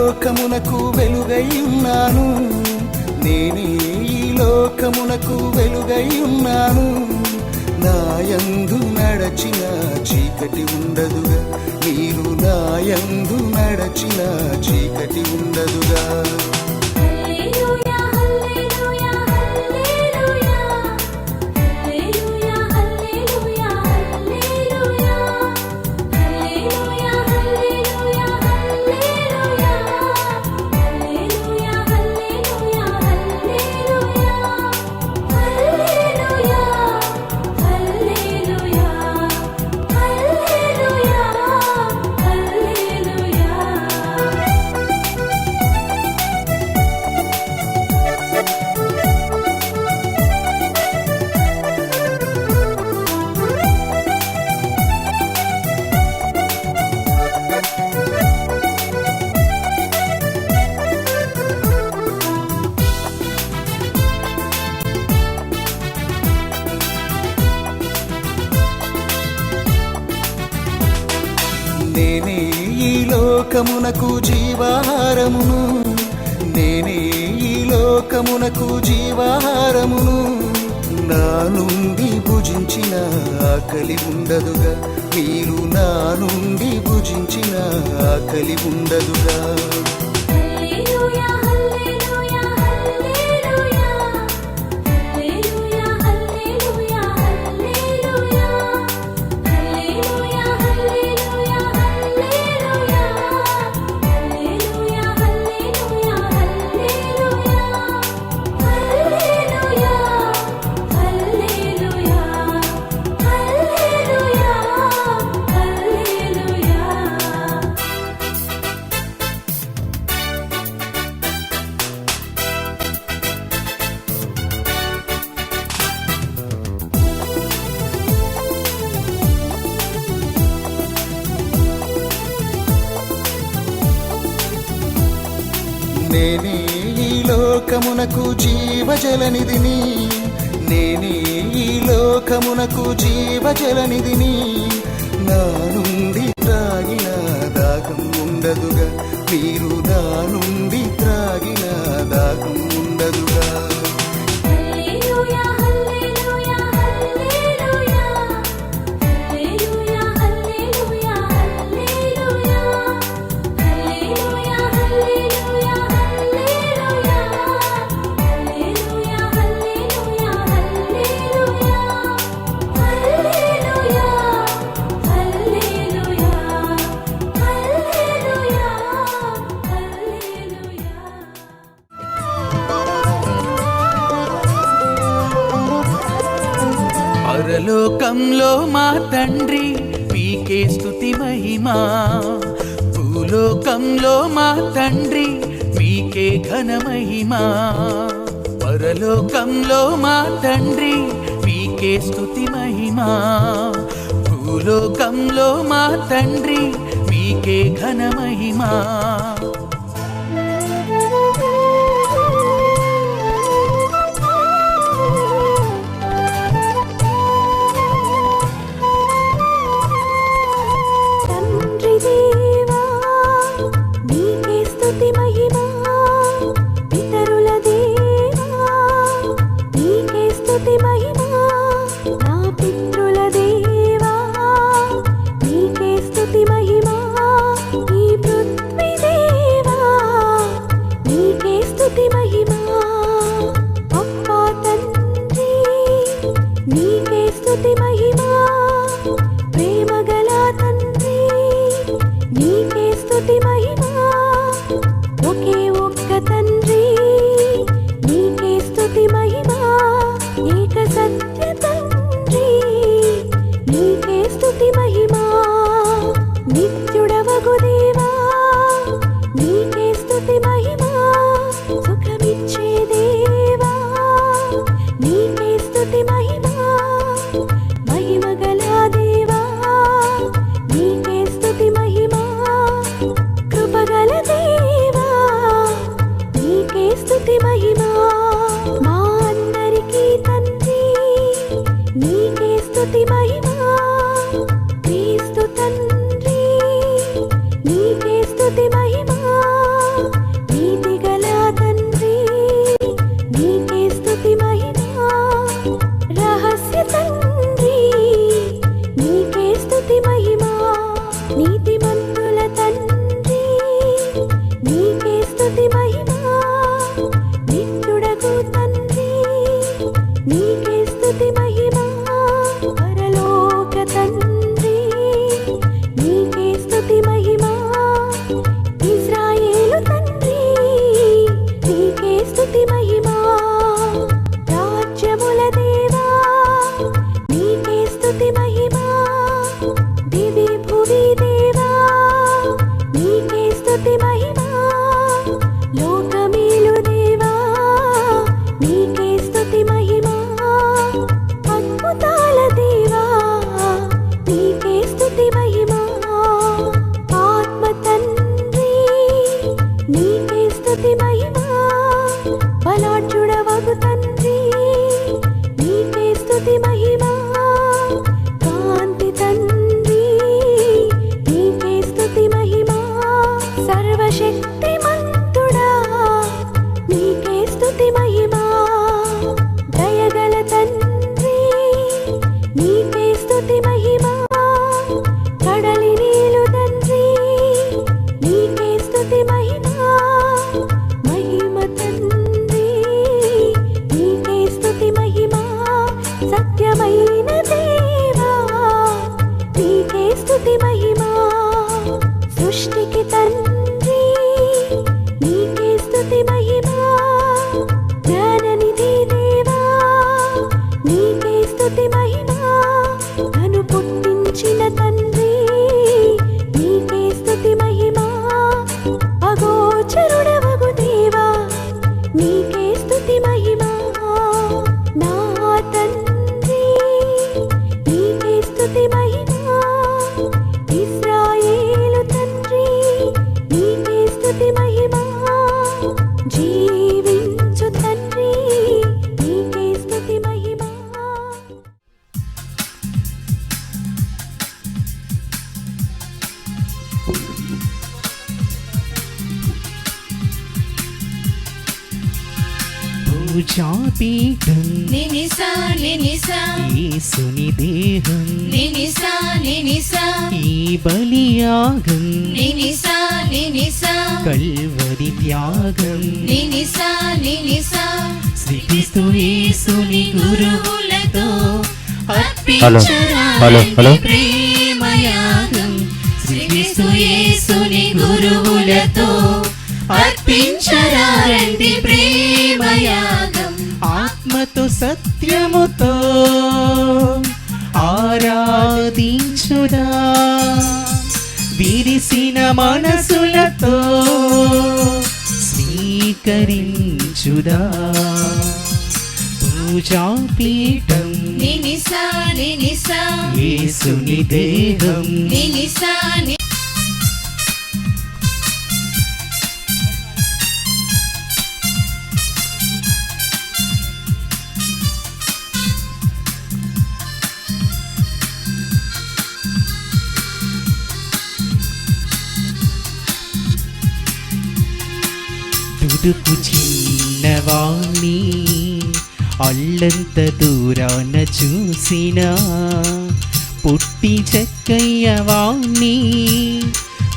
లోకమునకు వెలుగై ఉన్నాను, నేనే ఈ లోకమునకు వెలుగై ఉన్నాను. నాయందు నడచిన చీకటి ఉండదుగా, మీరు నాయందు నడచిన చీకటి ఉండదుగా. నేనే ఈ లోకమునకు జీవాహారమును, నేనే ఈ లోకమునకు జీవాహారమును. నా నుండి భుజించిన ఆకలి ఉండదుగా, మీరు నా నుండి భుజించిన ఆకలి ఉండదుగా. నేనే ఈ లోకమునకు జీవజలనిధిని, నేనే ఈ లోకమునకు జీవజలనిధిని. నా నుండి త్రాగిన దాహం ఉండదుగా, మీరు నా నుండి త్రాగిన దాహం ఉండదుగా. పరలోకంలో మా తండ్రి మీకే స్తుతి మహిమా, భూలోకంలో మా తండ్రి మీకే ఘన మహిమా. పరలోకంలో మా తండ్రి మీకే స్తుతి మహిమా, భూలోకంలో మా తండ్రి మీకే ఘన మహిమా. మహిమా ఈ పృథ్వీ నీకే స్తుతి మహిమా బలాఢ్యుడవగు తండ్రి నీకే స్తుతి మహిమా కాంతి తండ్రి నీకే స్తుతి మహిమా సర్వశక్తిమంతుడా నీకే స్తుతి మహిమా దయగల తండ్రి నీకే స్తుతి మహిమా కడలి నీలు తండ్రి నీకే స్తుతి మహిమా మహిమ తండ్రి నీకే స్తుతి మహిమా సత్యమైన దేవా నీకే స్తుతి మహిమా సృష్టికి తండ్రి నీకే స్తుతి మహిమా జ్ఞాననిధి దేవా నీకే స్తుతి మహిమా నన్ను పుట్టించిన తండ్రి నీకే స్తుతి మహిమా అగోచరుడవగు దేవా నీకే స్తుతి మహిమా నా తండ్రి నీకే స్తుతి మహిమా ఇశ్రాయేలు తండ్రి నీకే స్తుతి మహిమా జీవించు తండ్రి నీకే స్తుతి మహిమా పూజాపీఠం నినిసా నినిసా యేసుని దేహం నినిసా నినిసా ఈ బలియాగం నినిసా నినిసా కల్వరి త్యాగం నినిసా నినిసా శ్రీక్రీస్తు యేసుని గురువులతో హలో హలో హలో ప్రేమయాగం శ్రీక్రీస్తు యేసుని గురువులతో అర్పించరారండి ప్రేమయాగం ఆత్మతో సత్యముతో ఆరాధించుదా విరిసిన మనసులతో స్వీకరించుదా పూజాపీఠం నినిసా నినిసా యేసుని దేహం నినిసా దుడుకు చిన్నవాణ్ణి అల్లంత దూరాన చూసిన పుట్టి చెక్కయ్య వాణ్ణి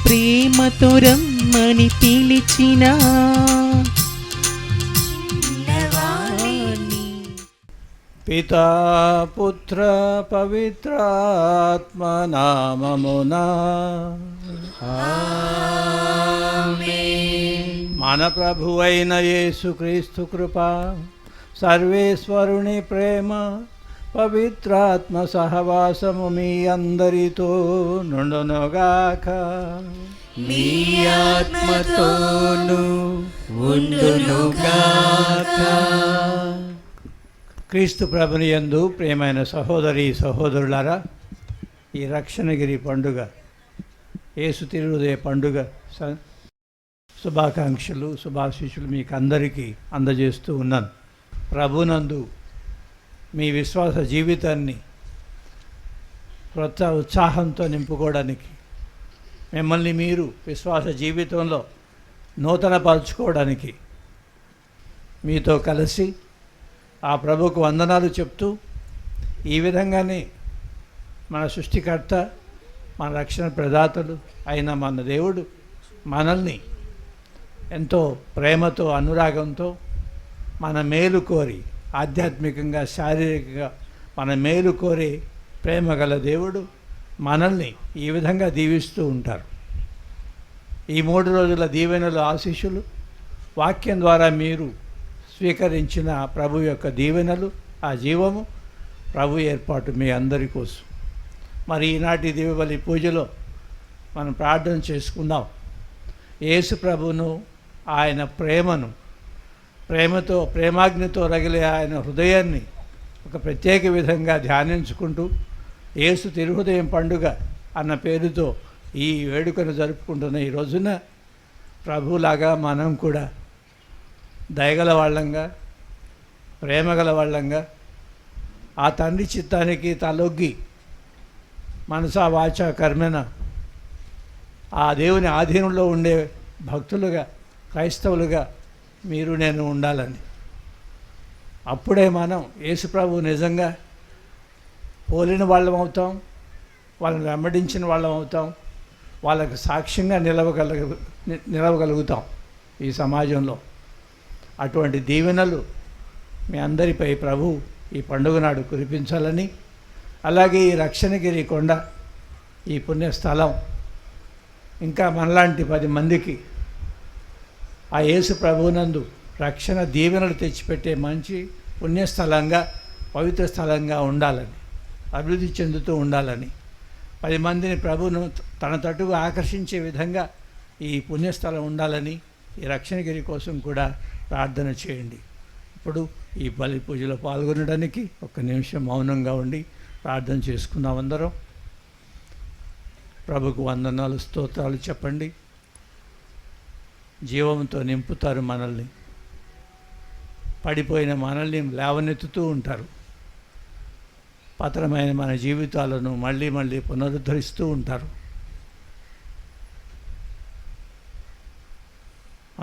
ప్రేమతో రమ్మని పిలిచిన పితా పుత్ర పవిత్రాత్మ నామమునా మన ప్రభువైన యేసుక్రీస్తు కృప సర్వేశ్వరుని ప్రేమ పవిత్రాత్మ సహవాసము మీ అందరితో నుండునుగాక మీ ఆత్మతోను ఉండునుగాక. క్రీస్తు ప్రభుని యందు ప్రియమైన సహోదరి సహోదరులారా, ఈ రక్షణగిరి పండుగ యేసు తిరుహృదయ పండుగ శుభాకాంక్షలు శుభాశీస్సులు మీకు అందరికీ అందజేస్తూ ఉన్నాను. ప్రభునందు మీ విశ్వాస జీవితాన్ని క్రొత్త ఉత్సాహంతో నింపుకోవడానికి, మిమ్మల్ని మీరు విశ్వాస జీవితంలో నూతనపరచుకోవడానికి మీతో కలిసి ఆ ప్రభుకు వందనాలు చెప్తూ, ఈ విధంగానే మన సృష్టికర్త మన రక్షణ ప్రదాతలు అయిన మన దేవుడు మనల్ని ఎంతో ప్రేమతో అనురాగంతో మన మేలు కోరి, ఆధ్యాత్మికంగా శారీరకంగా మన మేలు కోరి ప్రేమ గల దేవుడు మనల్ని ఈ విధంగా దీవిస్తూ ఉంటారు. ఈ 3 రోజుల దీవెనలు ఆశీస్సులు వాక్యం ద్వారా మీరు స్వీకరించిన ప్రభు యొక్క దీవెనలు, ఆ జీవము ప్రభు ఏర్పాటు మీ అందరి కోసం. మరి ఈనాటి దీవబలి పూజలో మనం ప్రార్థన చేసుకుందాం. యేసు ప్రభును, ఆయన ప్రేమను, ప్రేమాగ్నితో రగిలే ఆయన హృదయాన్ని ఒక ప్రత్యేక విధంగా ధ్యానించుకుంటూ, యేసు తిరుహృదయం పండుగ అన్న పేరుతో ఈ వేడుకను జరుపుకుంటున్న ఈ రోజున ప్రభులాగా మనం కూడా దయగల వాళ్ళంగా, ప్రేమగల వాళ్ళంగా, ఆ తండ్రి చిత్తానికి తలొగ్గి మనసా వాచ కర్మేన ఆ దేవుని ఆధీనంలో ఉండే భక్తులుగా, క్రైస్తవులుగా మీరు నేను ఉండాలని. అప్పుడే మనం యేసుప్రభు నిజంగా పోలిన వాళ్ళం అవుతాం, వాళ్ళని వెంబడించిన వాళ్ళం అవుతాం, వాళ్ళకి సాక్ష్యంగా నిలవగలుగుతాం ఈ సమాజంలో. అటువంటి దీవెనలు మీ అందరిపై ప్రభు ఈ పండుగ నాడు కురిపించాలని, అలాగే ఈ రక్షణగిరి కొండ, ఈ పుణ్యస్థలం ఇంకా మనలాంటి 10 మందికి ఆ యేసు ప్రభువునందు రక్షణ దీవెనలు తెచ్చిపెట్టే మంచి పుణ్యస్థలంగా, పవిత్ర స్థలంగా ఉండాలని, అభివృద్ధి చెందుతూ ఉండాలని, 10 మందిని ప్రభువును తన తట్టుగా ఆకర్షించే విధంగా ఈ పుణ్యస్థలం ఉండాలని ఈ రక్షణగిరి కోసం కూడా ప్రార్థన చేయండి. ఇప్పుడు ఈ బలి పూజలో పాల్గొనడానికి 1 నిమిషం మౌనంగా ఉండి ప్రార్థన చేసుకుందాం. అందరం ప్రభుకు వందనాలు, స్తోత్రాలు చెప్పండి. జీవంతో నింపుతారు మనల్ని, పడిపోయిన మనల్ని లేవనెత్తుతూ ఉంటారు, పతనమైన మన జీవితాలను మళ్ళీ మళ్ళీ పునరుద్ధరిస్తూ ఉంటారు.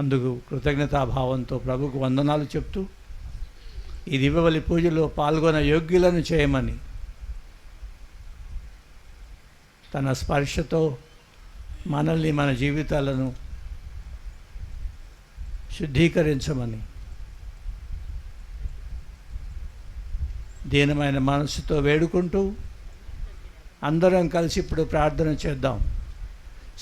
అందుకు కృతజ్ఞతాభావంతో ప్రభుకు వందనాలు చెప్తూ ఈ దివ్యబలి పూజలో పాల్గొన యోగ్యులను చేయమని, తన స్పర్శతో మనల్ని, మన జీవితాలను శుద్ధీకరించమని దీనమైన మనసుతో వేడుకుంటూ అందరం కలిసి ఇప్పుడు ప్రార్థన చేద్దాం.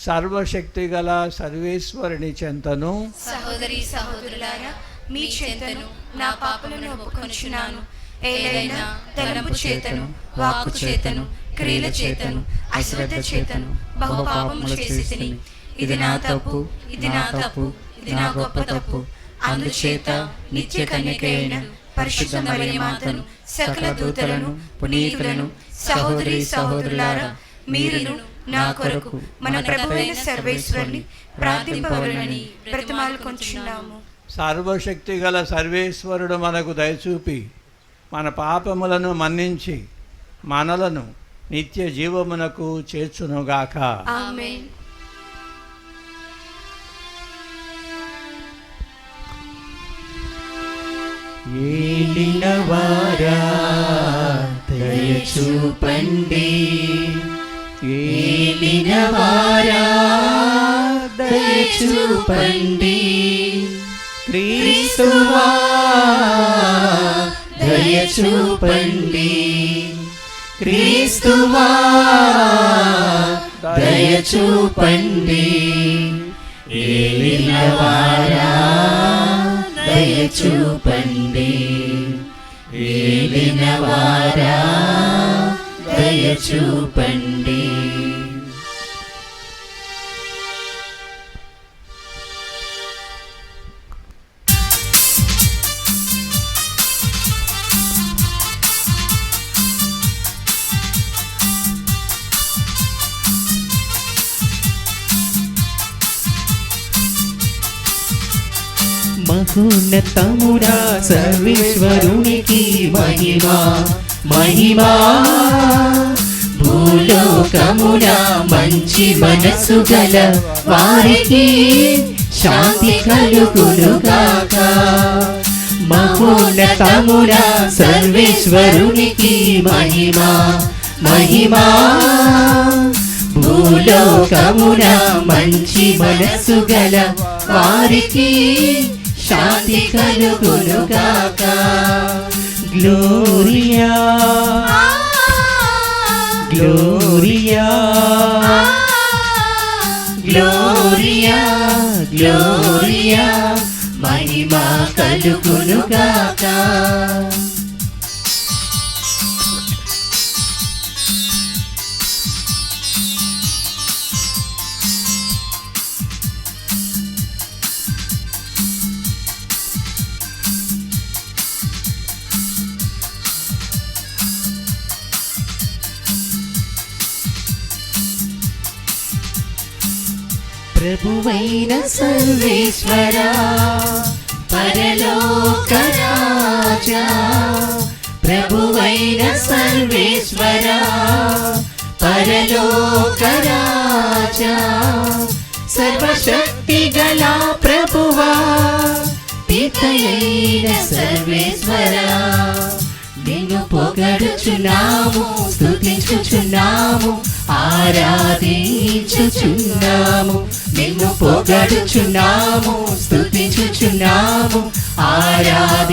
సర్వశక్తి గల సర్వేశ్వరుని చెంతను, సహోదరి సహోదరులారా, మీ చెంతను నా పాపలను ఒప్పుకొనుచున్నాను. ఏలైనా తలంపు చేతను, వాక్కు చేతను, క్రియల చేతను, అశ్రద్ధ చేతను బహు పాపములు చేసితిని. ఇది నా తప్పు, ఇది నా తప్పు, ఇది నా గొప్ప తప్పు. అందుచేత నిత్య కన్యకైన పరిశుద్ధ మరియమాతను, సకల దూతలను, పునీతులను, సహోదరి సహోదరులారా, మీరును నా కొరకు మన ప్రభువైన సర్వేశ్వరుని ప్రార్థింపవలెనని బ్రతిమాలుకొంచున్నాము. సర్వశక్తి గల సర్వేశ్వరుడు మనకు దయచూపి మన పాపములను మన్నించి మనలను నిత్య జీవమునకు చేర్చునుగాక. ఆమేన్. ఏలినవారా దయచూపండి, ఏలినవారా దయచూపండి. క్రీస్తువా దయచూపండి, క్రీస్తువా దయచూపండి. ఏలినవారా దయచూపండి, ఏలినవారా దయచూపండి. మహోన్నతమునా సర్వేశ్వరునికి మహిమా మహిమా. భూలోకమున మంచి మనసు గల వారికి శాంతి కలుగునుగాక. మహోన్నతమునా సర్వేశ్వరునికి మహిమా మహిమా. భూలోకమున మంచి మనసు గల వారికి శాంతి కలుగునుగాక. Gloria gloria gloria gloria. మహిమ కలుగునుగాక. ప్రభువైన సర్వేశ్వరా పరలోక రాజా, ప్రభువైన సర్వేశ్వరా పరలోక రాజా, సర్వశక్తి గల ప్రభువా పితయైన సర్వేశ్వరా, నిన్ను పొగడుచున్నాము, స్తుతించుచున్నాము, ఆరాధించుచున్నాము, నిన్ను పొగడుచున్నాము, స్తుతించుచున్నాము, ఆరాధించుచున్నాము,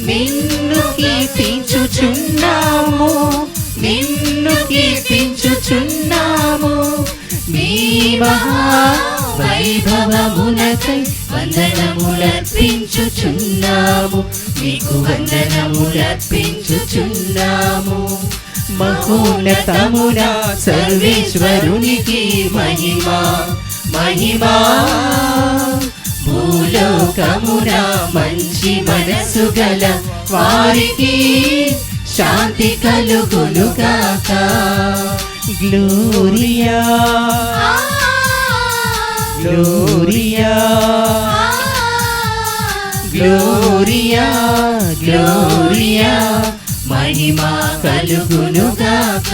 నిన్ను కీర్తించుచున్నాము, నిన్ను కీర్తించుచున్నాము, నీ మహా వైభవమునకై వందనములర్పించుచున్నాము, నీకు వందనములర్పించుచున్నాము. మహోన్నతమున సర్వేశ్వరునికి మహిమా మహిమా, భూలోకమున మంచి మనసు గల వారికి శాంతి కలుగునుగాక. గ్లోరియా గ్లోరియా గ్లోరియా గ్లోరియా, మహిమా కలుగునుగాక.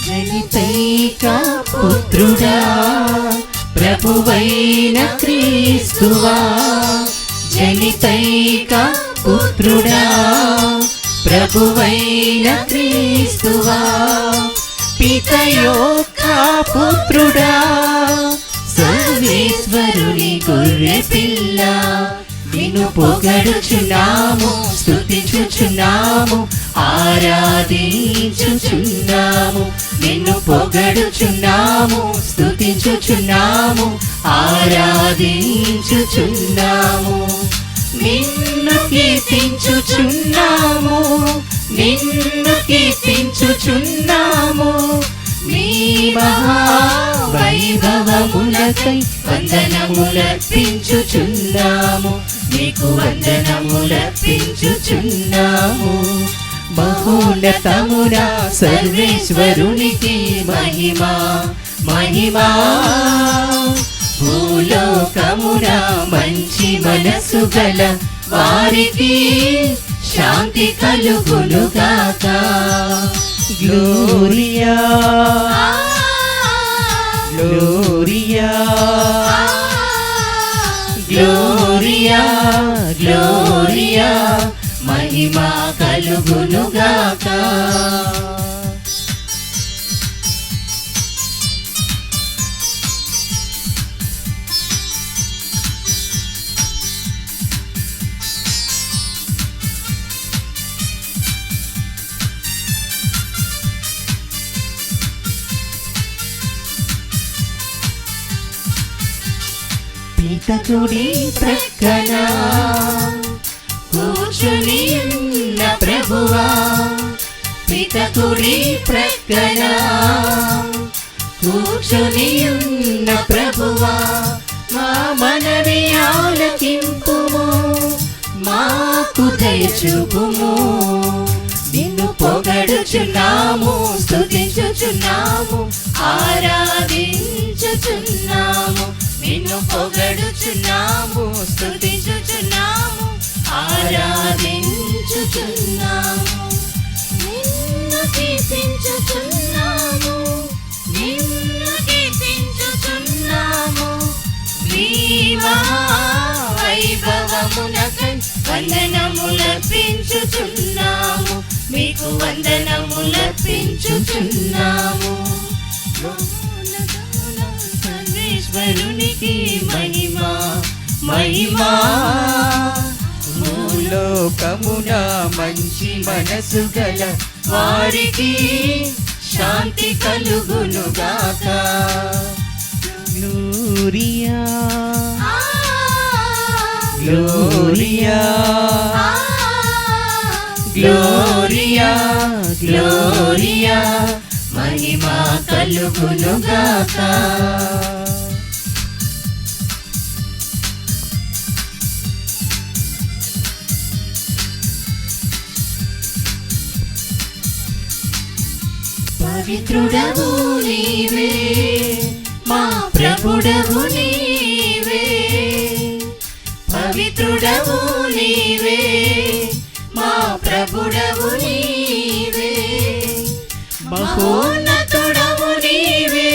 జనితైక పుత్రుడా ప్రభువైన క్రీస్తువా, జనితైక పుత్రుడా ప్రభువైన క్రీస్తువా, పితయొక్క పుత్రుడా సర్వేశ్వరుని గొర్రె పిల్ల, నిన్ను పొగడుచున్నాము, స్తుతించుచున్నాము, ఆరాధించుచున్నాము, నిన్ను పొగడుచున్నాము, స్తుతించుచున్నాము, ఆరాధించుచున్నాము, నిన్ను కీర్తించుచున్నాము, నిన్ను కీర్తించుచున్నాము, నీ మహా వైభవములకై వందనములర్పించుచున్నాము, నీకు వందనములర్పించుచున్నాము. మహోన్నతమున సర్వేశ్వరునికి మహిమా మహిమా, భూలోకమున మంచి మనసు గల వారికి శాంతి కలుగునుగాక. గ్లోరియా గ్లోరియా గ్లోరియా గ్లోరియా, మహిమా కలుగునుగాక. పితకుడి ప్రక్కన కూర్చుని ఉన్న ప్రభువా, పితకుడి ప్రక్కన కూర్చుని ఉన్న ప్రభువా, మా మనవి ఆలకింపుము, మాకు దయచూపుము, నిన్ను పొగడుచున్నాము, స్తుతించుచున్నాము, ఆరాధించుచున్నాము, నిన్ను పొగడుచున్నాము, స్తుతించుచున్నాము, ఆరాధించుచున్నాము, నిన్ను కీర్తించుచున్నాము, నిన్ను కీర్తించుచున్నాము, నీ మహా వైభవమునకై వందనములర్పించుచున్నాము, మీకు వందనములర్పించుచున్నాము. సర్వేశ్వరునికి మహిమా మహిమా, భూలోకమున మంచి మనసు గల వారికి శాంతి కలుగునుగాక. గ్లోరియా గ్లోరియా గ్లోరియా గ్లోరియా మహిమ కలుగునుగాక. పవిత్రుడవు నీవే, మా ప్రభుడవు నీవే. పవిత్రుడవు నీవే, మా ప్రభుడవు నీవే. మహోన్నతుడవు నీవే,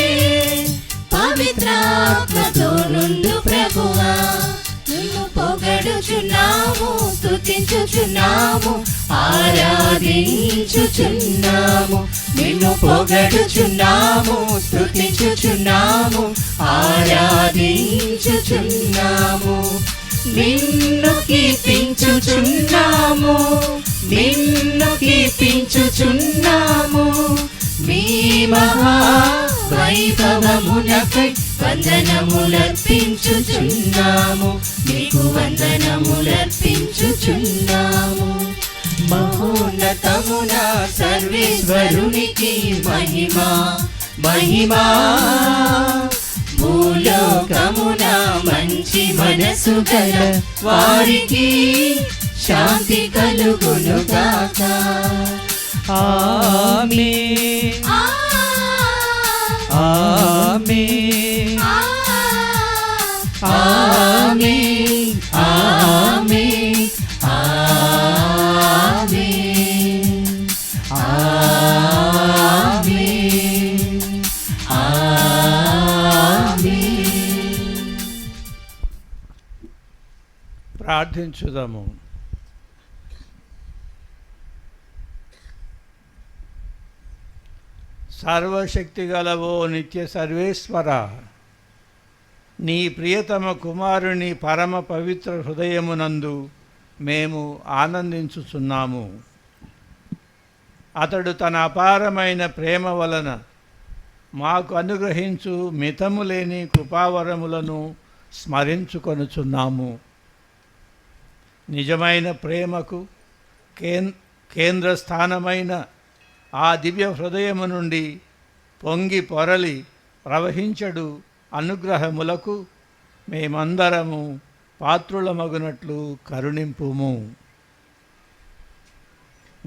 పవిత్రాత్మతో నుండు ప్రభువా. నిన్ను పొగడుచున్నాము, స్తుతించుచున్నాము, ఆరాధించుచున్నాము. నిన్ను పొగడుచున్నాము, స్తుతించుచున్నాము, ఆరాధించుచున్నాము. నిన్ను కీర్తించుచున్నాము, నిన్ను కీర్తించుచున్నాము. మీ మహా వైభవమునకై వందనములర్పించుచున్నాము, మీకు వందనములర్పించుచున్నాము. మహోన్నతమున సర్వేశ్వరునికి మహిమా మహిమా. భూలోకమున మంచి మనసు గల వారికి శాంతి కలుగునుగాక. ఆమేన్ ఆమేన్ ఆమేన్ ఆమేన్ ఆమేన్ ఆమేన్ ఆమేన్. ప్రార్థించుదాము. సర్వశక్తి గలవో నిత్య సర్వేశ్వర, నీ ప్రియతమ కుమారుని పరమ పవిత్ర హృదయమునందు మేము ఆనందించుచున్నాము. అతడు తన అపారమైన ప్రేమ వలన మాకు అనుగ్రహించు మితము లేని కృపావరములను స్మరించుకొనుచున్నాము. నిజమైన ప్రేమకు కేంద్ర స్థానమైన ఆ దివ్య హృదయము నుండి పొంగి పొరలి ప్రవహించడు అనుగ్రహములకు మేమందరము పాత్రులమగునట్లు కరుణింపుము.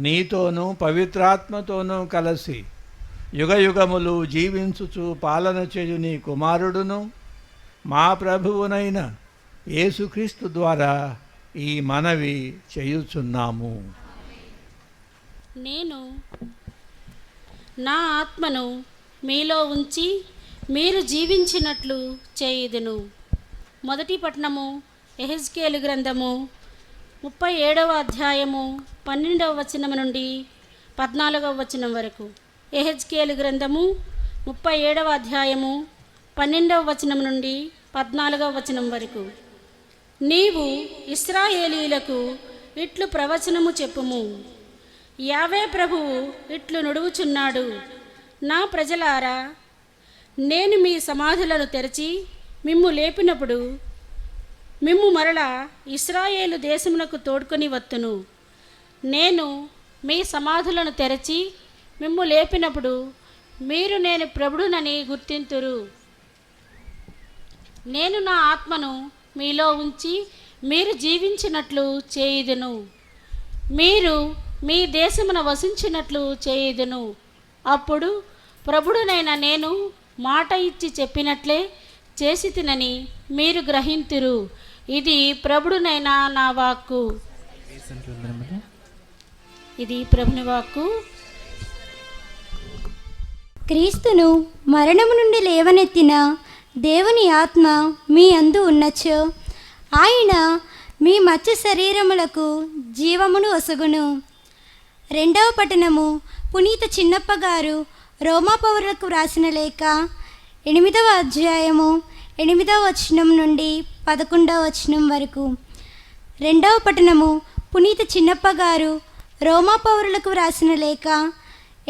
నీతోనూ పవిత్రాత్మతోనూ కలిసి యుగయుగములు జీవించుచు పాలన చేయు నీ కుమారుడును మా ప్రభువునైన యేసుక్రీస్తు ద్వారా ఈ మనవి చేయుచున్నాము. నేను నా ఆత్మను మీలో ఉంచి మీరు జీవించినట్లు చేయుదును. మొదటి పట్టణము యెహెజ్కేలు గ్రంథము 37వ అధ్యాయము 12వ వచనం నుండి 14వ వచనం వరకు. యెహెజ్కేలు గ్రంథము 37వ అధ్యాయము 12వ వచనం నుండి 14వ వచనం వరకు. నీవు ఇశ్రాయేలీయులకు ఇట్లు ప్రవచనము చెప్పుము. యావే ప్రభువు ఇట్లు నుడువుచున్నాడు, నా ప్రజలారా, నేను మీ సమాధులను తెరచి మిమ్ము లేపినప్పుడు మిమ్ము మరలా ఇశ్రాయేలు దేశమునకు తోడ్కొని వత్తును. నేను మీ సమాధులను తెరచి మిమ్ము లేపినప్పుడు మీరు నేను ప్రభుడునని గుర్తింతురు. నేను నా ఆత్మను మీలో ఉంచి మీరు జీవించినట్లు చేయుదును. మీరు మీ దేశమున వసించినట్లు చేయుదును. అప్పుడు ప్రభుడునైన నేను మాట ఇచ్చి చెప్పినట్లే చేసి తినని మీరు గ్రహింతురు. ఇది ప్రభుడునైన నా వాక్కు. ఇది ప్రభుని వాక్కు. క్రీస్తును మరణము నుండి లేవనెత్తిన దేవుని ఆత్మ మీ అందు ఉన్నచో ఆయన మీ మత్స్య శరీరములకు జీవమును ఒసగును. రెండవ పట్టణము పునీత చిన్నప్ప గారు రోమా పౌరులకు వ్రాసిన లేఖ 8వ అధ్యాయము 8వ వచనం నుండి 11వ వచనం వరకు. రెండవ పట్టణము పునీత చిన్నప్ప గారు రోమా పౌరులకు వ్రాసిన లేఖ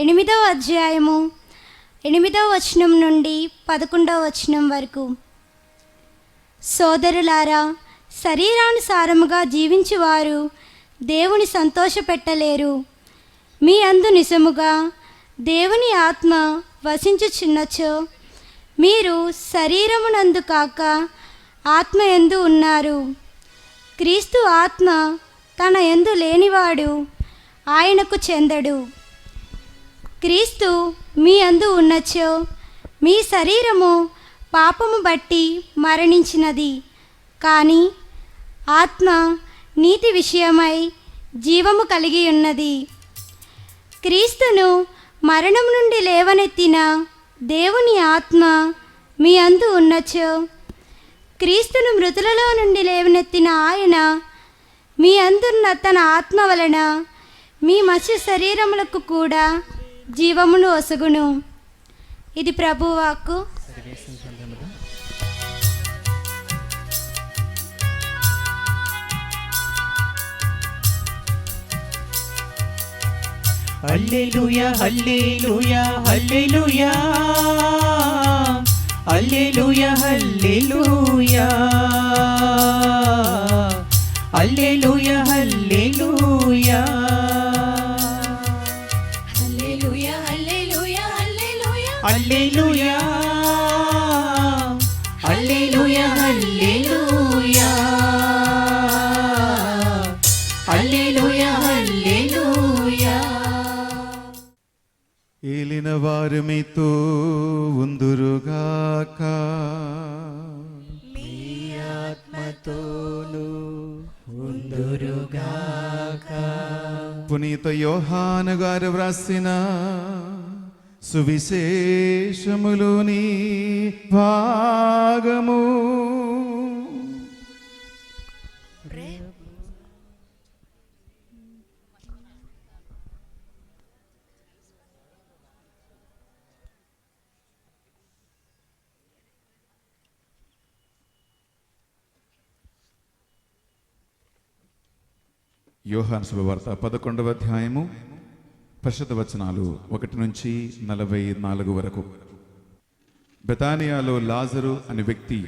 8వ అధ్యాయము 8వ వచనం నుండి 11వ వచనం వరకు. సోదరులారా, శరీరానుసారముగా జీవించువారు దేవుని సంతోషపెట్టలేరు. మీ అందు నిజముగా దేవుని ఆత్మ వసించుచున్నచో మీరు శరీరమునందు కాక ఆత్మ యందు ఉన్నారు. క్రీస్తు ఆత్మ తన యందు లేనివాడు ఆయనకు చెందడు. క్రీస్తు మీ అందు ఉన్నచో మీ శరీరము పాపము బట్టి మరణించినది, కానీ ఆత్మ నీతి విషయమై జీవము కలిగి ఉన్నది. క్రీస్తును మరణం నుండి లేవనెత్తిన దేవుని ఆత్మ మీ అందు ఉన్నచో క్రీస్తును మృతులలో నుండి లేవనెత్తిన ఆయన మీ అందున్న తన ఆత్మ వలన మీ మత్స్య శరీరములకు కూడా జీవమును ఒసగును. ఇది ప్రభువాక్కు. హల్లెలూయా hallelujah hallelujah hallelujah hallelujah hallelujah hallelujah hallelujah hallelujah hallelujah hallelujah hallelujah hallelujah hallelujah హల్లెలూయా. ఏలిన వారు మీతో ఉందురుగాక. మీ ఆత్మతోను ఉందురుగాక. పునీత యోహాను గారు వ్రాసిన సువిశేషములోని భాగము. యోహాను శుభవార్త 11వ అధ్యాయము 10 వచనాలు 1 నుంచి 44 వరకు. బెతానియాలో లాజరు అనే వ్యక్తి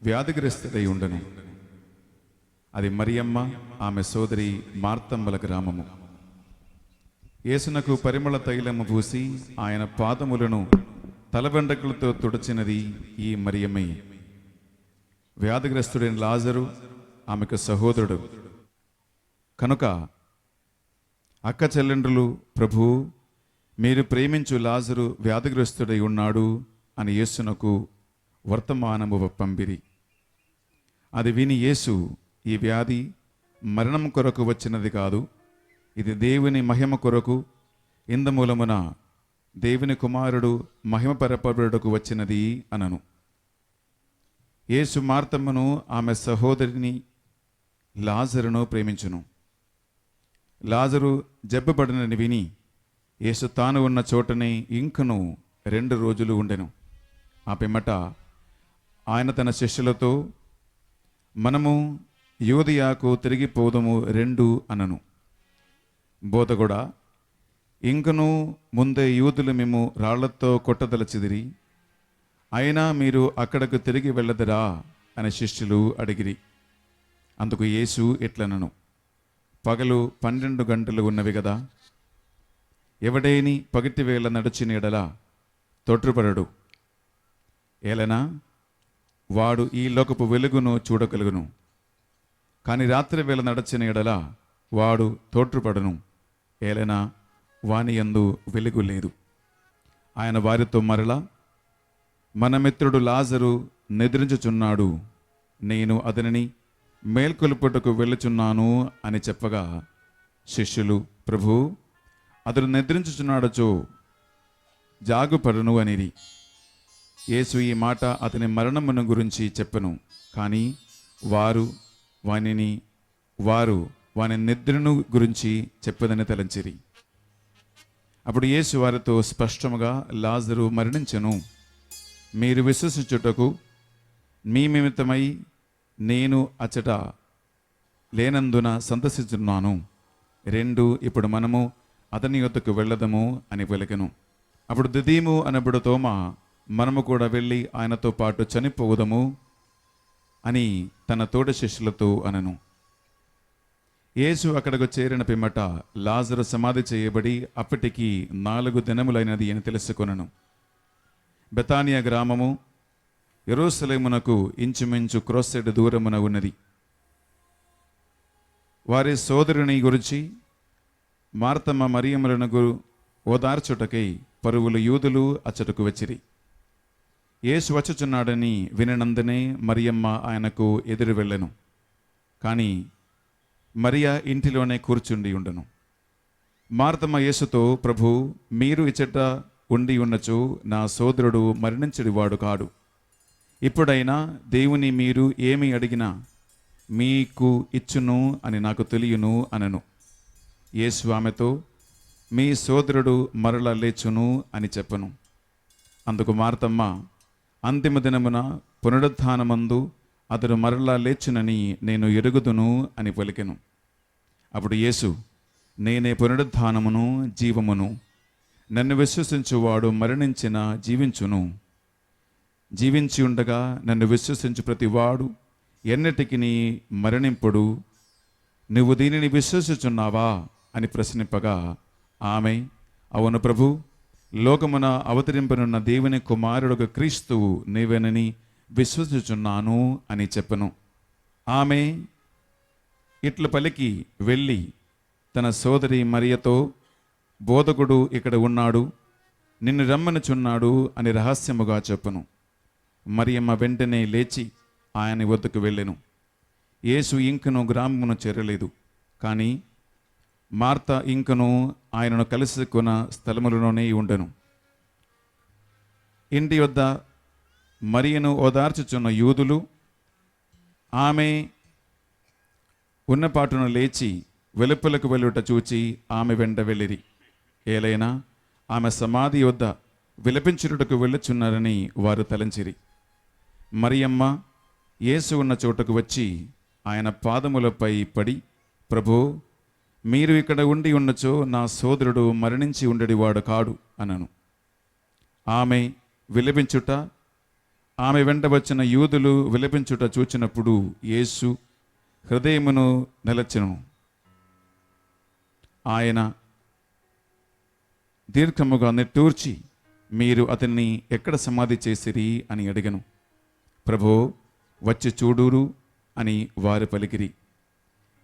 వ్యాధిగ్రస్తుడై ఉండెను. అది మరియమ్మ ఆమె సోదరి మార్తమ్మల గ్రామము. యేసునకు పరిమళ తైలము పూసి ఆయన పాదములను తలవెండ్రకలతో తుడిచినది ఈ మరియమ్మే. వ్యాధిగ్రస్తుడైన లాజరు ఆమెకు సహోదరుడు కనుక అక్క చెల్లెండ్రులు, ప్రభు, మీరు ప్రేమించు లాజరు వ్యాధిగ్రస్తుడై ఉన్నాడు అని యేసునకు వర్తమానము పంపిరి. అది విని యేసు, ఈ వ్యాధి మరణం కొరకు వచ్చినది కాదు, ఇది దేవుని మహిమ కొరకు, ఇందుమూలమున దేవుని కుమారుడు మహిమపరపబడుటకు వచ్చినది అనను. యేసు మార్తమ్మను ఆమె సహోదరిని లాజరును ప్రేమించును. లాజరు జబ్బుపడినని విని యేసు తాను ఉన్న చోటనే ఇంకను 2 రోజులు ఉండెను. ఆ పిమ్మట ఆయన తన శిష్యులతో, మనము యోదియాకు తిరిగిపోదము రెండు అనను. బోధకుడా, ఇంకను ముందే యూదులు మేము రాళ్లతో కొట్టదలచిదిరి, అయినా మీరు అక్కడకు తిరిగి వెళ్ళదరా అని శిష్యులు అడిగిరి. అందుకు యేసు ఇట్లనను, పగలు 12 గంటలు ఉన్నవి కదా, ఎవడేని పగటివేళ నడిచిన ఎడల తొట్రుపడడు, ఏలనా వాడు ఈ లోకపు వెలుగును చూడగలుగును. కానీ రాత్రి వేళ నడిచిన ఎడల వాడు తోట్రుపడను, ఏలనా వాని యందు వెలుగు లేదు. ఆయన వారితో మరలా, మన మిత్రుడు లాజరు నిద్రించుచున్నాడు, నేను అతనిని మేల్కొలుపుటకు వెళ్ళుచున్నాను అని చెప్పగా శిష్యులు, ప్రభు, అతడు నిద్రించుచున్నాడచో జాగుపడను అనిరి. యేసు ఈ మాట అతని మరణమును గురించి చెప్పెను, కానీ వారు వాని నిద్రను గురించి చెప్పదని తలంచిరి. అప్పుడు యేసు వారితో స్పష్టముగా, లాజరు మరణించెను, మీరు విశ్వసించుటకు మీ నిమిత్తమై నేను అచ్చట లేనందున సంతసించున్నాను. ఇప్పుడు మనము అతని యొద్దకు వెళ్ళదము అని పలికెను. అప్పుడు దిదీము అనబడు తోమా, మనము కూడా వెళ్ళి ఆయనతో పాటు చనిపోవుదము అని తన తోటి శిష్యులతో అనెను. యేసు అక్కడకు చేరిన పిమ్మట లాజరు సమాధి చేయబడి అప్పటికి 4 దినములైనది అని తెలుసుకొనెను. బెతానియా గ్రామము యెరూషలేమునకు ఇంచుమించు క్రోసెడు దూరమున ఉన్నది. వారి సోదరుని గురించి మార్తమ్మ మరియమ్మలను ఓదార్చుటకై పరువులు యూదులు అచ్చటకు వచ్చిరి. యేసు వచ్చుచున్నాడని వినినందునే మరియమ్మ ఆయనకు ఎదురు వెళ్ళెను. కానీ మరియా ఇంటిలోనే కూర్చుండి ఉండెను. మార్తమ్మ యేసుతో, ప్రభు, మీరు ఇచ్చట ఉండి ఉన్నచో నా సోదరుడు మరణించడివాడు కాడు. ఇప్పుడైనా దేవుని మీరు ఏమి అడిగినా మీకు ఇచ్చును అని నాకు తెలియను అనెను. యేసు ఆమెతో, మీ సోదరుడు మరల లేచును అని చెప్పెను. అందుకు మార్తమ్మ, అంతిమ దినమున పునరుత్థానమందు అతడు మరలా లేచునని నేను ఎరుగుదును అని పలికెను. అప్పుడు యేసు, నేనే పునరుత్థానమును జీవమును. నన్ను విశ్వసించువాడు మరణించిన జీవించును. జీవించి ఉండగా నన్ను విశ్వసించు ప్రతివాడు ఎన్నటికి మరణింపుడు. నువ్వు దీనిని విశ్వసించున్నావా అని ప్రశ్నింపగా ఆమె, అవును ప్రభు, లోకమున అవతరింపనున్న దేవుని కుమారుడు క్రీస్తువు నీవేనని విశ్వసించున్నాను అని చెప్పెను. ఆమె ఇట్లు పలికి వెళ్ళి తన సోదరి మరియతో, బోధకుడు ఇక్కడ ఉన్నాడు, నిన్ను రమ్మనుచున్నాడు అని రహస్యముగా చెప్పెను. మరియమ్మ వెంటనే లేచి ఆయన వద్దకు వెళ్ళెను. యేసు ఇంకను గ్రామమును చేరలేదు. కానీ మార్త ఇంకను ఆయనను కలుసుకున్న స్థలములోనే ఉండెను. ఇంటి వద్ద మరియను ఓదార్చుచున్న యూదులు ఆమె ఉన్నపాటును లేచి వెలుపలకు వెళ్ళుట చూచి ఆమె వెంట వెళ్ళిరి. ఏలైనా ఆమె సమాధి వద్ద విలపించుటకు వెళ్ళుచున్నారని వారు తలంచిరి. మరియమ్మ యేసు ఉన్న చోటకు వచ్చి ఆయన పాదములపై పడి, ప్రభూ, మీరు ఇక్కడ ఉండి ఉన్నచో నా సోదరుడు మరణించి ఉండేవాడు కాడు అనను. ఆమె విలపించుట, ఆమె వెంట వచ్చిన యూదులు విలపించుట చూచినప్పుడు యేసు హృదయమును నిలచెను. ఆయన దీర్ఘముగా నిట్టూర్చి, మీరు అతన్ని ఎక్కడ సమాధి చేసిరి అని అడిగను. ప్రభో, వచ్చి చూడురు అని వారు పలికిరి.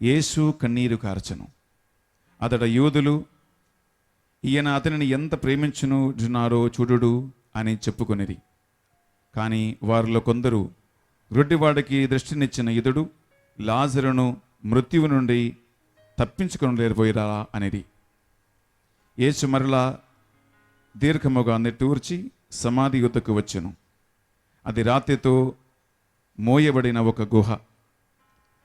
యేసు కన్నీరు కార్చెను. అతడ యూదులు, ఈయన అతనిని ఎంత ప్రేమించునున్నారో చూడుడు అని చెప్పుకొనిరి. కానీ వారిలో కొందరు, గ్రుడ్డివాడికి దృష్టినిచ్చిన ఇతడు లాజరును మృత్యువు నుండి తప్పించుకొనలేకపోయిరా అనేది. యేసు మరలా దీర్ఘముగా నిట్టూర్చి సమాధి యుద్ధకు వచ్చెను. అది రాతితో మోయబడిన ఒక గుహ.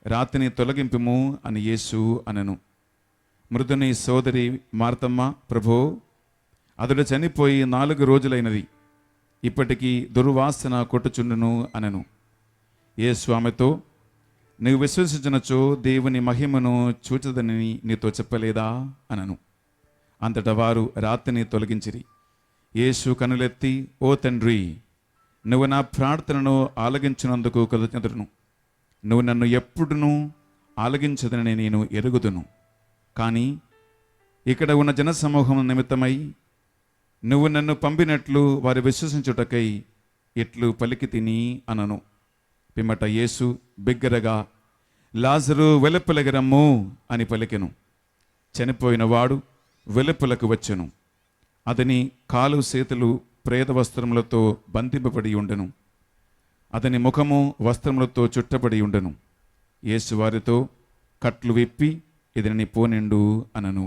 రాతిని తొలగింపుము అని యేసు అనెను. మృదుని సోదరి మార్తమ్మ, ప్రభో, అతడు చనిపోయి 4 రోజులైనది, ఇప్పటికీ దుర్వాసన కొట్టుచుండును అనెను. యేసు ఆమెతో, నీవు విశ్వసించినచో దేవుని మహిమను చూచదని నీతో చెప్పలేదా అనను. అంతటా వారు రాతిని తొలగించిరి. యేసు కనులెత్తి, ఓ తండ్రి, నువ్వు నా ప్రార్థనను ఆలగించినందుకు కృతజ్ఞతను. నువ్వు నన్ను ఎప్పుడునూ ఆలగించదని నేను ఎరుగుదును. కానీ ఇక్కడ ఉన్న జనసమూహం నిమిత్తమై నువ్వు నన్ను పంపినట్లు వారు విశ్వసించుటకై ఇట్లు పలికి తిని అనను. పిమ్మట యేసు బిగ్గరగా, లాజరు వెలుపలకి రమ్ము అని పలికెను. చనిపోయిన వాడు వెలుపలకు వచ్చెను. అతని కాలు చేతులు ప్రేత వస్త్రములతో బంధింపబడి ఉండెను. అతని ముఖము వస్త్రములతో చుట్టబడి ఉండెను. యేసు వారితో, కట్లు విప్పి ఇతనిని పోనిండు అనను.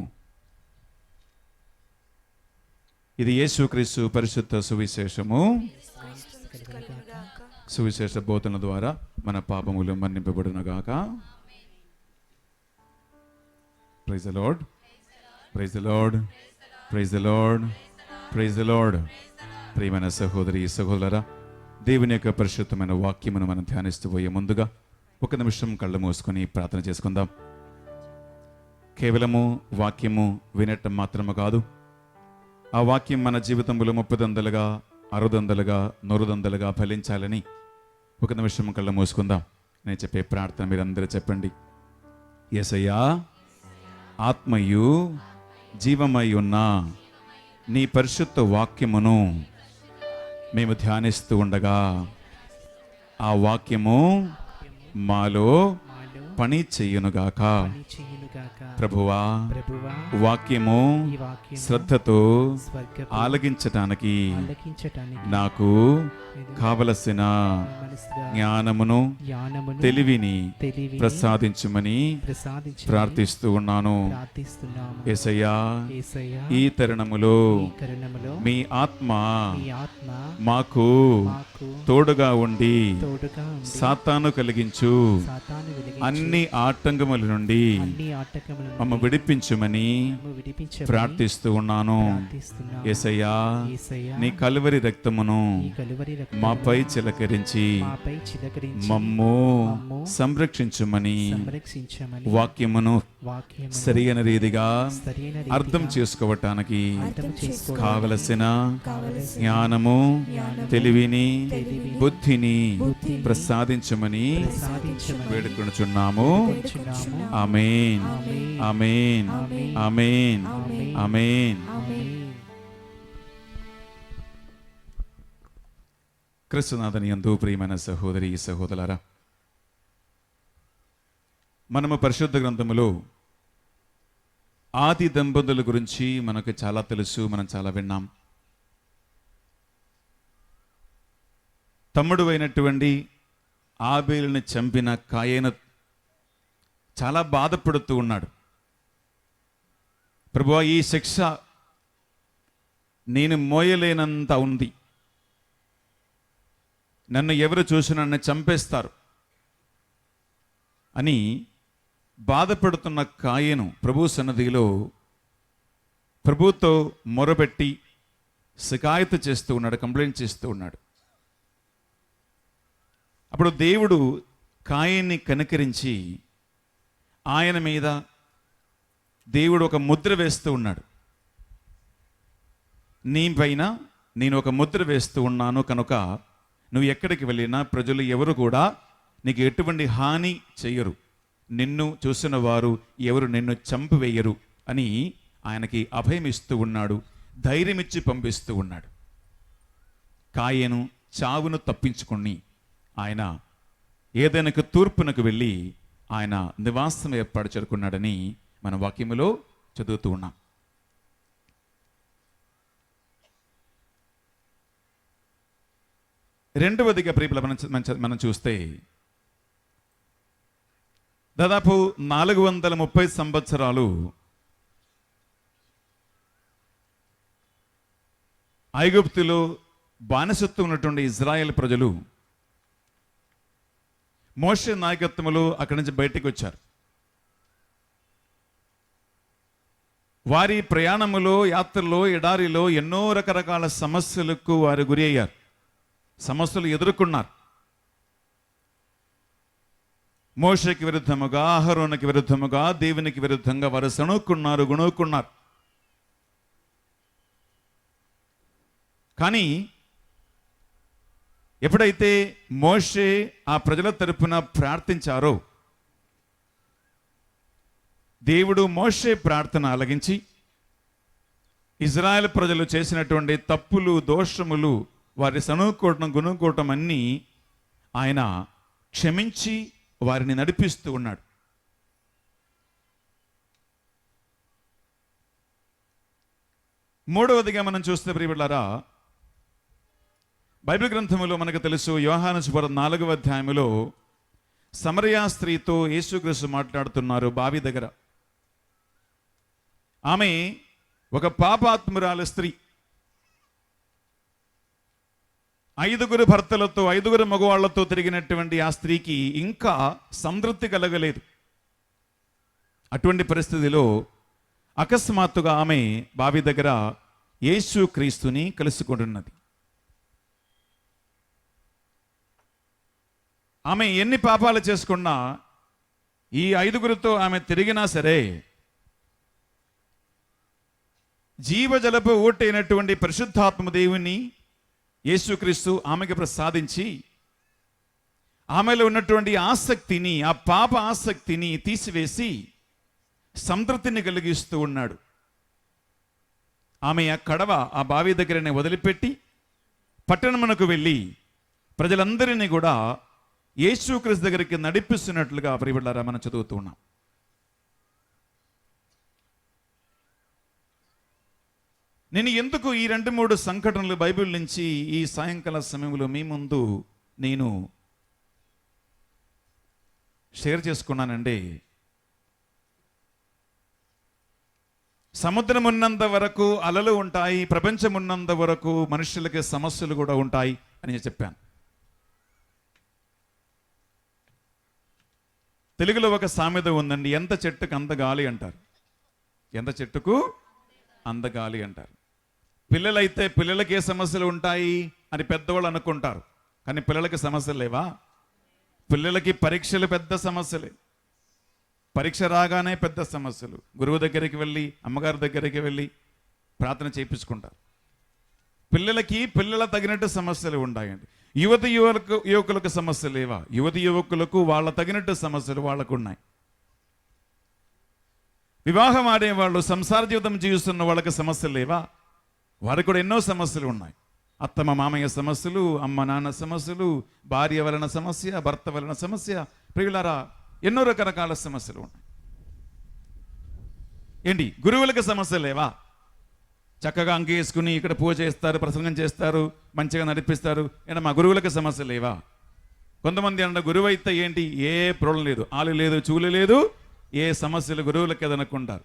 ఇది యేసుక్రీస్తు పరిశుద్ధ సువిశేషము. సువిశేష బోధన ద్వారా మన పాపములు మన్నింపబడునుగాక. Praise the lord, praise the lord, praise the lord, praise the lord. ప్రియమైన సహోదరి సహోదరులారా, దేవుని యొక్క పరిశుద్ధమైన వాక్యమును మనం ధ్యానిస్తూ పోయే ముందుగా 1 నిమిషం కళ్ళు మూసుకొని ప్రార్థన చేసుకుందాం. కేవలము వాక్యము వినటం మాత్రము కాదు, ఆ వాక్యం మన జీవితంలో 30 60 100 ఫలించాలని 1 నిమిషం కళ్ళు మూసుకుందాం. నేను చెప్పే ప్రార్థన మీరందరూ చెప్పండి. యేసయ్యా, ఆత్మయు జీవమై ఉన్న నీ పరిశుద్ధ వాక్యమును మేము ధ్యానిస్తూ ఉండగా ఆ వాక్యము మాలో పని చెయ్యునుగాక. ప్రభువా, వాక్యము శ్రద్ధతో ఆలకించటానికి నాకు కావలసిన జ్ఞానమును తెలివిని ప్రసాదించుమని ప్రార్థిస్తూ ఉన్నాను. యేసయ్యా, ఈ తరుణములో మీ ఆత్మ మాకు తోడుగా ఉండి సాతాను కలిగించు అన్ని ఆటంకముల నుండి మమ్మ విడిపించుమని ప్రార్థిస్తూ ఉన్నాను. యేసయ్యా, నీ కలువరి రక్తమును మాపై చిలకరించి మమ్ము సంరక్షించుమని వాక్యమును సరైన రీతిగా అర్థం చేసుకోవటానికి కావలసిన జ్ఞానము తెలివిని బుద్ధిని ప్రసాదించమని వేడుకొనుచున్నాము. ఆమేన్, ఆమేన్, ఆమేన్, ఆమేన్. క్రీస్తునాథుని యందు ప్రియమైన సహోదరి సహోదరులారా, మనము పరిశుద్ధ గ్రంథములో ఆది దంపతుల గురించి మనకు చాలా తెలుసు, మనం చాలా విన్నాం. తమ్ముడు అయినటువంటి ఆబేలుని చంపిన కాయేను చాలా బాధపడుతూ ఉన్నాడు. ప్రభువా, ఈ శిక్ష నేను మోయలేనంత ఉంది, నన్ను ఎవరు చూసి నన్ను చంపేస్తారు అని బాధపడుతున్న కాయేను ప్రభు సన్నిధిలో ప్రభుతో మొరబెట్టి శికాయతు చేస్తూ ఉన్నాడు, కంప్లైంట్ చేస్తూ ఉన్నాడు. అప్పుడు దేవుడు కాయేన్ని కనికరించి ఆయన మీద దేవుడు ఒక ముద్ర వేస్తూ ఉన్నాడు. నీ పైన నేను ఒక ముద్ర వేస్తూ ఉన్నాను కనుక నువ్వు ఎక్కడికి వెళ్ళినా ప్రజలు ఎవరు కూడా నీకు ఎటువంటి హాని చెయ్యరు, నిన్ను చూసిన వారు ఎవరు నిన్ను చంపివేయరు అని ఆయనకి అభయం ఇస్తూ ఉన్నాడు, ధైర్యమిచ్చి పంపిస్తూ ఉన్నాడు. కాయేను చావును తప్పించుకొని ఆయన ఏదైనా తూర్పునకు వెళ్ళి ఆయన నివాసం ఏర్పాటు చేసుకున్నాడని మన వాక్యములో చదువుతూ ఉన్నాం. రెండవదిగా ప్రియుల మనం చూస్తే దాదాపు 430 సంవత్సరాలు ఐగుప్తులో బానిసత్వం ఉన్నటువంటి ఇజ్రాయెల్ ప్రజలు మోషే నాయకత్వంలో అక్కడి నుంచి బయటికి వచ్చారు. వారి ప్రయాణములో యాత్రలో ఎడారిలో ఎన్నో రకరకాల సమస్యలకు వారు గురి అయ్యారు, సమస్యలు ఎదుర్కొన్నారు. మోషేకి విరుద్ధముగా అహరోనుకి విరుద్ధముగా దేవునికి విరుద్ధంగా వారు సణుక్కున్నారు, గుణుక్కున్నారు. కానీ ఎప్పుడైతే మోషే ఆ ప్రజల తరపున ప్రార్థించారో దేవుడు మోషే ప్రార్థన ఆలకించి ఇజ్రాయెల్ ప్రజలు చేసినటువంటి తప్పులు దోషములు వారి సణుకోవటం గుణుకోవటం అన్నీ ఆయన క్షమించి వారిని నడిపిస్తూ ఉన్నాడు. మూడవదిగా మనం చూస్తే ప్రియబిడ్డలారా, బైబిల్ గ్రంథములో మనకు తెలుసు, యోహాను సువార్త 4వ అధ్యాయములో సమరయ స్త్రీతో యేసుక్రీస్తు మాట్లాడుతున్నారు బావి దగ్గర. ఆమె ఒక పాపాత్మురాలు స్త్రీ, 5 భర్తలతో 5 మగవాళ్లతో తిరిగినటువంటి ఆ స్త్రీకి ఇంకా సంతృప్తి కలగలేదు. అటువంటి పరిస్థితిలో అకస్మాత్తుగా ఆమె బావి దగ్గర యేసుక్రీస్తుని కలుసుకుంటున్నది. ఆమె ఎన్ని పాపాలు చేసుకున్నా, ఈ 5 ఆమె తిరిగినా సరే, జీవజలపు ఊటైనటువంటి పరిశుద్ధాత్మ దేవుని యేసుక్రీస్తు ఆమెకి ప్రసాదించి ఆమెలో ఉన్నటువంటి ఆసక్తిని, ఆ పాప ఆసక్తిని తీసివేసి సంతృప్తిని కలిగిస్తూ ఉన్నాడు. ఆమె ఆ కడవ ఆ బావి దగ్గరనే వదిలిపెట్టి పట్టణమునకు వెళ్ళి ప్రజలందరినీ కూడా యేసుక్రీస్తు దగ్గరికి నడిపిస్తున్నట్లుగా ప్రియబిడ్డలారా మనం చదువుతూ ఉన్నాం. నేను ఎందుకు ఈ 2-3 సంఘటనలు బైబిల్ నుంచి ఈ సాయంకాల సమయంలో మీ ముందు నేను షేర్ చేసుకున్నానండి. సముద్రం ఉన్నంత వరకు అలలు ఉంటాయి, ప్రపంచం ఉన్నంత వరకు మనుషులకి సమస్యలు కూడా ఉంటాయి అని నేను చెప్పాను. తెలుగులో ఒక సామెత ఉందండి, ఎంత చెట్టుకు అంత గాలి అంటారు. ఎంత చెట్టుకు అంత గాలి అంటారు. పిల్లలైతే పిల్లలకి ఏ సమస్యలు ఉంటాయి అని పెద్దవాళ్ళు అనుకుంటారు, కానీ పిల్లలకి సమస్యలు లేవా? పిల్లలకి పరీక్షలు పెద్ద సమస్యలే. పరీక్ష రాగానే పెద్ద సమస్యలు. గురువు దగ్గరికి వెళ్ళి, అమ్మగారి దగ్గరికి వెళ్ళి ప్రార్థన చేయించుకుంటారు. పిల్లలకి పిల్లల తగినట్టు సమస్యలు ఉంటాయండి. యువకులకు సమస్యలు లేవా? యువకులకు వాళ్ళ తగినట్టు సమస్యలు వాళ్ళకు ఉన్నాయి. వివాహం ఆడేవాళ్ళు, సంసార జీవితం జీవిస్తున్న వాళ్ళకి సమస్యలు లేవా? వారికి కూడా ఎన్నో సమస్యలు ఉన్నాయి. అత్తమ్మ మామయ్య సమస్యలు, అమ్మ నాన్న సమస్యలు, భార్య వలన సమస్య, భర్త వలన సమస్య, ప్రియులారా ఎన్నో రకరకాల సమస్యలు ఉన్నాయి. ఏంటి గురువులకు సమస్యలు లేవా? చక్కగా అంగి వేసుకుని ఇక్కడ పూజ చేస్తారు, ప్రసంగం చేస్తారు, మంచిగా నడిపిస్తారు. ఏంటో మా గురువులకు సమస్యలు లేవా? కొంతమంది అంటే గురువు అయితే ఏంటి, ఏ ప్రాబ్లం లేదు, ఆలు లేదు, చూలు లేదు, ఏ సమస్యలు గురువులకు ఏదనుకుంటారు.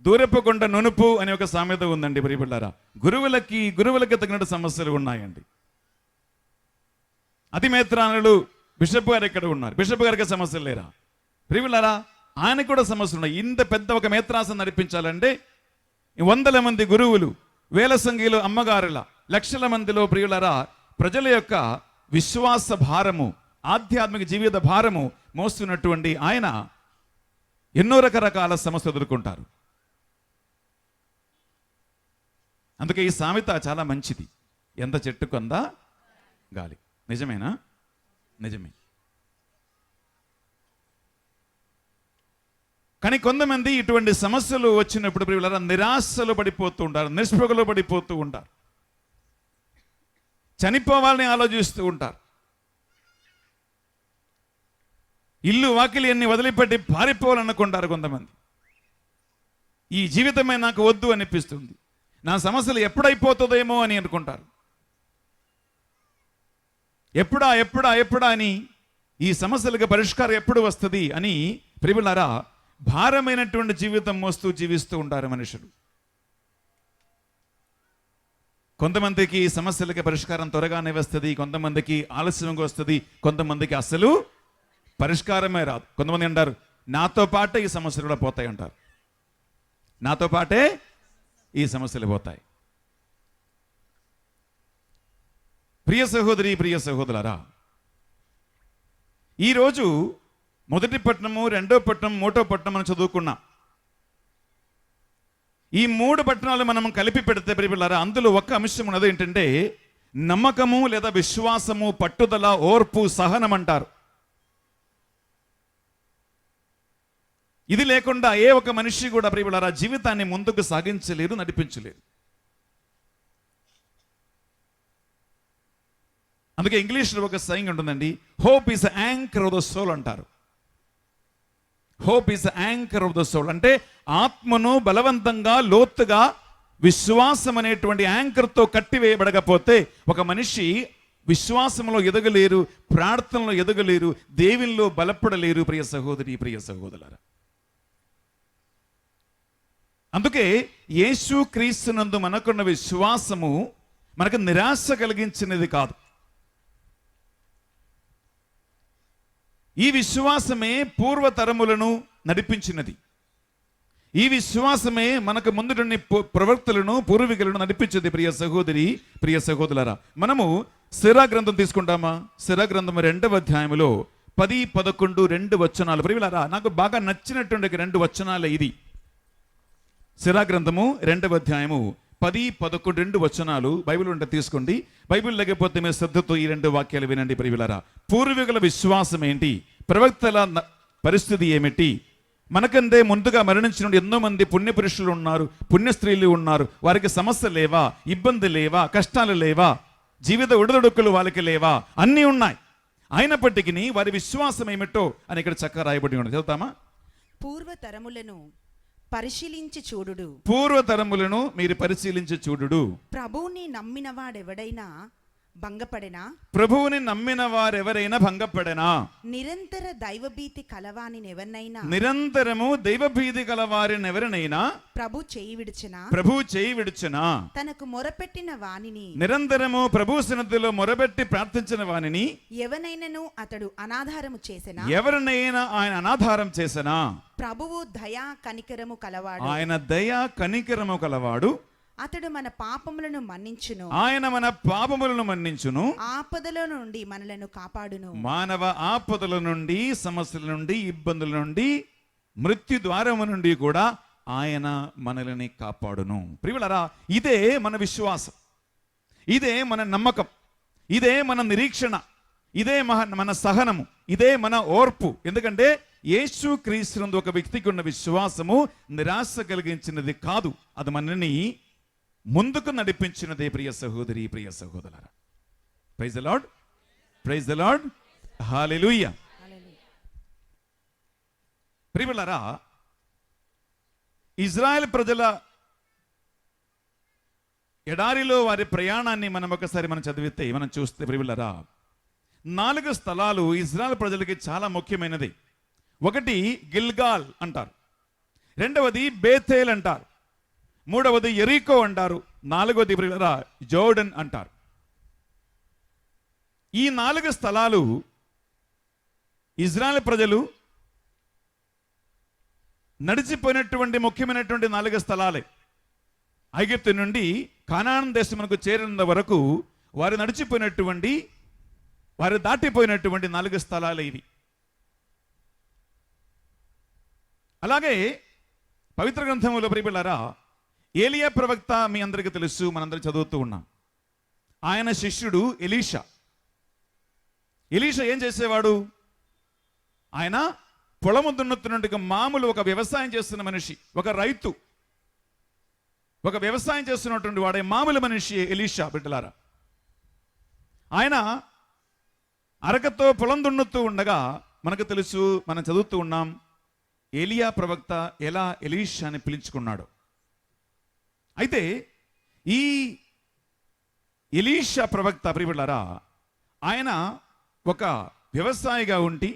దూరపుకొండ నునుపు అనే ఒక సామెత ఉందండి ప్రియబిడ్డలారా. గురువులకి తగినట్టు సమస్యలు ఉన్నాయండి. అతిమేత్రానులు బిషప్ గారు ఎక్కడ ఉన్నారు? బిషప్ గారికి సమస్యలు లేరా? ప్రియబిడ్డలారా ఆయనకు కూడా సమస్యలు ఉన్నాయి. ఇంత పెద్ద ఒక మేత్రాసనం నడిపించాలంటే 100 మంది గురువులు, వేల సంఖ్యలో అమ్మగారుల, లక్షల మందిలో ప్రియులరా ప్రజల యొక్క విశ్వాస భారము, ఆధ్యాత్మిక జీవిత భారము మోస్తున్నటువంటి ఆయన ఎన్నో రకరకాల సమస్యలు ఎదుర్కొంటారు. అందుకే ఈ సామెత చాలా మంచిది, ఎంత చెట్టుకు అందా గాలి. నిజమేనా? నిజమే. కానీ కొంతమంది ఇటువంటి సమస్యలు వచ్చినప్పుడు ప్రియులారా నిరాశలో పడిపోతూ ఉంటారు, నిస్పృహలో పడిపోతూ ఉంటారు, చనిపోవాలని ఆలోచిస్తూ ఉంటారు. ఇల్లు వాకిలి అన్ని వదిలిపెట్టి పారిపోవాలనుకుంటారు కొంతమంది. ఈ జీవితమే నాకు వద్దు అనిపిస్తుంది, నా సమస్యలు ఎప్పుడైపోతుందేమో అని అనుకుంటారు. ఎప్పుడా అని ఈ సమస్యలకు పరిష్కారం ఎప్పుడు వస్తుంది అని ప్రియులారా భారమైనటువంటి జీవితం మోస్తూ జీవిస్తూ ఉంటారు మనుషులు. కొంతమందికి సమస్యలకి పరిష్కారం త్వరగానే వస్తుంది, కొంతమందికి ఆలస్యంగా వస్తుంది, కొంతమందికి అసలు పరిష్కారమే రాదు. కొంతమంది అంటారు నాతో పాటే ఈ సమస్యలు కూడా పోతాయి అంటారు. నాతో పాటే ఈ సమస్యలు పోతాయి. ప్రియ సహోదరి, ప్రియ సహోదరులారా, ఈరోజు మొదటి పట్టణము, రెండో పట్టణం, మూడో పట్టణం అని చదువుకున్నాం. ఈ 3 పట్టణాలు మనం కలిపి పెడితే ప్రియలారా అందులో ఒక అంశం ఉన్నది ఏంటంటే నమ్మకము లేదా విశ్వాసము, పట్టుదల, ఓర్పు, సహనం అంటారు. ఇది లేకుండా ఏ ఒక మనిషి కూడా ప్రియలారా జీవితాన్ని ముందుకు సాగించలేరు, నడిపించలేరు. అందుకే ఇంగ్లీష్లో ఒక సైయింగ్ ఉంటుందండి, hope is anchor of the soul అంటారు. Hope is anchor of the soul అంటే ఆత్మను బలవంతంగా లోతుగా విశ్వాసం అనేటువంటి యాంకర్తో కట్టివేయబడకపోతే ఒక మనిషి విశ్వాసంలో ఎదగలేరు, ప్రార్థనలో ఎదగలేరు, దేవునిలో బలపడలేరు. ప్రియ సహోదరి, ప్రియ సహోదరులారా, అందుకే యేసు క్రీస్తునందు మనకున్న విశ్వాసము మనకు నిరాశ కలిగించినది కాదు. ఈ విశ్వాసమే పూర్వతరములను నడిపించినది. ఈ విశ్వాసమే మనకు ముందుని ప్రవక్తలను, పూర్వీకులను నడిపించింది. ప్రియ సహోదరి, ప్రియ సహోదరులారా, మనము సిరా గ్రంథం తీసుకుంటామా? సిరా గ్రంథం 2వ అధ్యాయములో 10, 11, 2 వచనాలు. ప్రియులారా నాకు బాగా నచ్చినటువంటి 2 వచనాలు ఇది. సిరా గ్రంథము 2వ అధ్యాయము 10, 11 2 వచనాలు బైబిల్ ఉంటే తీసుకోండి. బైబిల్ లేకపోతే మీరు శ్రద్ధతో ఈ 2 వాక్యాలు వినండి ప్రియులారా. పూర్వీకుల విశ్వాసం ఏంటి, ప్రవక్తల పరిస్థితి ఏమిటి, మనకంటే ముందుగా మరణించిన ఎన్నో మంది పుణ్య పురుషులు ఉన్నారు, పుణ్య స్త్రీలు ఉన్నారు. వారికి సమస్య లేవా, ఇబ్బంది లేవా, కష్టాలు లేవా, జీవిత ఒడిదొడుకులు వాళ్ళకి లేవా, అన్నీ ఉన్నాయి. అయినప్పటికీ వారి విశ్వాసం ఏమిటో అని ఇక్కడ చక్కగా రాయబడి ఉంది. చదువుతామా? పూర్వతరములను పరిశీలించి చూడుడు. పూర్వతరములను మీరు పరిశీలించి చూడుడు. ప్రభువుని నమ్మిన వాడెవడైనా భంగపడెనా, ప్రభువుని నమ్మిన వారెవరైనా భంగపడెనా, నిరంతర దైవభీతి కలవానినెవరినైనా, నిరంతరము దైవభీతి కలవారిని ఎవరినైనా ప్రభు చేయి విడిచెనా, ప్రభు చేయి విడిచెనా, తనకు మొరపెట్టిన వానిని, నిరంతరము ప్రభు సన్నిధిలో మొరబెట్టి ప్రార్థించిన వానిని ఎవనైనను అతడు అనాధారము చేసెనా, ఎవరినైనా ఆయన అనాధారం చేసెనా, ప్రభువు దయా కనికరము కలవాడు, ఆయన దయ కనికరము కలవాడు, అతడు మన పాపములను మన్నించును, ఆయన మన పాపములను మన్నించును, ఆపదల నుండి మనలను కాపాడును. మానవ ఆపదల నుండి, సమస్యల నుండి, ఇబ్బందుల నుండి, మృత్యు ద్వారము నుండి కూడా ఆయన మనల్ని కాపాడును. ప్రియులారా, ఇదే మన విశ్వాసం, ఇదే మన నమ్మకం, ఇదే మన నిరీక్షణ, ఇదే మన సహనము, ఇదే మన ఓర్పు. ఎందుకంటే యేసు క్రీస్తునందు ఒక వ్యక్తికి ఉన్న విశ్వాసము నిరాశ కలిగించినది కాదు, అది మనని ముందుకు నడిపించినదే. ప్రియ సహోదరి, ప్రియ సహోదరులారా, praise the lord, praise the lord, hallelujah. ప్రియులారా, ఇజ్రాయెల్ ప్రజల ఎడారిలో వారి ప్రయాణాన్ని మనం చదివితే మనం చూస్తే ప్రియులారా, 4 స్థలాలు ఇజ్రాయెల్ ప్రజలకి చాలా ముఖ్యమైనది. ఒకటి గిల్గాల్ అంటారు, రెండవది బేతేల్ అంటారు, మూడవది ఎరికో అంటారు, నాలుగవది ప్రియులారా జోర్డన్ అంటారు. ఈ 4 స్థలాలు ఇజ్రాయెల్ ప్రజలు నడిచిపోయినటువంటి ముఖ్యమైనటువంటి 4 స్థలాలే. ఐగుప్తు నుండి కానాన్ దేశమునకు చేరినంత వరకు వారు నడిచిపోయినటువంటి, వారు దాటిపోయినటువంటి 4 స్థలాలు ఇవి. అలాగే పవిత్ర గ్రంథములో ప్రియులారా, ఏలియా ప్రవక్త మీ అందరికీ తెలుసు, మనందరం చదువుతూ ఉన్నాం. ఆయన శిష్యుడు ఎలీషా. ఎలీషా ఏం చేసేవాడు? ఆయన పొలము దున్నుతున్నట్టుగా మామూలు ఒక వ్యవసాయం చేస్తున్న మనిషి, ఒక రైతు, ఒక వ్యవసాయం చేస్తున్నటువంటి వాడే మామూలు మనిషి ఎలీషా బిడ్డలారా. ఆయన అరకతో పొలం దున్నుతూ ఉండగా మనకు తెలుసు, మనం చదువుతూ ఉన్నాం, ఏలియా ప్రవక్త ఎలా ఎలీషాని పిలుచుకున్నాడు. అయితే ఈ ఎలీషా ప్రవక్త ప్రియులారా, ఆయన ఒక వ్యవసాయిగా ఉండి,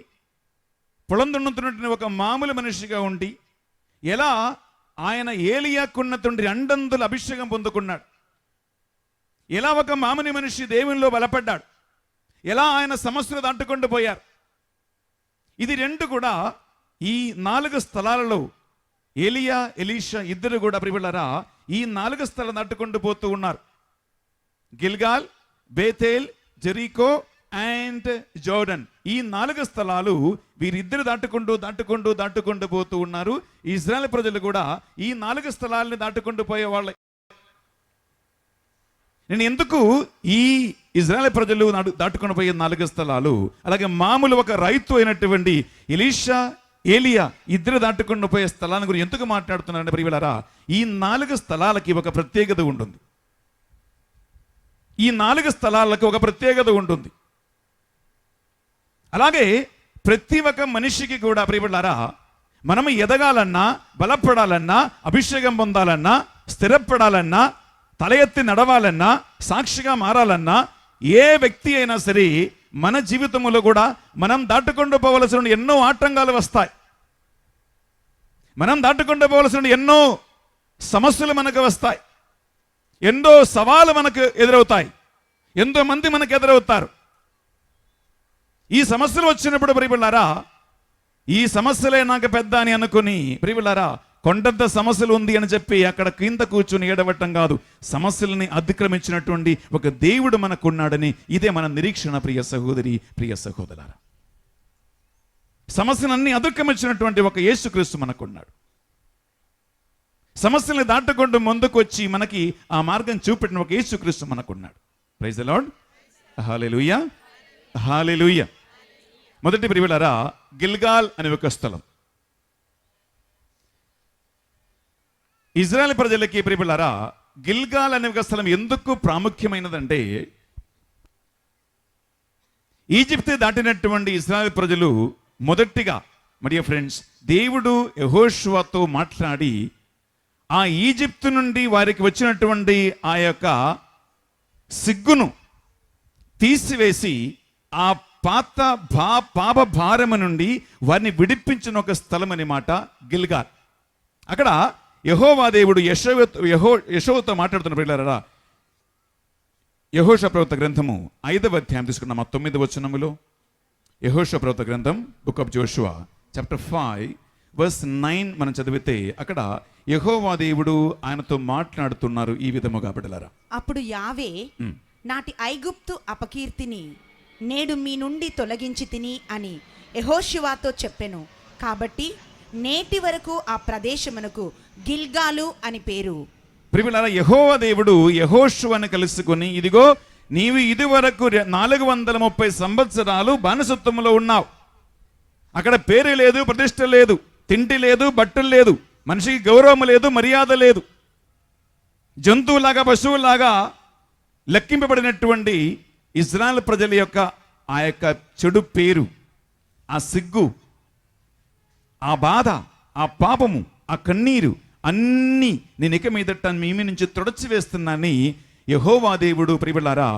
పొలం దున్నుతున్నటువంటి ఒక మామూలు మనిషిగా ఉండి, ఎలా ఆయన ఏలియాకున్నటువంటి 2 అభిషేకం పొందుకున్నాడు, ఎలా ఒక మామూలు మనిషి దేవునిలో బలపడ్డాడు, ఎలా ఆయన సమస్యలు దాటుకుంటూ పోయారు. ఇది 2 కూడా ఈ 4 స్థలాలలో ఏలియా, ఎలీషా ఇద్దరు కూడా ప్రియులారా ఈ 4 స్థలాలు దాటుకుంటూ పోతూ ఉన్నారు. గిల్గాల్, బేతేల్, జెరికో అండ్ జోర్డన్. ఈ 4 స్థలాలు వీరిద్దరు దాటుకుంటూ పోతూ ఉన్నారు. ఇజ్రాయెల్ ప్రజలు కూడా ఈ 4 స్థలాలని దాటుకుంటూ పోయేవాళ్ళే. నేను ఎందుకు ఈ ఇజ్రాయెల్ ప్రజలు దాటుకొని పోయే 4 స్థలాలు, అలాగే మామూలు ఒక రైతు అయినటువంటి ఎలీషా, ఏలియా ఇద్దరు దాటుకుంటూ పోయే స్థలాన్ని గురించి ఎందుకు మాట్లాడుతున్నారంటే ప్రియులారా, ఈ 4 స్థలాలకి ఒక ప్రత్యేకత ఉంటుంది. ఈ 4 స్థలాలకు ఒక ప్రత్యేకత ఉంటుంది. అలాగే ప్రతి ఒక్క మనిషికి కూడా ప్రియులారా, మనం ఎదగాలన్నా, బలపడాలన్నా, అభిషేకం పొందాలన్నా, స్థిరపడాలన్నా, తల ఎత్తి నడవాలన్నా, సాక్షిగా మారాలన్నా, ఏ వ్యక్తి అయినా సరే మన జీవితంలో కూడా మనం దాటుకుంటూ పోవలసిన ఎన్నో ఆటంకాలు వస్తాయి. మనం దాటుకుంటూ పోవలసిన ఎన్నో సమస్యలు మనకు వస్తాయి, ఎన్నో సవాలు మనకు ఎదురవుతాయి, ఎంతో మంది మనకు ఎదురవుతారు. ఈ సమస్యలు వచ్చినప్పుడు ప్రియులారా, ఈ సమస్యలే నాకు పెద్ద అని అనుకుని ప్రియులారా, కొండంత సమస్యలు ఉంది అని చెప్పి అక్కడ కింద కూర్చుని ఏడవటం కాదు, సమస్యలని అతిక్రమించినటువంటి ఒక దేవుడు మనకున్నాడని ఇదే మన నిరీక్షణ. ప్రియ సహోదరి, ప్రియ సహోదరులారా, సమస్యలన్నీ అతిక్రమించినటువంటి ఒక యేసుక్రీస్తు మనకున్నాడు. సమస్యల్ని దాటుకుంటూ ముందుకు వచ్చి మనకి ఆ మార్గం చూపెట్టిన ఒక యేసుక్రీస్తు మనకున్నాడు. Praise the lord. Hallelujah, hallelujah. మొదటి ప్రియులారా, గిల్గాల్ అనే ఒక స్థలం. ఇజ్రాయెల్ ప్రజలకి ప్రియులారా, గిల్గాల్ అనే ఒక స్థలం ఎందుకు ప్రాముఖ్యమైనదంటే, ఈజిప్ట్ దాటినటువంటి ఇజ్రాయెల్ ప్రజలు మొదటిగా మరి ఫ్రెండ్స్, దేవుడు యెహోషువతో మాట్లాడి ఆ ఈజిప్తు నుండి వారికి వచ్చినటువంటి ఆ యొక్క సిగ్గును తీసివేసి ఆ పాప భారము నుండి వారిని విడిపించిన ఒక స్థలం అనే మాట గిల్గాల్. అక్కడ యెహోవా దేవుడు యెషోవాతో మాట్లాడుతున్న పిల్లలారా, యెహోషువ ప్రవక్త గ్రంథము 5వ అధ్యాయం తీసుకున్నాం. 9వ వచనములో యెహోషువ ప్రవక్త గ్రంథం, బుక్ ఆఫ్ జోషువా చాప్టర్ 5:9 మనం చదివితే అక్కడ యెహోవా దేవుడు ఆయనతో మాట్లాడుతున్నారు ఈ విధముగా. బిడ్డలారా, అప్పుడు యావే నాటి ఐగుప్తు అపకీర్తిని నేడు మీ నుండి తొలగించి తిని అని యెహోషువతో చెప్పెను. కాబట్టి నేటి వరకు ఆ ప్రదేశమునకు గిల్గాలు అని పేరు. ప్రియులారా, యెహోవా దేవుడు యెహోషువను కలుసుకొని, ఇదిగో నీవు ఇదివరకు 430 సంవత్సరాలు బానిసత్వములో ఉన్నావు. అక్కడ పేరు లేదు, ప్రతిష్ట లేదు, తిండి లేదు, బట్టలు లేదు, మనిషికి గౌరవం లేదు, మర్యాద లేదు. జంతువులాగా పశువులాగా లెక్కింపబడినటువంటి ఇజ్రాయెల్ ప్రజల యొక్క ఆ యొక్క చెడు పేరు, ఆ సిగ్గు, ఆ బాధ, ఆ పాపము, ఆ కన్నీరు అన్నీ నేను ఇక మీదట మీ నుంచి తొడచి వేస్తున్నానని యెహోవా దేవుడు ప్రియులారా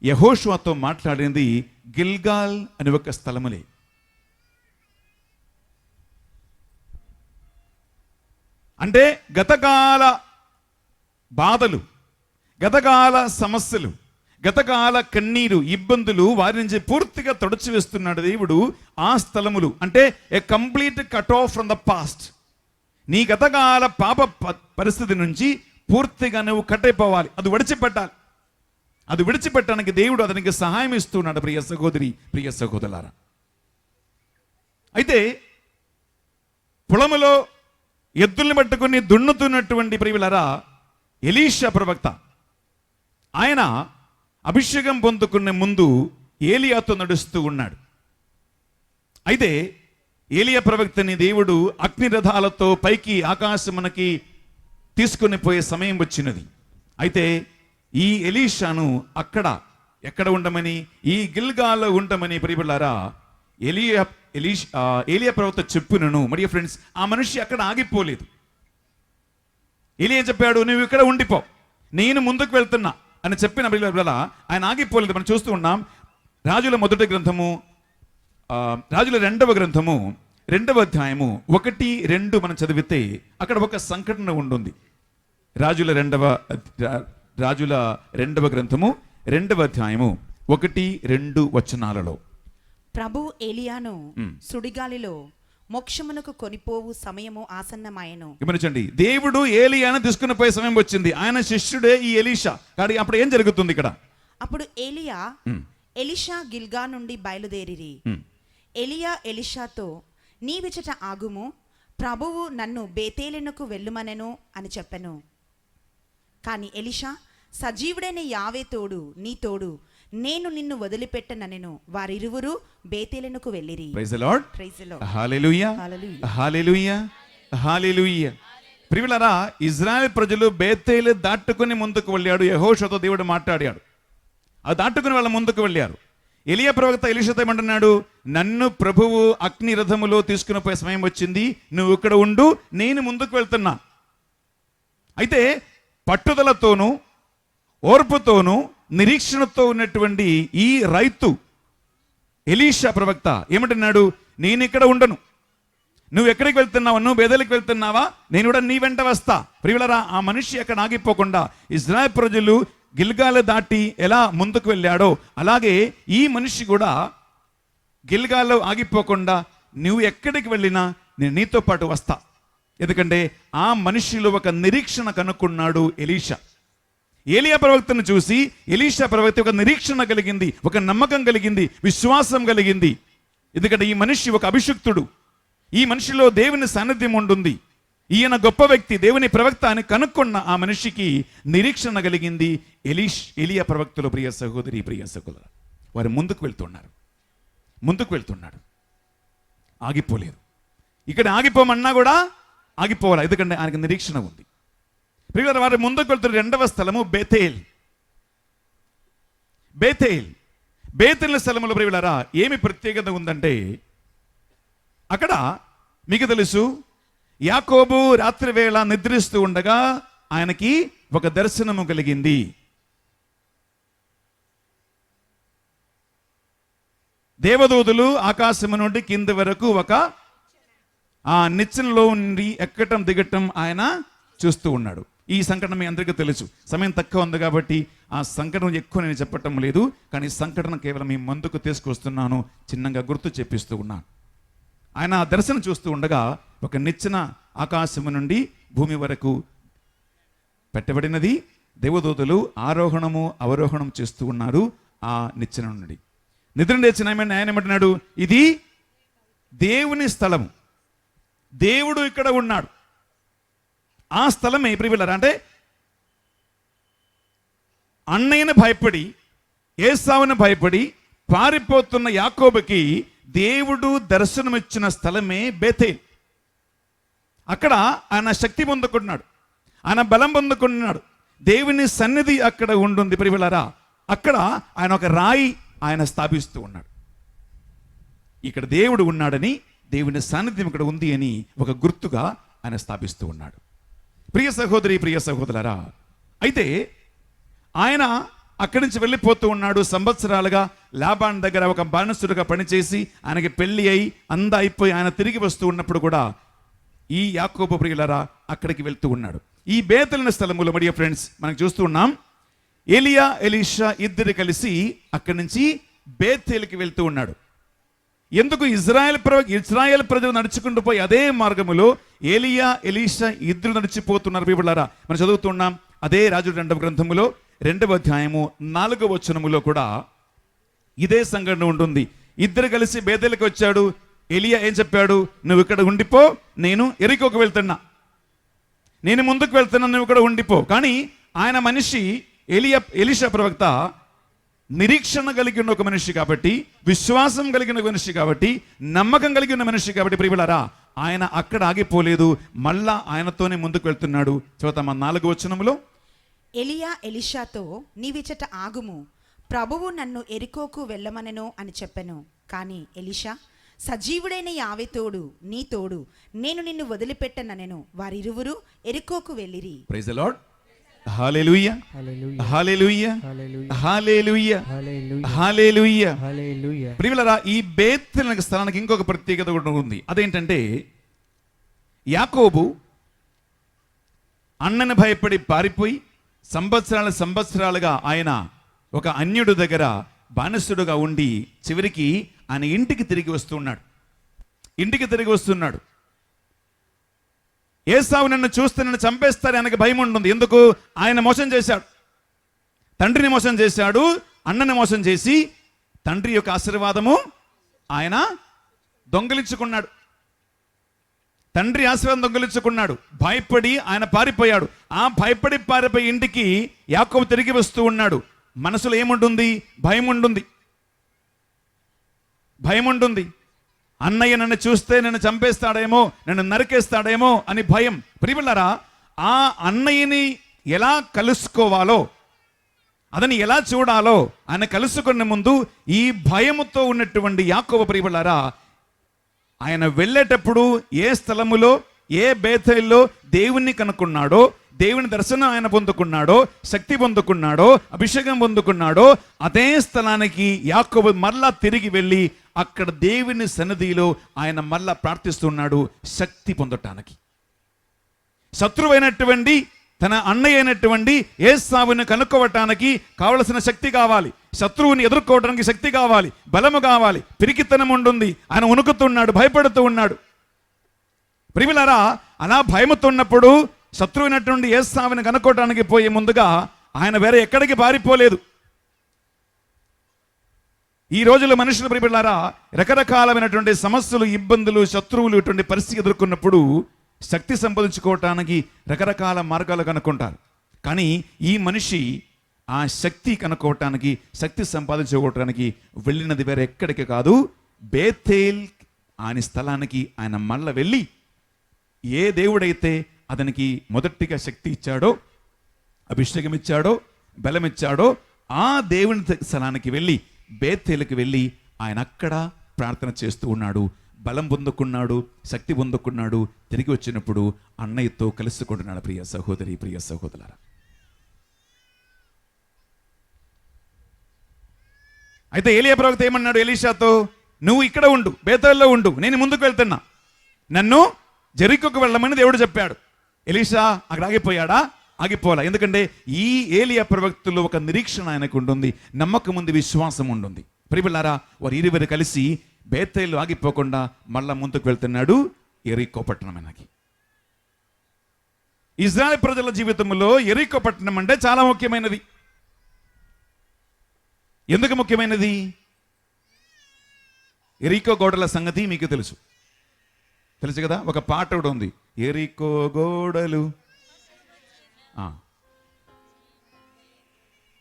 యెహోషువతో మాట్లాడింది గిల్గాల్ అనే ఒక స్థలములే. అంటే గతకాల బాధలు, గతకాల సమస్యలు, గతకాల కన్నీరు, ఇబ్బందులు వారి నుంచి పూర్తిగా తొడచి వేస్తున్నాడు దేవుడు ఆ స్థలములు. అంటే ఏ complete cut off from the past. నీ గతకాల పాప పరిస్థితి నుంచి పూర్తిగా నువ్వు కట్ అయిపోవాలి, అది విడిచిపెట్టాలి. అది విడిచిపెట్టడానికి దేవుడు అతనికి సహాయం ఇస్తున్నాడు. ప్రియ సహోదరి, ప్రియ సహోదరులారా, అయితే పొలములో ఎద్దుల్ని పట్టుకుని దున్నుతున్నటువంటి ప్రియులారా ఎలీషా ప్రవక్త, ఆయన అభిషేకం పొందుకునే ముందు ఏలియాతో నడుస్తూ ఉన్నాడు. అయితే ఏలియా ప్రవక్తని దేవుడు అగ్ని రథాలతో పైకి ఆకాశమునకి తీసుకుని పోయే సమయం వచ్చినది. అయితే ఈ ఎలీషాను ఎక్కడ ఉండమని, ఈ గిల్గాల్లో ఉండమని ప్రియులారా ఏలియా ప్రవక్త చెప్పునను. మరి ఫ్రెండ్స్, ఆ మనిషి అక్కడ ఆగిపోలేదు. ఏలియా చెప్పాడు, నువ్వు ఇక్కడ ఉండిపో, నేను ముందుకు వెళ్తున్నా అని చెప్పిన ప్రియులారా ఆయన ఆగిపోలేదు. మనం చూస్తూ ఉన్నాం. రాజుల 2వ గ్రంథము 2వ అధ్యాయము 1-2 మనం చదివితే అక్కడ ఒక సంఘటన ఉంటుంది. రాజుల 2వ గ్రంథము 2వ అధ్యాయము 1-2 వచనాలలో ప్రభు ఏలియాను సుడిగాలిలో మోక్షమునకు కొనిపోవు సమయము ఆసన్నమాయెను. గమనించండి, దేవుడు ఏలియాను తీసుకుని పోయే సమయం వచ్చింది. ఆయన శిష్యుడే ఈ ఎలీషా. కానీ అప్పుడు ఏం జరుగుతుంది ఇక్కడ? అప్పుడు ఎలీషా గిల్గా నుండి బయలుదేరిరి. ఎలియా ఎలీషాతో, నీవిచట ఆగుము, ప్రభువు నన్ను బేతేలునకు వెళ్ళుమనెను అని చెప్పెను. కాని ఎలీషా, సజీవుడైన యావే తోడు, నీ తోడు, నేను నిన్ను వదిలిపెట్టనెను. వారిరువురు బేతేలునకు వెళ్ళిరి. Praise the lord. Praise the lord. Hallelujah, hallelujah, hallelujah. ప్రియులారా, ఇజ్రాయెల్ ప్రజలు బేతేలు దాటుకుని ముందుకు వెళ్ళాడు. యెహోషువతో దేవుడు మాట్లాడాడు. అది దాటుకుని వాళ్ళ ముందుకు వెళ్ళారు. ఎలియా ప్రవక్త ఎలీషాతో ఏమంటున్నాడు? నన్ను ప్రభువు అగ్ని రథములో తీసుకుని పోయే సమయం వచ్చింది, నువ్వు ఇక్కడ ఉండు, నేను ముందుకు వెళ్తున్నా. అయితే పట్టుదలతోనూ ఓర్పుతోనూ నిరీక్షణతో ఉన్నటువంటి ఈ రైతు ఎలీషా ప్రవక్త ఏమంటున్నాడు? నేను ఇక్కడ ఉండను. నువ్వు ఎక్కడికి వెళ్తున్నావా? నువ్వు బేదలకు వెళ్తున్నావా? నేను కూడా నీ వెంట వస్తా. ప్రియులరా, ఆ మనిషి అక్కడ ఆగిపోకుండా ఇజ్రాయెల్ ప్రజలు గిల్గాలు దాటి ఎలా ముందుకు వెళ్ళాడో అలాగే ఈ మనిషి కూడా గిల్గాల్లో ఆగిపోకుండా నువ్వు ఎక్కడికి వెళ్ళినా నేను నీతో పాటు వస్తా. ఎందుకంటే ఆ మనిషిలో ఒక నిరీక్షణ కనుక్కున్నాడు ఎలీషా. ఏలియా ప్రవక్తను చూసి ఎలీషా ప్రవక్త ఒక నిరీక్షణ కలిగింది, ఒక నమ్మకం కలిగింది, విశ్వాసం కలిగింది. ఎందుకంటే ఈ మనిషి ఒక అభిషిక్తుడు, ఈ మనిషిలో దేవుని సాన్నిధ్యం ఉంటుంది. ఈయన గొప్ప వ్యక్తి, దేవుని ప్రవక్త అని కనుక్కున్న ఆ మనిషికి నిరీక్షణ కలిగింది. ఎలియా ప్రవక్తలు ప్రియ సహోదరి, ప్రియ సహోదరు, వారు ముందుకు వెళ్తున్నాడు, ఆగిపోలేదు. ఇక్కడ ఆగిపోమన్నా కూడా ఆగిపోవాలి, ఎందుకంటే ఆయనకు నిరీక్షణ ఉంది. ప్రియులారా, వారు ముందుకు వెళ్తున్న రెండవ స్థలము బేతేల్. స్థలములో ప్రియులారా ఏమి ప్రత్యేకత ఉందంటే, అక్కడ మీకు తెలుసు, యాకోబు రాత్రి వేళ నిద్రిస్తూ ఉండగా ఆయనకి ఒక దర్శనము కలిగింది. దేవదూతలు ఆకాశము నుండి కింది వరకు ఒక ఆ నిచ్చెనలో నుండి ఎక్కటం దిగటం ఆయన చూస్తూ ఉన్నాడు. ఈ సంఘటన మీ అందరికీ తెలుసు. సమయం తక్కువ ఉంది కాబట్టి ఆ సంఘటన ఎక్కువ నేను చెప్పటం లేదు, కానీ సంఘటన కేవలం మీ ముందుకు తీసుకొస్తున్నాను, చిన్నగా గుర్తు చెప్పిస్తూ ఉన్నాను. ఆయన ఆ దర్శనం చూస్తూ ఉండగా ఒక నిచ్చెన ఆకాశము నుండి భూమి వరకు పెట్టబడినది. దేవదూతలు ఆరోహణము అవరోహణం చేస్తూ ఉన్నారు ఆ నిచ్చెన నుండి. నిద్ర లేచిన ఆయన ఏమంటున్నాడు, ఇది దేవుని స్థలము, దేవుడు ఇక్కడ ఉన్నాడు. ఆ స్థలమే ప్రియులారా, అంటే అన్నయ్యను భయపడి, ఏసావును భయపడి పారిపోతున్న యాకోబుకి దేవుడు దర్శనమిచ్చిన స్థలమే బేతేల్. అక్కడ ఆయన శక్తి పొందుకున్నాడు, ఆయన బలం పొందుకున్నాడు, దేవుని సన్నిధి అక్కడ ఉంటుంది. ప్రియులారా, అక్కడ ఆయన ఒక రాయి ఆయన స్థాపిస్తూ ఉన్నాడు. ఇక్కడ దేవుడు ఉన్నాడని, దేవుని సాన్నిధ్యం ఇక్కడ ఉంది అని ఒక గుర్తుగా ఆయన స్థాపిస్తూ ఉన్నాడు. ప్రియ సహోదరి, ప్రియ సహోదరులారా, అయితే ఆయన అక్కడి నుంచి వెళ్ళిపోతూ ఉన్నాడు. సంవత్సరాలుగా లాబాన్ దగ్గర ఒక బానిసుడుగా పనిచేసి ఆయనకి పెళ్లి అయి అందా అయిపోయి ఆయన తిరిగి వస్తూ ఉన్నప్పుడు కూడా ఈ యాకోబు ప్రియులారా అక్కడికి వెళ్తూ ఉన్నాడు. ఈ బేతేల్ స్థలములో డియర్ ఫ్రెండ్స్ మనం చూస్తూ ఉన్నాం, ఎలియా ఎలీషా ఇద్దరు కలిసి అక్కడి నుంచి బేతేలుకి వెళ్తూ ఉన్నాడు. ఎందుకు? ఇజ్రాయెల్ ప్రజలు నడుచుకుంటూ పోయి అదే మార్గములో ఏలియా ఎలీషా ఇద్దరు నడిచిపోతున్నారు. ప్రియులారా, మనం చదువుతున్నాం అదే రాజుల 2వ గ్రంథములో 2వ అధ్యాయము 4వ వచనములో కూడా ఇదే సంఘటన ఉంటుంది. ఇద్దరు కలిసి బేతేలుకి వచ్చాడు. ఎలియా ఏం చెప్పాడు, నువ్వు ఇక్కడ ఉండిపో, నేను ఎరికోకు వెళ్తున్నా, నేను ముందుకు వెళ్తున్నా, నువ్వు ఇక్కడ ఉండిపో. కానీ ఆయన మనిషి ఎలీషా ప్రవక్త నిరీక్షణ కలిగిన ఒక మనిషి కాబట్టి, విశ్వాసం కలిగిన మనిషి కాబట్టి, నమ్మకం కలిగిన మనిషి కాబట్టి ప్రియులారా ఆయన అక్కడ ఆగిపోలేదు, మళ్ళా ఆయనతోనే ముందుకు వెళ్తున్నాడు. చూద్దాం 4వ వచనములో, ఎలియా ఎలీషాతో, నీవిచట ఆగుము, ప్రభువు నన్ను ఎరికోకు వెళ్ళమనెను అని చెప్పెను. కానీ ఎలీషా, సజీవుడైన యావే తోడు, నీ తోడు, నేను నిన్ను వదిలిపెట్టననెను. వారిరువురు ఎరికోకు వెళ్ళిరి. Praise the lord. Hallelujah, hallelujah, hallelujah, hallelujah. ప్రియులారా, ఈ బేతేల్ అనే స్థలానికి ఇంకొక ప్రత్యేకత కూడా ఉంది. అదేంటంటే, యాకోబు అన్నను భయపడి పారిపోయి సంవత్సరాలుగా ఆయన ఒక అన్యుడు దగ్గర బానిసుడుగా ఉండి చివరికి ఆయన ఇంటికి తిరిగి వస్తున్నాడు. ఏసావు నన్ను చూస్తే నన్ను చంపేస్తాడు, ఆయనకు భయం ఉంటుంది. ఎందుకు? ఆయన మోసం చేశాడు, తండ్రిని మోసం చేశాడు, అన్నని మోసం చేసి తండ్రి యొక్క ఆశీర్వాదము ఆయన దొంగిలించుకున్నాడు, తండ్రి ఆశీర్వాదం దొంగిలించుకున్నాడు. భయపడి ఆయన పారిపోయాడు. ఆ భయపడి పారిపోయి ఇంటికి యాకోబు తిరిగి వస్తూ ఉన్నాడు. మనసులో ఏముంటుంది? భయం ఉంటుంది. అన్నయ్య నన్ను చూస్తే నన్ను చంపేస్తాడేమో, నన్ను నరికేస్తాడేమో అని భయం. ప్రియులారా, ఆ అన్నయ్యని ఎలా కలుసుకోవాలో, అతని ఎలా చూడాలో ఆయన కలుసుకునే ముందు ఈ భయముతో ఉన్నటువంటి యాకోబు ప్రియులారా ఆయన వెళ్ళేటప్పుడు ఏ స్థలములో, ఏ బేతేల్లో దేవుణ్ణి కనుక్కున్నాడో, దేవుని దర్శనం ఆయన పొందుకున్నాడో, శక్తి పొందుకున్నాడో, అభిషేకం పొందుకున్నాడో, అదే స్థలానికి యాకోబు మరలా తిరిగి వెళ్ళి అక్కడ దేవుని సన్నిధిలో ఆయన మరలా ప్రార్థిస్తున్నాడు శక్తి పొందటానికి. శత్రువైనటువంటి తన అన్నయ్య అయినటువంటి ఏసావుని కనుక్కోవటానికి కావలసిన శక్తి కావాలి, శత్రువుని ఎదుర్కోవడానికి శక్తి కావాలి, బలము కావాలి, పిరికితనం ఉంటుంది. ఆయన వణుకుతున్నాడు, భయపడుతూ ఉన్నాడు. ప్రియులారా, అలా భయముతో ఉన్నప్పుడు శత్రువైనటువంటి ఏసావుని కనుక్కోవటానికి పోయే ముందుగా ఆయన వేరే ఎక్కడికి పారిపోలేదు. ఈ రోజుల్లో మనుషులు ప్రియులారా రకరకాలమైనటువంటి సమస్యలు, ఇబ్బందులు, శత్రువులు ఇటువంటి పరిస్థితి ఎదుర్కొన్నప్పుడు శక్తి సంపాదించుకోవటానికి రకరకాల మార్గాలు కనుక్కుంటారు. కానీ ఈ మనిషి ఆ శక్తి కనుక్కోవటానికి, శక్తి సంపాదించుకోవటానికి వెళ్ళినది వేరే ఎక్కడికి కాదు, బేతేల్ ఆయన స్థలానికి ఆయన మళ్ళా వెళ్ళి ఏ దేవుడైతే అతనికి మొదటిగా శక్తి ఇచ్చాడో, అభిషేకం ఇచ్చాడో, బలం ఇచ్చాడో ఆ దేవుని స్థలానికి వెళ్ళి, బేతేలుకి వెళ్ళి ఆయన అక్కడ ప్రార్థన చేస్తూ ఉన్నాడు. బలం పొందుకున్నాడు, శక్తి పొందుకున్నాడు. తిరిగి వచ్చినప్పుడు అన్నయ్యతో కలుసుకుంటున్నాడు. ప్రియ సహోదరి, ప్రియ సహోదరులారా, అయితే ఏలియా ప్రవక్త ఏమన్నాడు ఎలీషాతో? నువ్వు ఇక్కడ ఉండు, బేతేల్లో ఉండు, నేను ముందుకు వెళ్తున్నా, నన్ను జెరికోకు వెళ్ళమని దేవుడు చెప్పాడు. ఎలీషా అక్కడ ఆగిపోయాడా? ఆగిపోలా. ఎందుకంటే ఈ ఏలియా ప్రవక్తలో ఒక నిరీక్షణ ఆయనకు ఉంటుంది, నమ్మకం ఉంది, విశ్వాసం ఉంటుంది. ప్రియలారా, వారు ఇరువురు కలిసి బేతేలు ఆగిపోకుండా మళ్ళా ముందుకు వెళ్తున్నాడు ఎరికో పట్టణానికి. ఇజ్రాయెల్ ప్రజల జీవితంలో ఎరికో పట్టణం అంటే చాలా ముఖ్యమైనది. ఎందుకు ముఖ్యమైనది? ఎరికో గోడల సంగతి మీకు తెలుసు కదా. ఒక పాట కూడా ఉంది, ఎరికో గోడలు,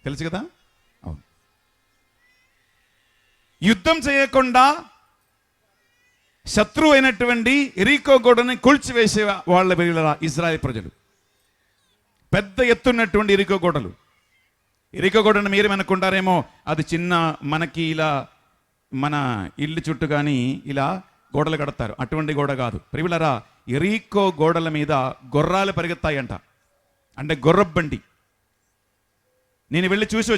తెలుసు కదా. అవును, యుద్ధం చేయకుండా శత్రువు అయినటువంటి ఎరికో గోడని కూల్చివేసే వాళ్ళ వీళ్ళ ఇజ్రాయెల్ ప్రజలు. పెద్ద ఎత్తున్నటువంటి ఎరికో గోడలు. ఎరికో గోడను మీరేమనుకుంటారేమో అది చిన్న, మనకి ఇలా మన ఇల్లు చుట్టూ కానీ ఇలా గోడలు కడతారు, అటువంటి గోడ కాదు. ప్రియులరా, ఎరికో గోడల మీద గుర్రాలు పరిగెత్తాయంట, అంటే గుర్రబండి. నేను వెళ్ళి చూసి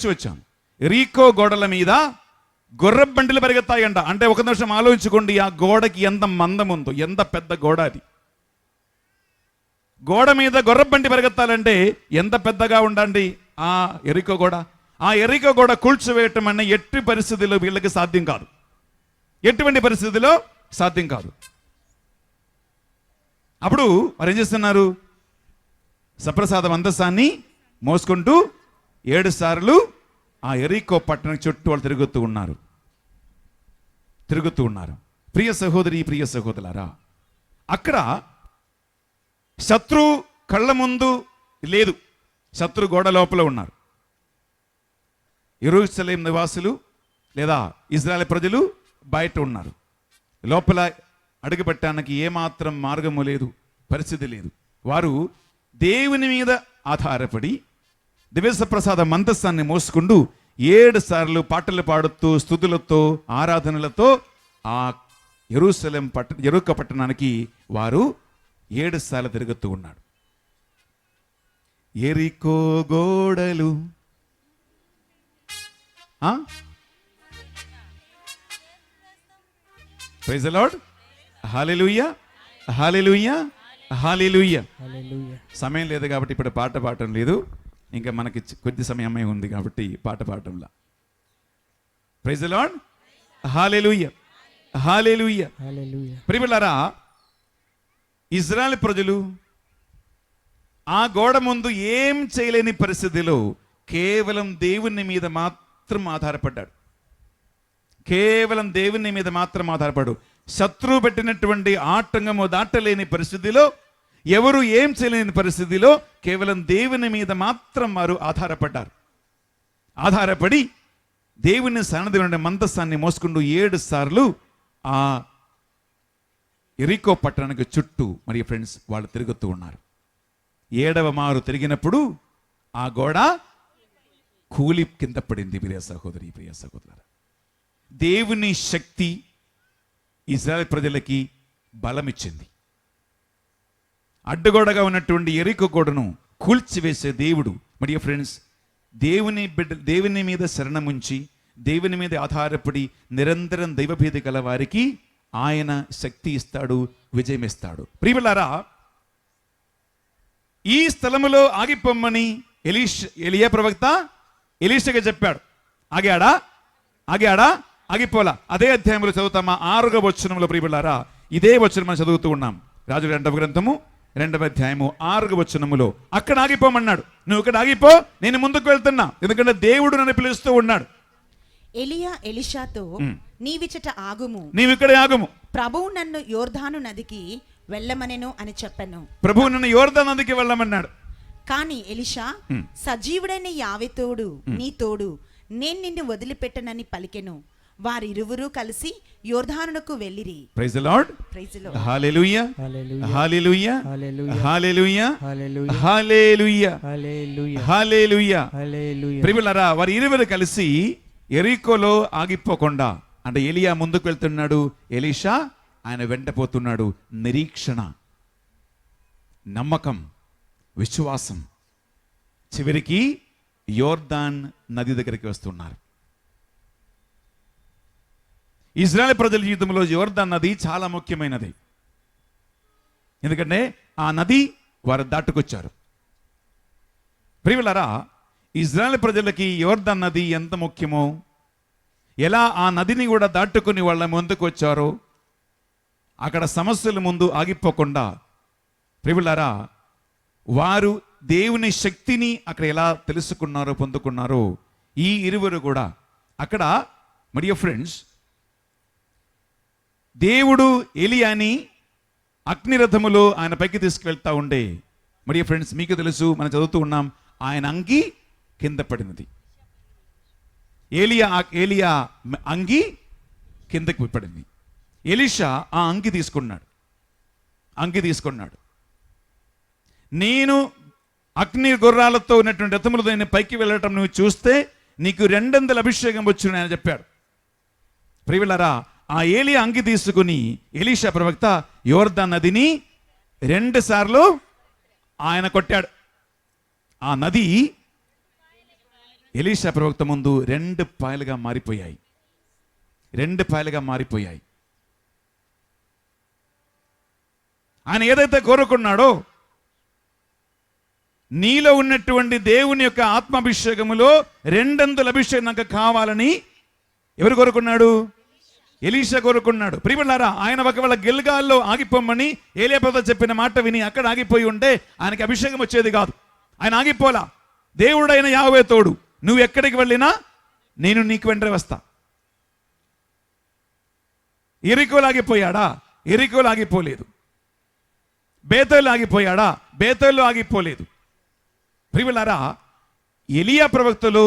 వచ్చాను. ఎరికో గోడల మీద గుర్రబండిలు పరిగెత్తాయంట. అంటే ఒక నిమిషం ఆలోచించుకోండి, ఆ గోడకి ఎంత మందం ఉందో, ఎంత పెద్ద గోడ అది. గోడ మీద గుర్రబండి పరిగెత్తాలంటే ఎంత పెద్దగా ఉండండి ఆ ఎరికో గోడ. ఆ ఎరికో గోడ కూల్చివేయటం అనే ఎట్టి పరిస్థితుల్లో వీళ్ళకి సాధ్యం కాదు, ఎటువంటి పరిస్థితిలో సాధ్యం కాదు. అప్పుడు వారు ఏం చేస్తున్నారు? సప్రసాద మందసాన్ని మోసుకుంటూ 7 సార్లు ఆ ఎరికో పట్టణం చుట్టూ వాళ్ళు తిరుగుతూ ఉన్నారు. ప్రియ సహోదరి, ప్రియ సహోదరులారా, అక్కడ శత్రు కళ్ళ ముందు లేదు, శత్రు గోడ లోపల ఉన్నారు. యెరూషలేం నివాసులు లేదా ఇజ్రాయెల్ ప్రజలు బయట ఉన్నారు. లోపల అడుగుపెట్టడానికి ఏమాత్రం మార్గము లేదు, పరిస్థితి లేదు. వారు దేవుని మీద ఆధారపడి దివ్య ప్రసాద మందస్సాన్ని మోసుకుంటూ 7 సార్లు పాటలు పాడుతూ స్తుతులతో ఆరాధనలతో ఆ యెరికో పట్టణానికి వారు 7 సార్లు తిరుగుతూ ఉన్నాడు. ఎరికో గోడలు, praise the lord, hallelujah, hallelujah, హల్లెలూయా. సమయం లేదు కాబట్టి ఇప్పుడు పాట పాడటం లేదు, ఇంకా మనకి కొద్ది సమయమే ఉంది కాబట్టి పాట పాడటంలా. Praise the lord, hallelujah, hallelujah. ప్రియలారా, ఇజ్రాయెల్ ప్రజలు ఆ గోడ ముందు ఏం చేయలేని పరిస్థితిలో కేవలం దేవుని మీద మాత్రం ఆధారపడ్డాడు. కేవలం దేవుని మీద మాత్రం ఆధారపడు. శత్రువు పెట్టినటువంటి ఆటంకము దాటలేని పరిస్థితిలో, ఎవరు ఏం చేయలేని పరిస్థితిలో కేవలం దేవుని మీద మాత్రం వారు ఆధారపడ్డారు. ఆధారపడి దేవుని సన్నిధి నుండి మందస్సాన్ని మోసుకుంటూ 7 సార్లు ఆ ఎరికో పట్టణానికి చుట్టూ మరి ఫ్రెండ్స్ వాళ్ళు తిరుగుతూ ఉన్నారు. 7వ మారు తిరిగినప్పుడు ఆ గోడ కూలి కింద పడింది. ప్రియ సహోదరి, ప్రియ సహోదరులారా, దేవుని శక్తి ఇజ్రాయెల్ ప్రజలకి బలం ఇచ్చింది. అడ్డుగోడగా ఉన్నటువంటి ఎరికో గోడను కూల్చివేసే దేవుడు మరి ఫ్రెండ్స్ దేవుని మీద శరణముంచి దేవుని మీద ఆధారపడి నిరంతరం దైవభీతి గల వారికి ఆయన శక్తి ఇస్తాడు, విజయం ఇస్తాడు. ప్రియలారా, ఈ స్థలములో ఆగిపోమ్మని ఎలియా ప్రవక్త ఎలీషాకి చెప్పాడు. ఆగాడా? ఆగిపోలా. అదే అధ్యాయంలో చదువుతామా 6వ వచనంలో. ప్రియలారా, ఇదే వచనం మనం చదువుతూ ఉన్నాం. రాజుల 2వ గ్రంథము 2వ అధ్యాయము 6వ వచనములో అక్కడ ఆగిపోమన్నాడు. నువ్వు ఇక్కడ ఆగిపో, నేను ముందుకు వెళ్తున్నా, ఎందుకంటే దేవుడు నన్ను పిలుస్తూ ఉన్నాడు. ఎలియా ఎలీషాతో, నీవిచ్చట ఆగుము, నీవిక్కడే ఆగుము, ప్రభువు నన్ను యోర్ధాను నదికి వెళ్ళమనెను అని చెప్పెను. ప్రభువు నన్ను యోర్దాను నదికి వెళ్ళమన్నాడు. కానీ ఎలీషా, సజీవుడైన యావే తోడు నీ తోడు, నేను నిన్ను వదిలిపెట్టనని పలికెను. వారిరువురు కలిసి యోర్ధానునకు వెళ్ళిరి. Praise the lord. Praise the lord. Hallelujah, hallelujah, hallelujah, hallelujah, hallelujah, hallelujah, hallelujah, hallelujah, hallelujah. Hallelujah. ప్రియులారా, వారి ఇరువురు కలిసి ఎరికోలో ఆగిపోకుండా, అంటే ఎలియా ముందుకు వెళ్తున్నాడు, ఎలీషా ఆయన వెంట పోతున్నాడు. నిరీక్షణ, నమ్మకం, విశ్వాసం. చివరికి యోర్దాన్ నది దగ్గరికి వస్తున్నారు. ఇజ్రాయెల్ ప్రజల జీవితంలో యోర్దాన్ నది చాలా ముఖ్యమైనది. ఎందుకంటే ఆ నది వారు దాటుకొచ్చారు. ప్రియులారా, ఇజ్రాయెల్ ప్రజలకి యోర్దాన్ నది ఎంత ముఖ్యమో, ఎలా ఆ నదిని కూడా దాటుకుని వాళ్ళ ముందుకు వచ్చారో, అక్కడ సమస్యల ముందు ఆగిపోకుండా, ప్రియులారా, వారు దేవుని శక్తిని అక్కడ ఎలా తెలుసుకున్నారో, పొందుకున్నారో, ఈ ఇరువురు కూడా అక్కడ, మై డియర్ ఫ్రెండ్స్, దేవుడు ఎలియాని అగ్నిరథములో ఆయన పైకి తీసుకువెళ్తా ఉండే, మై డియర్ ఫ్రెండ్స్, మీకు తెలుసు, మనం చదువుతూ ఉన్నాం, ఆయన అంగి కింద పడినది. ఏలియా అంగి కిందకి పడింది. ఎలీషా ఆ అంగి తీసుకున్నాడు. నేను అగ్ని గుర్రాలతో ఉన్నటువంటి రథములతో నేను పైకి వెళ్ళటం నువ్వు చూస్తే నీకు 200 అభిషేకం వచ్చును ఆయన చెప్పాడు. ప్రియులారా, ఆ ఏలియా అంగి తీసుకుని ఎలీషా ప్రవక్త యోర్దాన్ నదిని 2 సార్లు ఆయన కొట్టాడు. ఆ నది ఎలీషా ప్రవక్త ముందు 2 పాయలుగా మారిపోయాయి. ఆయన ఏదైతే కోరుకున్నాడో, నీలో ఉన్నటువంటి దేవుని యొక్క ఆత్మాభిషేకములో 200 అభిషేకం నాకు కావాలని ఎవరు కోరుకున్నాడు? ఎలీషా కోరుకున్నాడు. ప్రియులారా, ఆయన ఒకవేళ గిల్గాల్లో ఆగిపోమని ఏలియా ప్రవక్త చెప్పిన మాట విని అక్కడ ఆగిపోయి ఉంటే ఆయనకి అభిషేకం వచ్చేది కాదు. ఆయన ఆగిపోలా. దేవుడైన యావే తోడు, నువ్వు ఎక్కడికి వెళ్ళినా నేను నీకు వెంట వస్తా. ఎరికోలు ఆగిపోయాడా? ఎరికోలు ఆగిపోలేదు. బేతేలు ఆగిపోయాడా? బేతేలు ఆగిపోలేదు. ప్రియులారా, ఎలియా ప్రవక్తలో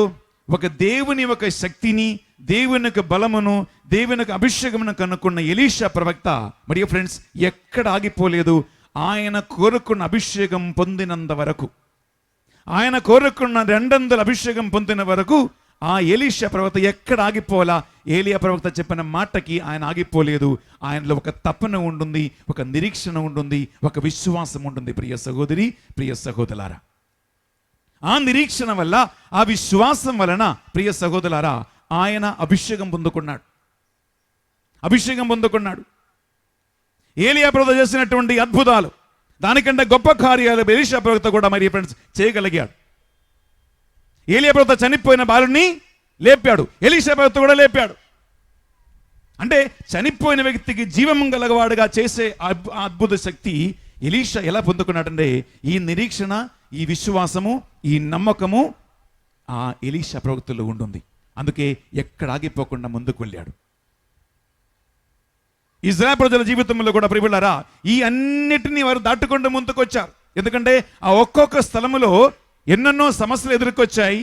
ఒక దేవుని ఒక శక్తిని, దేవుని యొక్క బలమును, దేవుని యొక్క అభిషేకమును కనుక్కున్న ఎలీషా ప్రవక్త, మరియు ఫ్రెండ్స్, ఎక్కడ ఆగిపోలేదు. ఆయన కోరుకున్న అభిషేకం పొందినంత వరకు, ఆయన కోరుకున్న 200 అభిషేకం పొందిన వరకు ఆ ఎలీషా ప్రవక్త ఎక్కడ ఆగిపోలా. ఏలియా ప్రవక్త చెప్పిన మాటకి ఆయన ఆగిపోలేదు. ఆయనలో ఒక తపన ఉంటుంది, ఒక నిరీక్షణ ఉంటుంది, ఒక విశ్వాసం ఉంటుంది. ప్రియ సహోదరి, ప్రియ సహోదరులారా, ఆ నిరీక్షణ వల్ల, ఆ విశ్వాసం వలన, ప్రియ సహోదరులారా, ఆయన అభిషేకం పొందుకున్నాడు. ఏలియా ప్రవక్త చేసినటువంటి అద్భుతాలు, దానికంటే గొప్ప కార్యాలు ఎలీషా ప్రవక్త కూడా మరి ఫ్రెండ్స్ చేయగలిగాడు. ఏలియా ప్రవక్త చనిపోయిన బాలుని లేపాడు, ఎలీషా ప్రవక్త కూడా లేపాడు. అంటే చనిపోయిన వ్యక్తికి జీవం గలవాడుగా చేసే అద్భుత శక్తి ఎలీషా ఎలా పొందుకున్నాడంటే, ఈ నిరీక్షణ, ఈ విశ్వాసము, ఈ నమ్మకము ఆ ఎలీషా ప్రవక్తలో ఉంటుంది. అందుకే ఎక్కడ ఆగిపోకుండా ముందుకు వెళ్ళాడు. ఇజ్రాయెల్ ప్రజల జీవితంలో కూడా ప్రియులారా, ఈ అన్నిటినీ వారు దాటుకుంటూ ముందుకు వచ్చారు. ఎందుకంటే ఆ ఒక్కొక్క స్థలములో ఎన్నెన్నో సమస్యలు ఎదుర్కొచ్చాయి,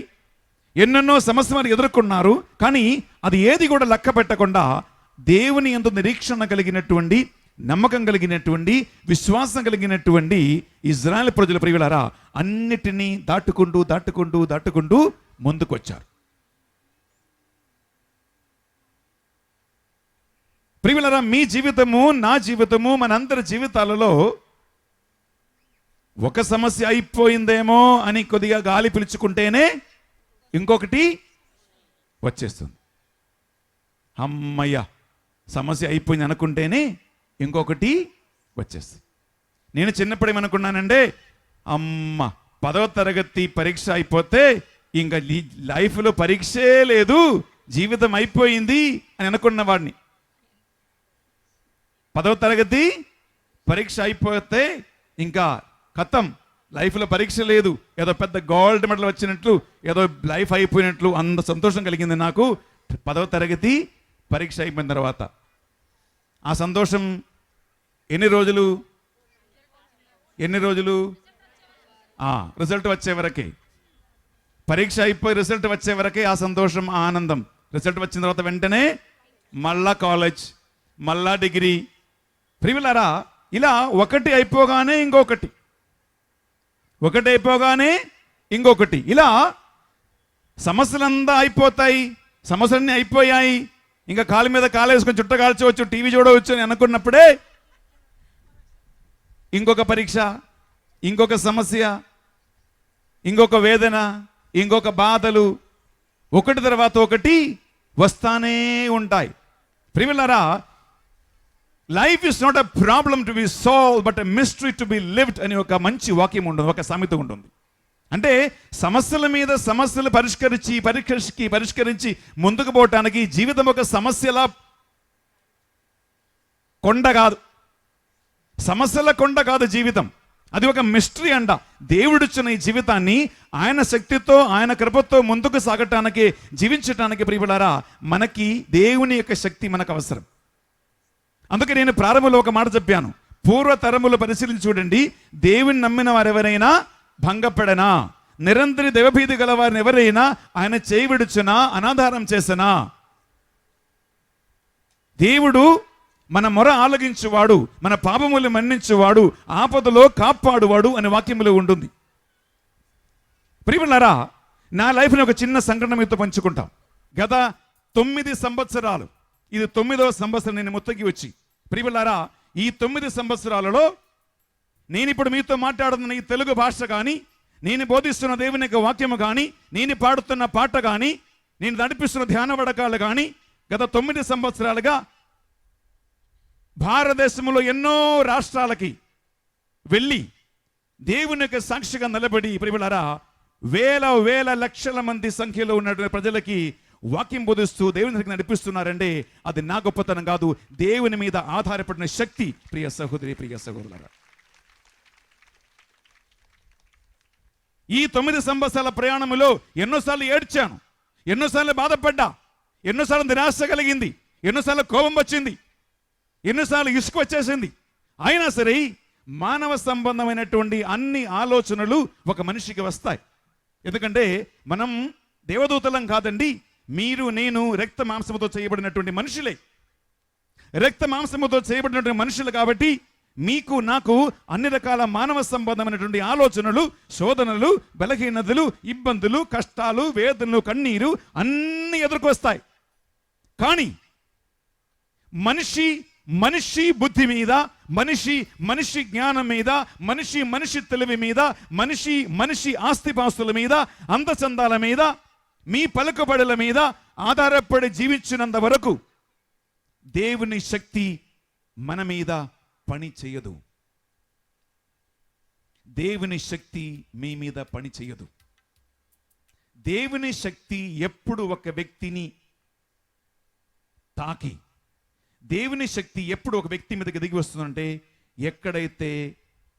ఎన్నెన్నో సమస్యలు వారు ఎదుర్కొన్నారు. కానీ అది ఏది కూడా లెక్క పెట్టకుండా దేవుని యందు నిరీక్షణ కలిగినటువంటి, నమ్మకం కలిగినటువంటి, విశ్వాసం కలిగినటువంటి ఇజ్రాయెల్ ప్రజల ప్రియులారా, అన్నిటినీ దాటుకుంటూ ముందుకు వచ్చారు. ప్రియులారా, మీ జీవితము, నా జీవితము, మనందరి జీవితాలలో ఒక సమస్య అయిపోయిందేమో అని కొద్దిగా గాలి పిలుచుకుంటేనే ఇంకొకటి వచ్చేస్తుంది. అమ్మయ్య, సమస్య అయిపోయింది అనుకుంటేనే ఇంకొకటి వచ్చేస్తుంది. నేను చిన్నప్పుడు ఏమనుకున్నానంటే, అమ్మ 10వ తరగతి పరీక్ష అయిపోతే ఇంకా లైఫ్లో పరీక్షే లేదు, జీవితం అయిపోయింది అని అనుకున్న వాడిని. 10వ తరగతి పరీక్ష అయిపోతే ఇంకా ఖతం, లైఫ్లో పరీక్ష లేదు, ఏదో పెద్ద గోల్డ్ మెడల్ వచ్చినట్లు, ఏదో లైఫ్ అయిపోయినట్లు అంత సంతోషం కలిగింది నాకు 10వ తరగతి పరీక్ష అయిపోయిన తర్వాత. ఆ సంతోషం ఎన్ని రోజులు రిజల్ట్ వచ్చే వరకే. పరీక్ష అయిపోయి రిజల్ట్ వచ్చే వరకే ఆ సంతోషం, ఆ ఆనందం. రిజల్ట్ వచ్చిన తర్వాత వెంటనే మళ్ళా కాలేజ్, మళ్ళా డిగ్రీ. ప్రియులారా, ఇలా ఒకటి అయిపోగానే ఇంకొకటి, ఇలా సమస్యలంతా అయిపోతాయి. సమస్యలన్నీ అయిపోయాయి, ఇంకా కాలు మీద కాలేసుకొని చుట్ట కాల్చవచ్చు, టీవీ చూడవచ్చు అని అనుకున్నప్పుడే ఇంకొక పరీక్ష, ఇంకొక సమస్య, ఇంకొక వేదన, ఇంకొక బాధలు, ఒకటి తర్వాత ఒకటి వస్తానే ఉంటాయి. ప్రియులారా, life is not a problem to be solve but a mystery to be lived అని ఒక మంచి వాక్యం ఉంటుంది, ఒక సామెత ఉంటుంది. అంటే సమస్యల మీద సమస్యలు పరిష్కరించి ముందుకు పోవటానికి జీవితం ఒక సమస్యల కొండ కాదు, సమస్యల కొండ కాదు జీవితం. అది ఒక మిస్టరీ అంట. దేవుడిచ్చిన ఈ జీవితాన్ని ఆయన శక్తితో, ఆయన కృపతో ముందుకు సాగటానికి, జీవించటానికి ప్రియులారా, మనకి దేవుని యొక్క శక్తి మనకు అవసరం. అందుకే నేను ప్రారంభంలో ఒక మాట చెప్పాను, పూర్వతరములు పరిశీలించి చూడండి, దేవుని నమ్మిన వారెవరైనా భంగపడనా, నిరంతరి దైవభీతి గల వారిని ఎవరైనా ఆయన చేయి విడుచునా, అనాధారం చేసనా. దేవుడు మన మొర ఆలగించువాడు, మన పాపములు మన్నించువాడు, ఆపదలో కాపాడువాడు అనే వాక్యములో ఉంటుంది. ప్రియులారా, నా లైఫ్ని ఒక చిన్న సంఘటన మీతో పంచుకుంటాం. గత 9 సంవత్సరాలు, ఇది 9వ సంవత్సరం నేను ముత్తకి వచ్చి. ప్రియులారా, ఈ 9 సంవత్సరాలలో నేను ఇప్పుడు మీతో మాట్లాడుతున్న ఈ తెలుగు భాష కానీ, నేను బోధిస్తున్న దేవుని యొక్క వాక్యము కానీ, నేను పాడుతున్న పాట కానీ, నేను నడిపిస్తున్న ధ్యాన వడకాలు కానీ, గత 9 సంవత్సరాలుగా భారతదేశంలో ఎన్నో రాష్ట్రాలకి వెళ్ళి దేవుని యొక్క సాక్షిగా నిలబడి ప్రియులారా, వేల లక్షల మంది సంఖ్యలో ఉన్నటువంటి ప్రజలకి వాక్యం బోధిస్తూ దేవుని దగ్గర నడిపిస్తున్నారంటే అది నా గొప్పతనం కాదు, దేవుని మీద ఆధారపడిన శక్తి. ప్రియ సహోదరి, ప్రియ సహోదరులారా, ఈ 9 సంవత్సరాల ప్రయాణములో ఎన్నోసార్లు ఏడ్చాను, ఎన్నోసార్లు బాధపడ్డా, ఎన్నోసార్లు నిరాశ కలిగింది, ఎన్నోసార్లు కోపం వచ్చింది, ఎన్నోసార్లు ఇసుక వచ్చేసింది. అయినా సరే మానవ సంబంధమైనటువంటి అన్ని ఆలోచనలు ఒక మనిషికి వస్తాయి. ఎందుకంటే మనం దేవదూతలం కాదండి, మీరు నేను రక్త మాంసముతో చేయబడినటువంటి మనుషులే. రక్త మాంసముతో చేయబడినటువంటి మనుషులు కాబట్టి మీకు నాకు అన్ని రకాల మానవ సంబంధమైనటువంటి ఆలోచనలు, శోధనలు, బలహీనతలు, ఇబ్బందులు, కష్టాలు, వేదనలు, కన్నీరు అన్నీ ఎదుర్కొస్తాయి. కానీ మనిషి బుద్ధి మీద, మనిషి జ్ఞానం మీద, మనిషి తెలివి మీద, మనిషి ఆస్తిపాస్తుల మీద, అందచందాల మీద, మీ పలుకుబడుల మీద ఆధారపడి జీవించినంత వరకు దేవుని శక్తి మన మీద పని చేయదు. దేవుని శక్తి మీ మీద పని చేయదు. దేవుని శక్తి ఎప్పుడు ఒక వ్యక్తిని తాకి, దేవుని శక్తి ఎప్పుడు ఒక వ్యక్తి మీదకి దిగి వస్తుందంటే ఎక్కడైతే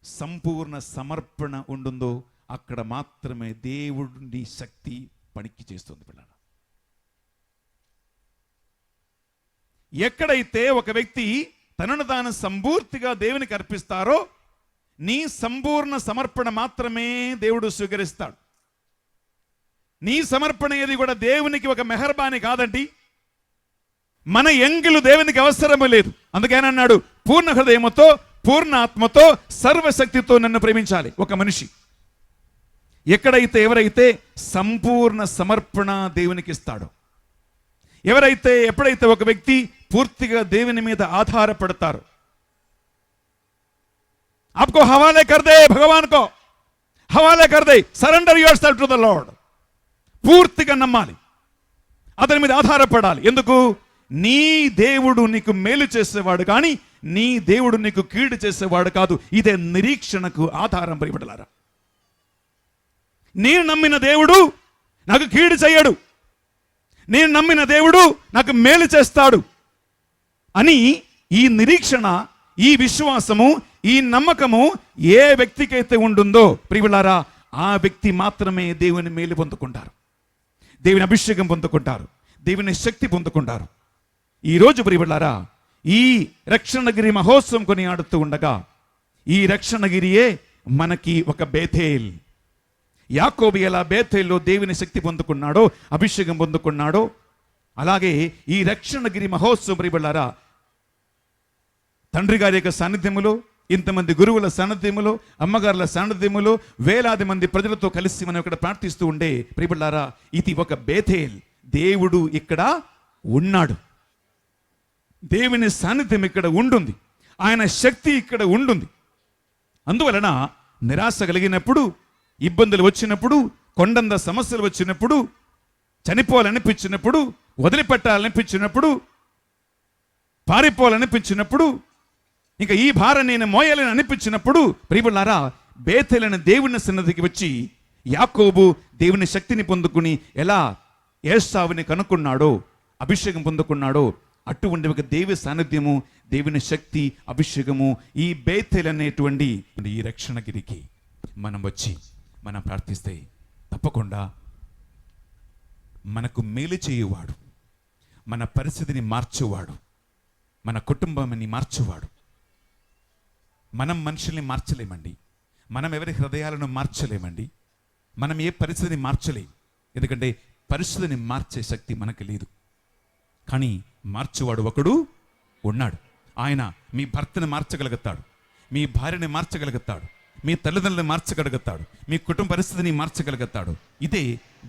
సంపూర్ణ సమర్పణ ఉంటుందో అక్కడ మాత్రమే దేవుడి శక్తి పనికి చేస్తుంది. పిల్లలు, ఎక్కడైతే ఒక వ్యక్తి తనను తాను సంపూర్తిగా దేవునికి అర్పిస్తారో నీ సంపూర్ణ సమర్పణ మాత్రమే దేవుడు స్వీకరిస్తాడు. నీ సమర్పణ ఏది కూడా దేవునికి ఒక మెహర్బాని కాదండి. మన ఎంగిలు దేవునికి అవసరము లేదు. అందుకేనన్నాడు, పూర్ణ హృదయముతో, పూర్ణ ఆత్మతో, సర్వశక్తితో నన్ను ప్రేమించాలి ఒక మనిషి. ఎవరైతే సంపూర్ణ సమర్పణ దేవునికి ఇస్తాడో, ఎప్పుడైతే ఒక వ్యక్తి పూర్తిగా దేవుని మీద ఆధారపడతారు, आपको हवाले कर दे, भगवान को हवाले कर दे, surrender yourself to the lord. పూర్తిగా నమ్మాలి, అతని మీద ఆధారపడాలి. ఎందుకు? నీ దేవుడు నీకు మేలు చేసేవాడు కానీ నీ దేవుడు నీకు కీడు చేసేవాడు కాదు. ఇదే నిరీక్షణకు ఆధారం. ప్రియబిడ్డలారా, నేను నమ్మిన దేవుడు నాకు కీడు చేయడు, నేను నమ్మిన దేవుడు నాకు మేలు చేస్తాడు అని ఈ నిరీక్షణ, ఈ విశ్వాసము, ఈ నమ్మకము ఏ వ్యక్తికైతే ఉంటుందో ప్రియబిడ్డలారా, ఆ వ్యక్తి మాత్రమే దేవుని మేలు పొందుకుంటారు, దేవుని అభిషేకం పొందుకుంటారు, దేవుని శక్తి పొందుకుంటారు. ఈరోజు ప్రియబిడ్డలారా, ఈ రక్షణగిరి మహోత్సవం కొనియాడుతూ ఉండగా ఈ రక్షణగిరియే మనకి ఒక బేతేల్. యాకోబు ఎలా బేతేల్లో దేవుని శక్తి పొందుకున్నాడో, అభిషేకం పొందుకున్నాడో, అలాగే ఈ రక్షణగిరి మహోత్సవం ప్రియబిడ్డలారా తండ్రి గారి యొక్క సాన్నిధ్యములో, ఇంతమంది గురువుల సాన్నిధ్యములో, అమ్మగారుల సాన్నిధ్యములో, వేలాది మంది ప్రజలతో కలిసి మనం ఇక్కడ ప్రార్థిస్తూ ఉండే ప్రియబిడ్డలారా, ఇది ఒక బేతేల్. దేవుడు ఇక్కడ ఉన్నాడు, దేవుని సాన్నిధ్యం ఇక్కడ ఉంటుంది, ఆయన శక్తి ఇక్కడ ఉంటుంది. అందువలన నిరాశ కలిగినప్పుడు, ఇబ్బందులు వచ్చినప్పుడు, కొండంత సమస్యలు వచ్చినప్పుడు, చనిపోవాలనిపించినప్పుడు, వదిలిపెట్టాలనిపించినప్పుడు, పారిపోవాలనిపించినప్పుడు, ఇంకా ఈ భారం నేను మోయాలని అనిపించినప్పుడు ప్రియబిడ్డలారా బేతేలైన దేవుని సన్నిధికి వచ్చి యాకోబు దేవుని శక్తిని పొందుకుని ఎలా ఏసావుని కనుక్కున్నాడో, అభిషేకం పొందుకున్నాడో, అటువంటి ఒక దేవి సాన్నిధ్యము, దేవుని శక్తి, అభిషేకము ఈ బేతేల్ అనేటువంటి ఈ రక్షణగిరికి మనం వచ్చి మనం ప్రార్థిస్తే తప్పకుండా మనకు మేలు చేయువాడు, మన పరిస్థితిని మార్చువాడు, మన కుటుంబాన్ని మార్చువాడు. మనం మనుషుల్ని మార్చలేమండి, మనం ఎవరి హృదయాలను మార్చలేమండి, మనం ఏ పరిస్థితిని మార్చలేం. ఎందుకంటే పరిస్థితిని మార్చే శక్తి మనకు లేదు. కానీ మార్చువాడు ఒకడు ఉన్నాడు. ఆయన మీ భర్తను మార్చగలుగుతాడు, మీ భార్యని మార్చగలుగుతాడు, మీ తల్లిదండ్రులను మార్చగలుగుతాడు, మీ కుటుంబ పరిస్థితిని మార్చగలుగుతాడు. ఇదే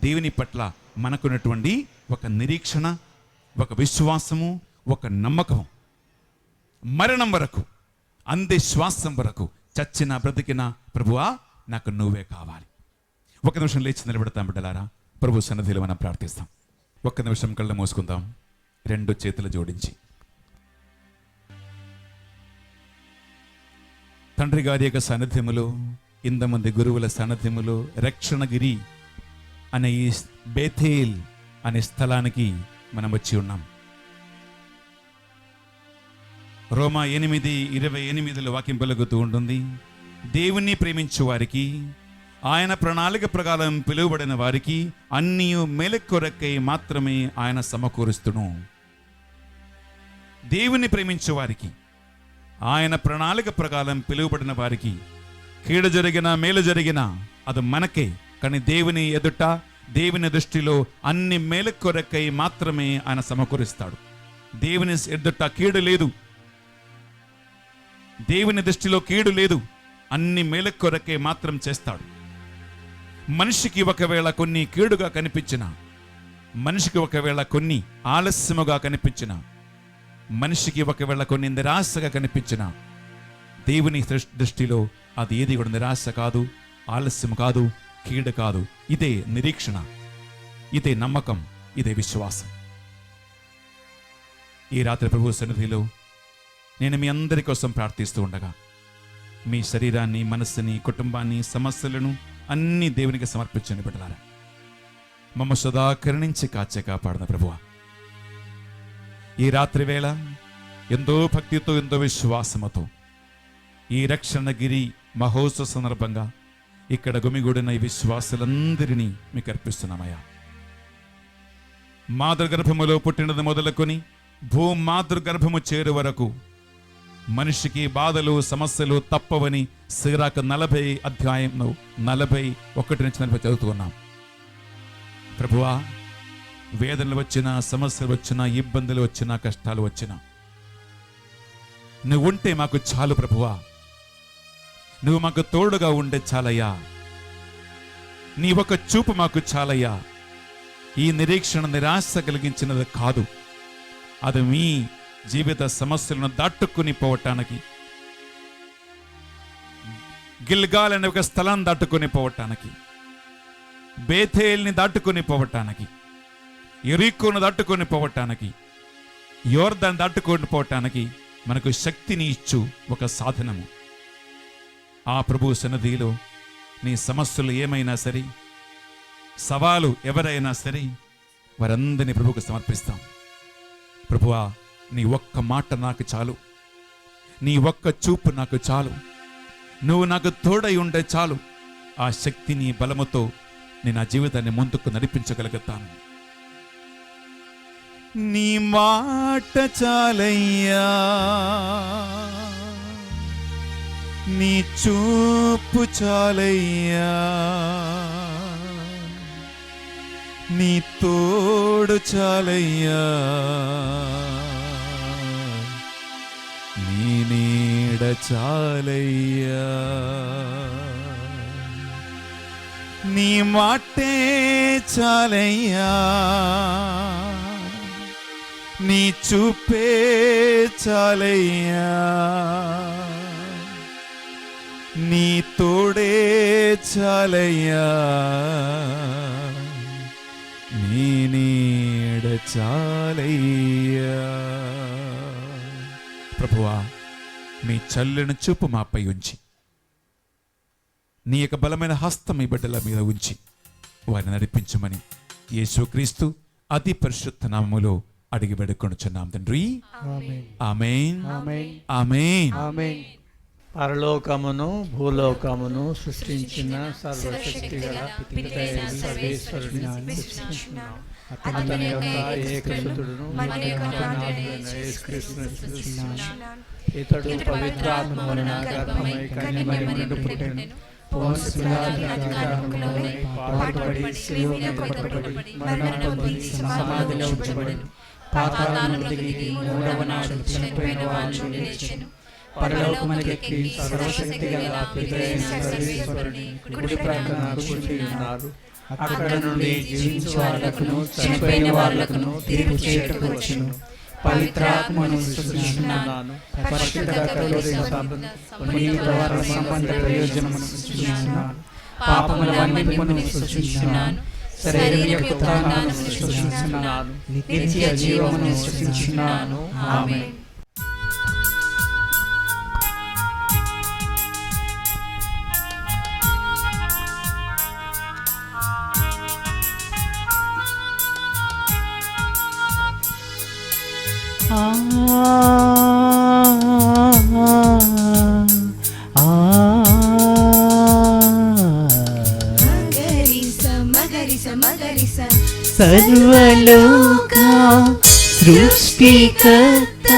దేవుని పట్ల మనకున్నటువంటి ఒక నిరీక్షణ, ఒక విశ్వాసము, ఒక నమ్మకం. మరణం వరకు, అందే శ్వాసం వరకు, చచ్చిన బ్రతికిన ప్రభువా నాకు నువ్వే కావాలి. ఒక నిమిషం లేచి నిలబెడతాం బిడ్డలారా, ప్రభు సన్నిధిలో మనం ప్రార్థిస్తాం. ఒక్క నిమిషం కళ్ళు మూసుకుందాం, రెండు చేతులు జోడించి. తండ్రి గారి యొక్క సాన్నిధ్యములో, ఇంతమంది గురువుల సాన్నిధ్యములో రక్షణగిరి అనే ఈ బేతేల్ అనే స్థలానికి మనం వచ్చి ఉన్నాం. రోమా 8:28 వాక్యం పలుకుతూ ఉంటుంది, దేవుణ్ణి ప్రేమించు వారికి, ఆయన ప్రణాళిక ప్రకారం పిలువబడిన వారికి అన్నీ మేలు కొరకై మాత్రమే ఆయన సమకూరుస్తును. దేవుని ప్రేమించు వారికి, ఆయన ప్రణాళిక ప్రకారం పిలువబడిన వారికి కీడు జరిగినా మేలు జరిగినా అది మనకే. కానీ దేవుని ఎదుట, దేవుని దృష్టిలో అన్ని మేలు కొరకై మాత్రమే ఆయన సమకూరుస్తాడు. దేవుని ఎదుట కీడు లేదు, దేవుని దృష్టిలో కీడు లేదు, అన్ని మేలు కొరకే మాత్రం చేస్తాడు. మనిషికి ఒకవేళ కొన్ని కీడుగా కనిపించిన, మనిషికి ఒకవేళ కొన్ని ఆలస్యముగా కనిపించిన, మనిషికి ఒకవేళ కొన్ని నిరాశగా కనిపించిన, దేవుని దృష్టిలో అది ఏది కూడా నిరాశ కాదు, ఆలస్యం కాదు, కీడు కాదు. ఇదే నిరీక్షణ, ఇదే నమ్మకం, ఇదే విశ్వాసం. ఈ రాత్రి ప్రభు సన్నిధిలో నేను మీ అందరి కోసం ప్రార్థిస్తూ ఉండగా, మీ శరీరాన్ని, మనస్సుని, కుటుంబాన్ని, సమస్యలను అన్ని దేవునికి సమర్పించండి బిడ్డలారా. మమ్మ సదా కరుణించి కాచే కాపాడిన ప్రభువా, ఈ రాత్రి వేళ ఎంతో భక్తితో, ఎంతో విశ్వాసముతో ఈ రక్షణగిరి మహోత్సవ సందర్భంగా ఇక్కడ గుమిగూడిన ఈ విశ్వాసులందరినీ మీకు అర్పిస్తున్నామయ్యా. మాతృగర్భములో పుట్టినది మొదలుకొని భూమాతృగర్భము చేరు వరకు మనిషికి బాధలు, సమస్యలు తప్పవని సిరాక 40 అధ్యాయంలో 41 చదువుతూ ఉన్నాం. ప్రభువా, వేదనలు వచ్చినా, సమస్యలు వచ్చినా, ఇబ్బందులు వచ్చినా, కష్టాలు వచ్చినా నువ్వు ఉంటే మాకు చాలు ప్రభువా. నువ్వు మాకు తోడుగా ఉండే చాలయ్యా. నీ ఒక చూపు మాకు చాలయ్యా. ఈ నిరీక్షణ నిరాశ కలిగించినది కాదు, అది మీ జీవిత సమస్యలను దాటుకుని పోవటానికి, గిల్గాల్ అనే ఒక స్థలాన్ని దాటుకుని పోవటానికి, బేతేల్ని దాటుకుని పోవటానికి, యెరికోను దాటుకొని పోవటానికి, యోర్దాను దాటుకొని పోవటానికి మనకు శక్తిని ఇచ్చు ఒక సాధనము. ఆ ప్రభు సన్నిధిలో నీ సమస్యలు ఏమైనా సరే, సవాలు ఎవరైనా సరే, వారందరినీ ప్రభువుకు సమర్పిస్తాం. ప్రభువా, నీ ఒక్క మాట నాకు చాలు, నీ ఒక్క చూపు నాకు చాలు, నువ్వు నాకు తోడై ఉండే చాలు. ఆ శక్తిని, బలముతో నేను ఆ జీవితాన్ని ముందుకు నడిపించగలుగుతాను. నీ మాట చాలయ్యా, నీ చూపు చాలయ్యా, నీ తోడు చాలయ్యా, నీ నీడ చాలయ్యా. నీ మాటే చాలయ్యా, నీ చూపే చాలయ్యా, నీ తోడే చాలయ్యా, నీ నీడ చాలయ్యా. ప్రభువా, మీ చల్లని చూపు మాపై ఉంచి, నీ యొక్క బలమైన హస్తం ఈ బిడ్డల మీద ఉంచి వారిని నడిపించమని యేసుక్రీస్తు అతి పరిశుద్ధ నామములో అడిగి వేడుకొనుచున్నాం తండ్రి. ఆమేన్, ఆమేన్, ఆమేన్. పరలోకమును భూలోకమును సృష్టించిన సర్వశక్తిగల పితైన సర్వేశ్వరుని విశ్వసించుచున్నాను. అతని యొక్క ఏకసుతుడును మన యొక్క నాథుడైన యేసుక్రీస్తును విశ్వసించుచున్నాను. ఇతడు పవిత్రాత్మ వలన గర్భమై కన్యమరి నుండి పుట్టెను. పోన్సు పిలాతు అధికారములోనే పాటుపడి శిలువలో కొట్టబడి మరణం పొంది సమాధిలో ఉంచబడెను. పాతాళములో దిగి మూడవ నాడు చనిపోయిన వారి నుండి లేచెను. పరలోకమునకెక్కి సర్వశక్తిగల పితైన సర్వేశ్వరుని కుడి ప్రక్కన కూర్చుని ఉన్నారు. అక్కడ నుండి జీవించు వాళ్లకును చనిపోయిన వాళ్లకును తీర్పు చేయుటకు వచ్చెను. పవిత్రాత్మను విశ్వసిస్తున్నాను. పరిశుద్ధ కథోలిక సభను పునీత వారి సంబంధ ప్రయోజనమును విశ్వసిస్తున్నాను. పాపముల మన్నిపును విశ్వసిస్తున్నాను. శరీరం యొక్క ఉత్థానమును విశ్వసిస్తున్నాను. నిత్య జీవమును విశ్వసిస్తున్నాను. ఆమేన్. సర్వలోక సృష్టికర్త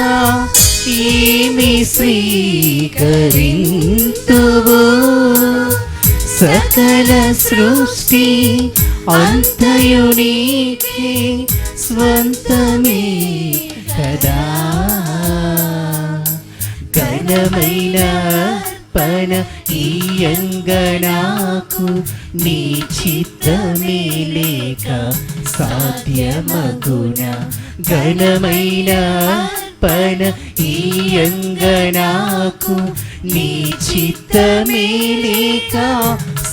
ఏమి స్వీకరింతువు. సకల సృష్టి అంతయు నీకే స్వంతమే కదా. ఘనమైన అర్పణ ఈయంగనాకు నీ చిత్తమే లేక సాధ్యమగునా. ఘనమైన అర్పణ ఈయంగనాకు నీ చిత్తమే లేక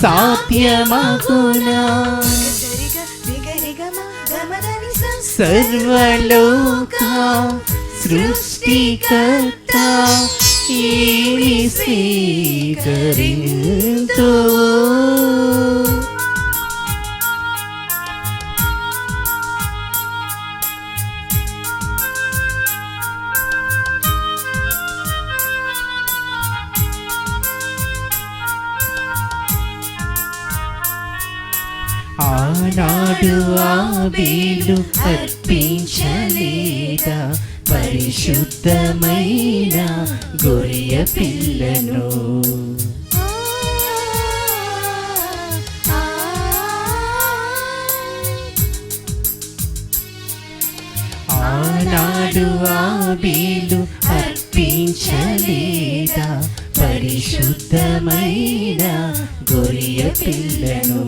సాధ్యమగునా. సర్వలోక సృష్టికర్త ఏమి స్వీకరింతు. ఆనాడు ఆబేలు అర్పించలేదా పరిశుద్ధమైన గొర్రె పిల్లను. ఆనాడు ఆబేలు అర్పించలేదా పరిశుద్ధమైన గొర్రె పిల్లను.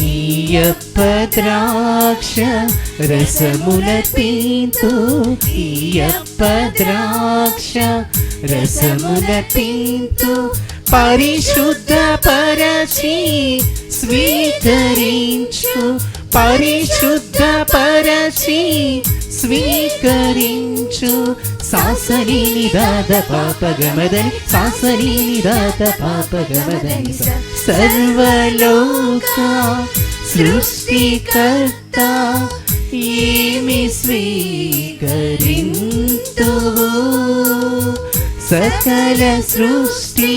ఈయప్ప ద్రాక్ష రసముల తింతూ, ఈయప్ప ద్రాక్ష రసముల తింతూ పరిశుద్ధ పరచి స్వీకరించు. పరిశుద్ధ పరచి స్వీకరించు. సాసని నిదాత పాపగమదని, సాసని నిదాత పాపగమదని. సర్వలోక సృష్టికర్త ఏమి స్వీకరింతువు. సకల సృష్టి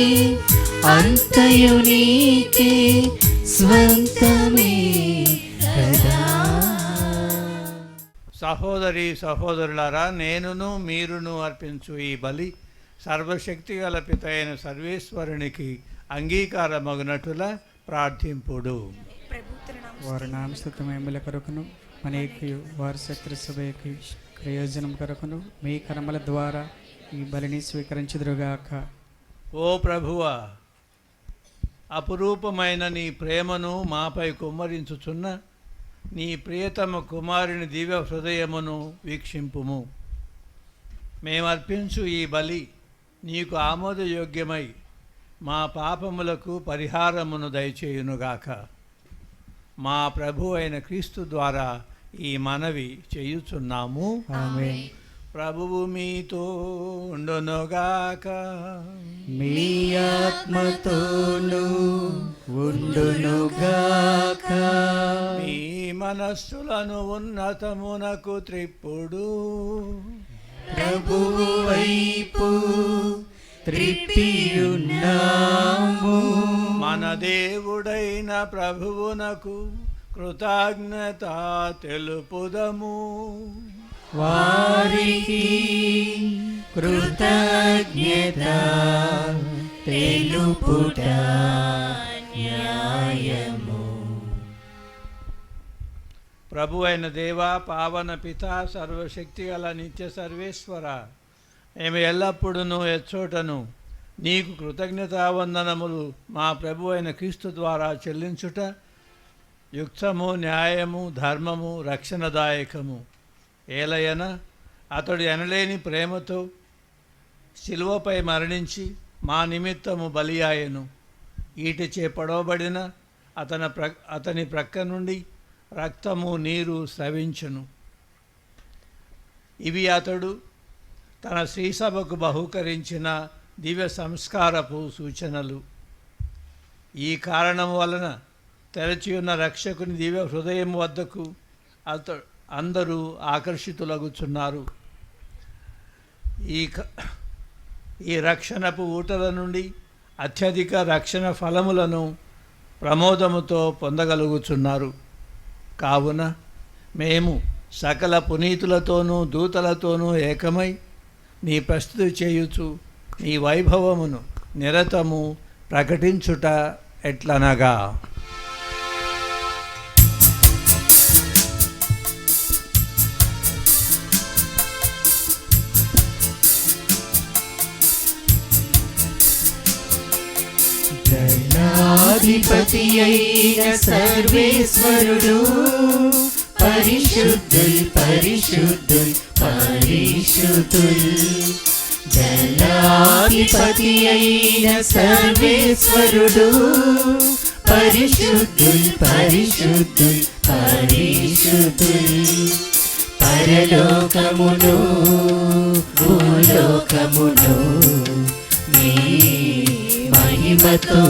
అంతయు నీకే స్వంతమే కదా. సహోదరి సహోదరులారా, నేనును మీరును అర్పించు ఈ బలి సర్వశక్తి గల పిత అయిన సర్వేశ్వరునికి అంగీకారమగునట్టుల ప్రార్థింపుడు. వారి నామస్తుత మహిమల కొరకును అనేక వారి శక్తి సభకి ప్రయోజనం కొరకును మీ కర్మల ద్వారా ఈ బలిని స్వీకరించుదురుగాక. ఓ ప్రభువా, అపురూపమైన నీ ప్రేమను మాపై కుమ్మరించుచున్న నీ ప్రియతమ కుమారుని దివ్య హృదయమును వీక్షింపుము. మేమర్పించు ఈ బలి నీకు ఆమోదయోగ్యమై మా పాపములకు పరిహారమును దయచేయునుగాక. మా ప్రభు అయిన క్రీస్తు ద్వారా ఈ మనవి చేయుచున్నాము. ఆమేన్. ప్రభువు మీతో ఉండునుగాక. మీ ఆత్మతోను ఉండునుగాక. మీ మనస్సులను ఉన్నతమునకు త్రిప్పుడు. ప్రభువు వైపు త్రిప్పియున్నాము. మన దేవుడైన ప్రభువునకు కృతజ్ఞత తెలుపుదము. వారికి కృతజ్ఞత తెలుపుట న్యాయము. ప్రభు అయిన దేవ, పావన పిత, సర్వశక్తి గల నిత్య సర్వేశ్వర, మేము ఎల్లప్పుడూ ఎచ్చోటను నీకు కృతజ్ఞతావందనములు మా ప్రభు అయిన క్రీస్తు ద్వారా చెల్లించుట యుక్తము, న్యాయము, ధర్మము, రక్షణదాయకము. ఏలయన అతడు ఎనలేని ప్రేమతో శిలువపై మరణించి మా నిమిత్తము బలియాయెను. ఈటచే పొడవబడిన అతని ప్రక్క నుండి రక్తము, నీరు స్రవించును. ఇవి అతడు తన శ్రీసభకు బహూకరించిన దివ్య సంస్కారపు సూచనలు. ఈ కారణం వలన తెరచి ఉన్న రక్షకుని దివ్య హృదయం వద్దకు అందరూ ఆకర్షితులగుచున్నారు. ఈ రక్షణపు ఊటల నుండి అత్యధిక రక్షణ ఫలములను ప్రమోదముతో పొందగలుగుచున్నారు. కావున మేము సకల పునీతులతోనూ దూతలతోనూ ఏకమై నీ ప్రస్తుతి చేయుచు నీ వైభవమును నిరతము ప్రకటించుట ఎట్లనగా, దయాధిపతి అయిన సర్వేశ్వరుడు పరిశుద్ధుల్ పరిశుద్ధుల్ పరిశుద్ధుల్. దయాధిపతి అయిన సర్వేశ్వరుడు పరిశుద్ధుల్ పరిశుద్ధుల్ పరిశుద్ధుల్. పరలోకమును భూలోకమును నీ మహిమతో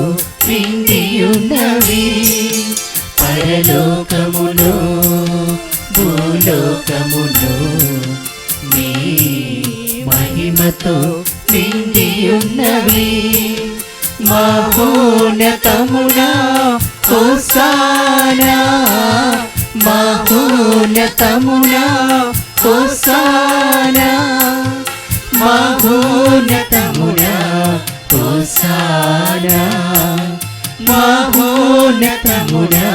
నిండియున్నవి. పరలోకమును భూలోకమును నీ మహిమతో నిండియున్నవి. మహోన్నతమునా హోసానా, మహోన్నతమునా హోసానా, మహోన్నతమునా హోసానా, మహోన్నతమునా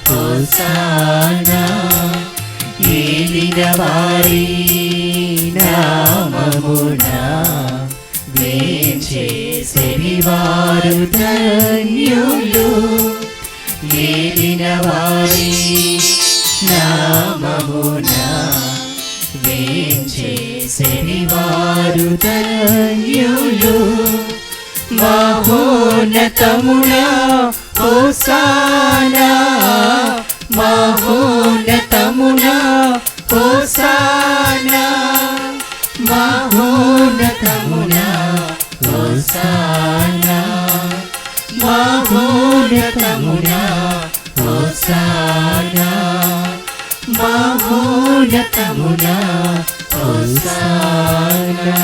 హోసానా. ఏలిన వారి నామమునా వేంచేసెడి వారు ధన్యులు. ఏలిన వారి నామమునా వేంచేసెడి వారు ధన్యులు. మహోన్నతమునా హోసానా, మహోన్నతమునా హోసానా, మహోన్నతమునా హోసానా, మహోన్నతమునా హోసానా, మహోన్నతమునా హోసానా.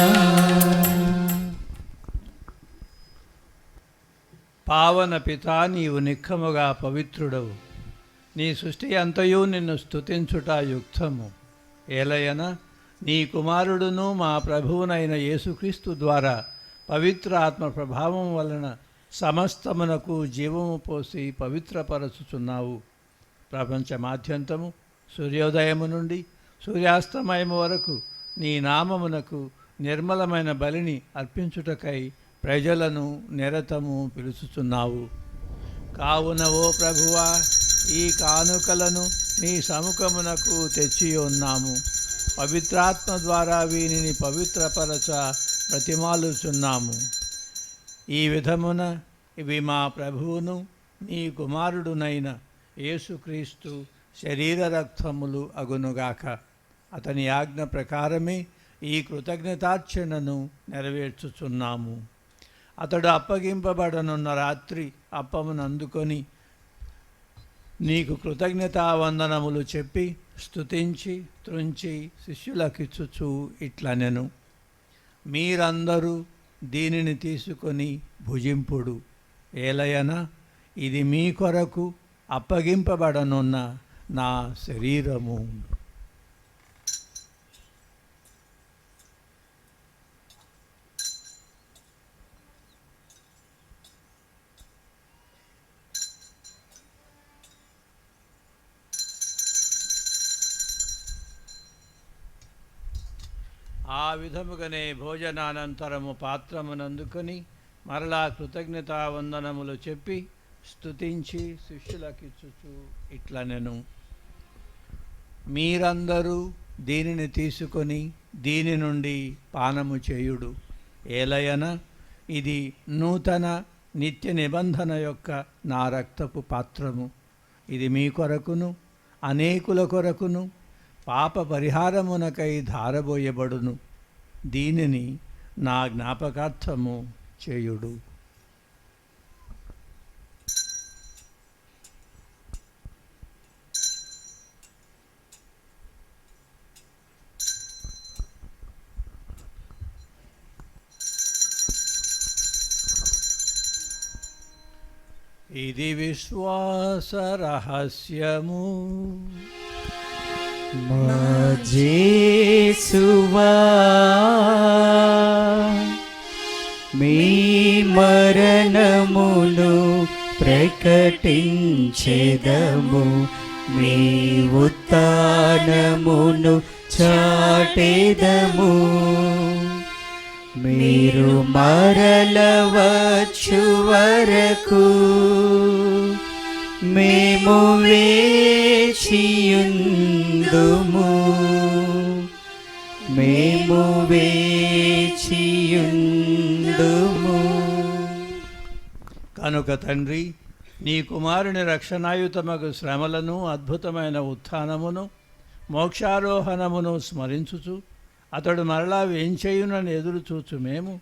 పావన పిత, నీవు నిక్కముగా పవిత్రుడవు. నీ సృష్టి అంతయు నిన్ను స్తుతించుట యుక్తము. ఏలయన నీ కుమారుడును మా ప్రభువునైన యేసుక్రీస్తు ద్వారా పవిత్ర ఆత్మ ప్రభావం వలన సమస్తమునకు జీవము పోసి పవిత్రపరచుచున్నావు. ప్రపంచమాద్యంతము సూర్యోదయము నుండి సూర్యాస్తమయము వరకు నీ నామమునకు నిర్మలమైన బలిని అర్పించుటకై ప్రజలను నిరతము పిలుచుచున్నావు. కావున ఓ ప్రభువా, ఈ కానుకలను నీ సముఖమునకు తెచ్చి ఉన్నాము. పవిత్రాత్మ ద్వారా వీనిని పవిత్రపరచ బ్రతిమాలుచున్నాము. ఈ విధమున ఇవి మా ప్రభువును నీ కుమారుడునైన యేసుక్రీస్తు శరీర రక్తములు అగునుగాక. అతని ఆజ్ఞ ప్రకారమే ఈ కృతజ్ఞతార్చనను నెరవేర్చుచున్నాము. అతడు అప్పగింపబడనున్న రాత్రి అప్పమును అందుకొని నీకు కృతజ్ఞతావందనములు చెప్పి స్తుతించి త్రుంచి శిష్యులకిచ్చుచు ఇట్లనెను: మీరందరూ దీనిని తీసుకొని భుజింపుడు. ఏలయన ఇది మీ కొరకు అప్పగింపబడనున్న నా శరీరము. ఆ విధముగానే భోజనానంతరము పాత్రమునందుకొని మరలా కృతజ్ఞతావందనములు చెప్పి స్తుతించి శిష్యులకిచ్చుచు ఇట్లనెను: మీరందరూ దీనిని తీసుకొని దీని నుండి పానము చేయుడు. ఏలయన ఇది నూతన నిత్య నిబంధన యొక్క నా రక్తపు పాత్రము. ఇది మీ కొరకును అనేకుల కొరకును పాప పరిహారమునకై ధారబోయబడును. దీనిని నా జ్ఞాపకార్థము చేయుడు. ఇది విశ్వాస రహస్యము. మా జేసువా, మీ మరణమును ప్రకటించెదము, మీ ఉత్థానమును చాటెదము. మీరు మరల వచ్చు వరకు మేము వేచియుందుము, మేము వేచియుందుము. కనుక తండ్రి, నీ కుమారుని రక్షణాయుతమగు శ్రమలను అద్భుతమైన ఉత్థానమును మోక్షారోహణమును స్మరించుచు అతడు మరలా వేంచేయునని ఎదురుచూచు మేము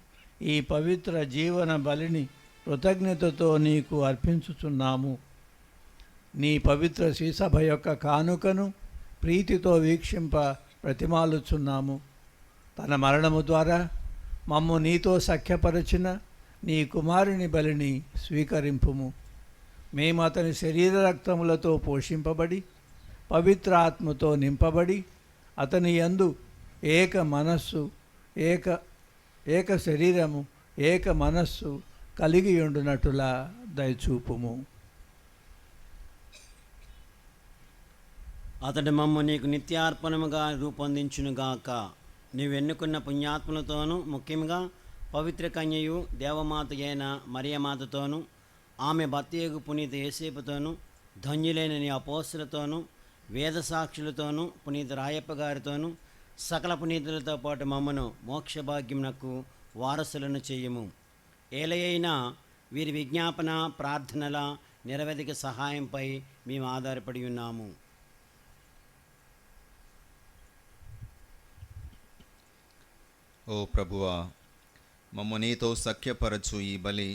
ఈ పవిత్ర జీవన బలిని కృతజ్ఞతతో నీకు అర్పించుచున్నాము. నీ పవిత్ర శ్రీసభ యొక్క కానుకను ప్రీతితో వీక్షింప ప్రతిమాలుచున్నాము. తన మరణము ద్వారా మమ్ము నీతో సఖ్యపరచిన నీ కుమారుని బలిని స్వీకరింపుము. మేము అతని శరీర రక్తములతో పోషింపబడి పవిత్ర ఆత్మతో నింపబడి అతని యందు ఏక మనస్సు ఏక శరీరము ఏక మనస్సు కలిగి ఉండునట్టులా దయచూపుము. అతడు మమ్ము నీకు నిత్యార్పణముగా రూపొందించునుగాక. నీవెన్నుకున్న పుణ్యాత్ములతోనూ ముఖ్యంగా పవిత్ర కన్యయు దేవమాత అయిన మరియమాతతోనూ ఆమె భర్తయగు పునీత యేసేపుతోనూ ధన్యులైన నీ అపోస్తులతోనూ వేద సాక్షులతోనూ పునీత రాయప్ప గారితోనూ సకల పునీతులతో పాటు మమ్మను మోక్షభాగ్యమునకు వారసులను చెయ్యము. ఏలయైనా వీరి విజ్ఞాపన ప్రార్థనల నిరవధిక సహాయంపై మేము ఆధారపడి ఉన్నాము. ఓ ప్రభువా, మమ్ము నీతో సఖ్యపరచు ఈ బలి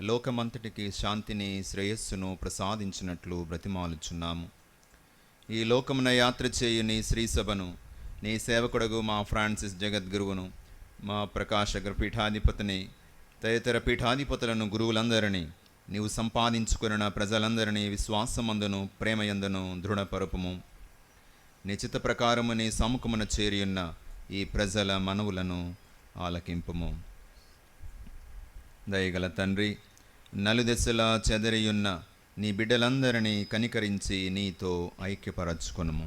లోకమంతటికి శాంతిని శ్రేయస్సును ప్రసాదించినట్లు బ్రతిమాలుచున్నాము. ఈ లోకమున యాత్ర చేయు నీ శ్రీసభను, నీ సేవకుడగు మా ఫ్రాన్సిస్ జగద్గురువును, మా ప్రకాశకర పీఠాధిపతిని, తదితర పీఠాధిపతులను, గురువులందరినీ, నీవు సంపాదించుకున్న ప్రజలందరినీ విశ్వాసమందును ప్రేమయందును దృఢపరుపుము. నిశ్చిత ప్రకారము నీ సముఖమున చేరియున్న ఈ ప్రజల మనవులను ఆలకింపుము. దయగల తండ్రి, నలుదెసలా చెదరియున్న నీ బిడ్డలందరినీ కనికరించి నీతో ఐక్యపరచుకొనుము.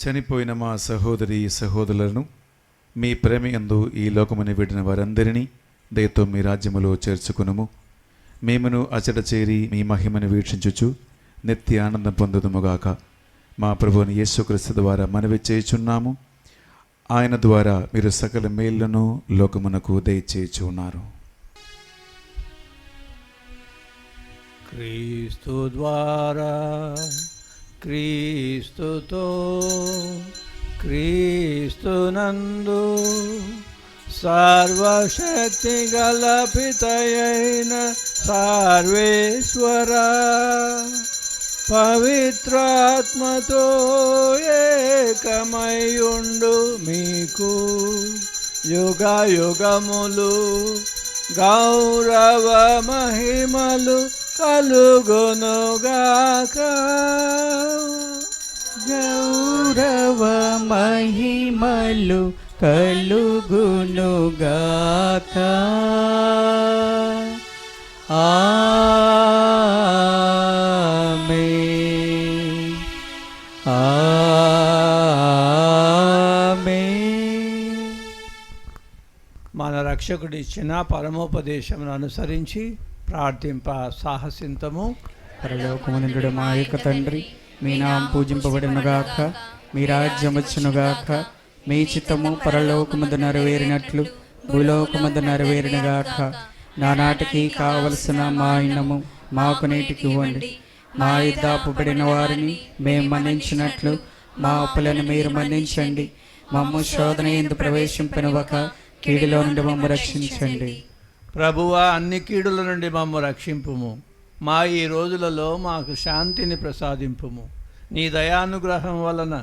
చనిపోయిన మా సహోదరి సహోదరులను మీ ప్రేమయందు ఈ లోకముని విడిన వారందరినీ దయతో మీ రాజ్యములో చేర్చుకునుము. మేమును అచట చేరి మీ మహిమను వీక్షించుచు నిత్య ఆనందం పొందుదుముగాక. మా ప్రభువుని యేసుక్రీస్తు ద్వారా మనవి చేయుచున్నాము. ఆయన ద్వారా మీరు సకల మేళ్లను లోకమునకు దయచేయుచున్నారు. క్రీస్తు ద్వారా, క్రీస్తుతో, క్రీస్తునందు సర్వశక్తి గల పితయైన సర్వేశ్వర పవిత్రాత్మతో ఏకమయుండు మీకు యుగ యుగములు గౌరవ మహిమలు కలుగునుగాక. గౌరవ మహిమలు కలుగునుగాక. ఆమేన్. ఆమేన్. మన రక్షకుడు ఇచ్చిన పరమోపదేశమును అనుసరించి ప్రార్థింప సాహసింతము. పరలోకమునుండు మా యొక్క తండ్రి, మీ నామం పూజింపబడునుగాక, మీ రాజ్యం వచ్చునుగాక, మీ చిత్తము పరలోకమందు నెరవేరినట్లు భూలోకమందు నెరవేరినగాక. నానాటికి కావలసిన మా అన్నము మాకు నేటికి ఇవ్వండి. మా యుద్ధ అప్పుబడిన వారిని మేము మన్నించినట్లు మా అప్పులను మీరు మన్నించండి. మమ్ము శోధన యందు ప్రవేశింపనివ్వక కీడులో నుండి మమ్ము రక్షించండి. ప్రభువా, అన్ని కీడుల నుండి మమ్ము రక్షింపుము. మా ఈ రోజులలో మాకు శాంతిని ప్రసాదింపుము. నీ దయానుగ్రహం వలన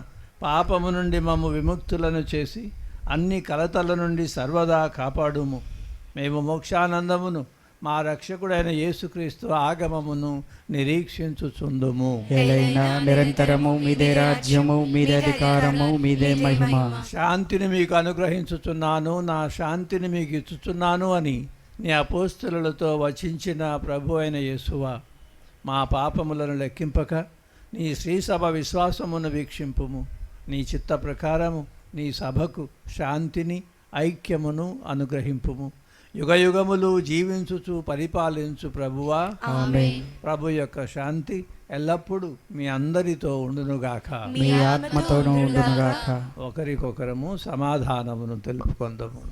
పాపము నుండి మమ్ము విముక్తులను చేసి అన్ని కలతల నుండి సర్వదా కాపాడుము. మేము మోక్షానందమును మా రక్షకుడైన యేసుక్రీస్తు ఆగమమును నిరీక్షించుచుందుము. ఎలైనా నిరంతరము మీదే రాజ్యము, మీదే అధికారము, మీదే మహిమ. శాంతిని మీకు అనుగ్రహించుచున్నాను, నా శాంతిని మీకు ఇచ్చుచున్నాను అని నీ అపోస్తలులతో వచించిన ప్రభు అయిన యేసువా, మా పాపములను లెక్కింపక నీ శ్రీసభ విశ్వాసమును వీక్షింపుము. నీ చిత్త ప్రకారము నీ సభకు శాంతిని ఐక్యమును అనుగ్రహింపుము. యుగయుగములు జీవించుచు పరిపాలించు ప్రభువా, ఆమేన్. ప్రభు యొక్క శాంతి ఎల్లప్పుడూ మీ అందరితో ఉండునుగాక, మీ ఆత్మతోనూ ఉండునుగాక. ఒకరికొకరము సమాధానమును తెలుపుకొందము.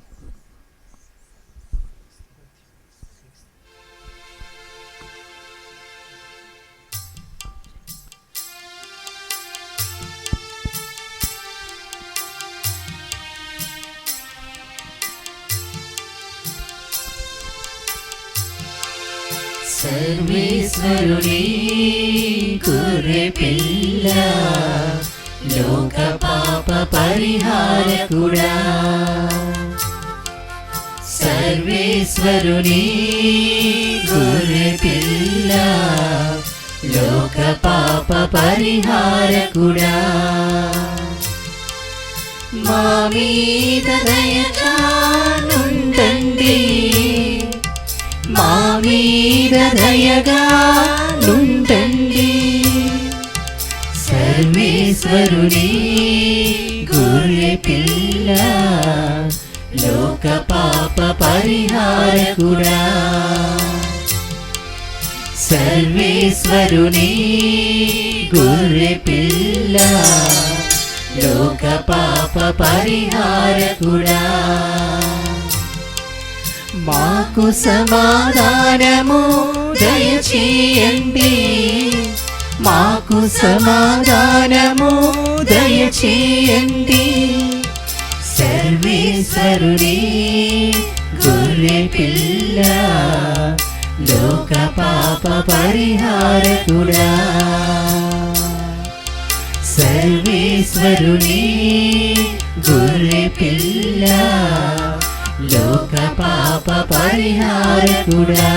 సర్వేశ్వరుని కుర్రె పిల్ల, లోక పాప పరిహారకుడా. సర్వేశ్వరుని కుర్రె పిల్ల, లోక పాప పరిహారకుడా. మా మీద దయగా నుండండి, మా మీద దయగా నుండండి. సర్వేశ్వరుని గొర్రె పిల్ల, లోక పాప పరిహారకుడా. సర్వేశ్వరుని గొర్రె పిల్ల, లోక పాప పరిహారకుడా. మాకు సమాధానము దయచేయండి, మాకు సమాధానము దయచేయండి. సర్వేశ్వరుని గొర్రె పిల్ల, లోక పాప పరిహారకుడా. సర్వేశ్వరుని గొర్రె పిల్ల, లోక పాప పరిహారకుడా,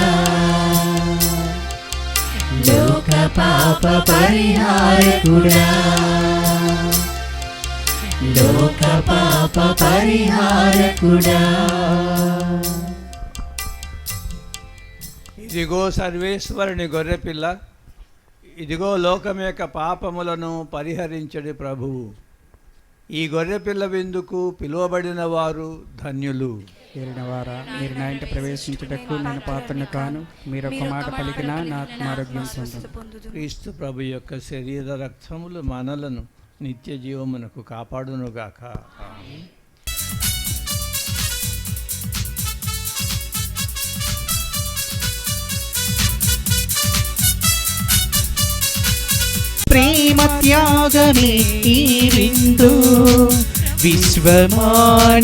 లోక పాప పరిహారకుడా, లోక పాప పరిహారకుడా. ఇదిగో సర్వేశ్వరుని గొర్రెపిల్ల, ఇదిగో లోకం యొక్క పాపములను పరిహరించడి ప్రభువు. ఈ గొర్రెపిల్ల విందుకు పిలువబడిన వారు ధన్యులు. ఏలినవారా, మీరు నా ఇంట ప్రవేశించుటకు నేను పాత్రను కాను. మీరు ఒక మాట పలికినా నా ఆత్మారోగ్యం పొందును. క్రీస్తు ప్రభు యొక్క శరీర రక్తములు మనలను నిత్య జీవమునకు కాపాడునుగాక. ఆమేన్. ప్రేమ త్యాగమే ఈ విందు, విశ్వమానవాళికి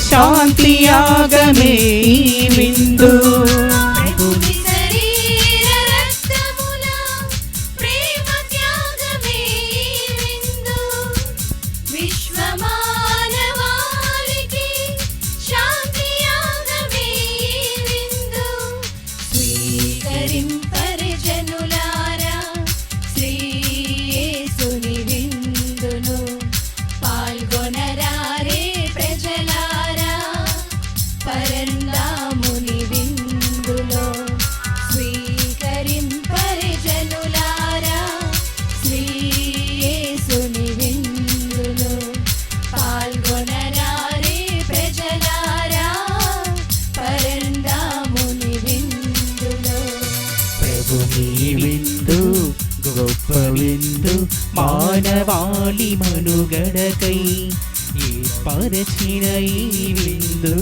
శాంతి యాగమే ఈ విందు. ప్రభుని శరీర రక్తముల ప్రేమ త్యాగమే ఈ విందు, విశ్వమానవాళికి శాంతి యాగమే ఈ విందు. స్వీకరింపరి జనులారా శ్రీ యేసుని విందును, పాల్గొనరారే ప్రజలారా పరందాముని విందులో. స్వీకరింపరి జనులారా శ్రీ యేసుని విందులో, పాల్గొనరారే ప్రజలారా పరందాముని విందులో. ప్రభు మీ విందు గొప్ప విందు, మానవాళి మనుగడకై ఏర్పరచిన ఈ విందు.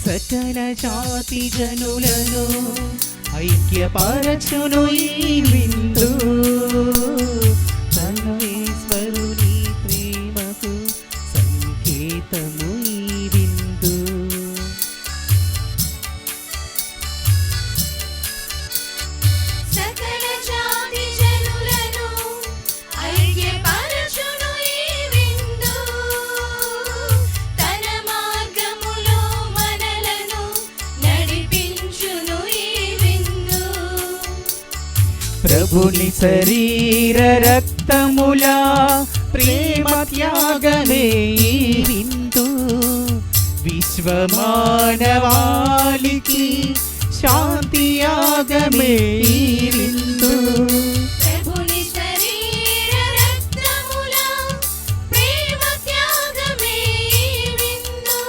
సకల జాతి జనులను ఐక్యపరచును ఈ విందు, సర్వేశ్వరుని ప్రేమకు సంకేతము ఈ విందు. సకల జాతి జనులను ఐక్యపరచును ఈ విందు, తన మార్గములో మనలను నడిపించును ఈ విందు. ప్రభుని శరీర రక్తముల ప్రేమ త్యాగమే ఈ విందు, విశ్వమానవాళికి శాంతి యాగమే ఈ విందు. ప్రభుని శరీర రక్తముల ప్రేమ త్యాగమే ఈ విందు,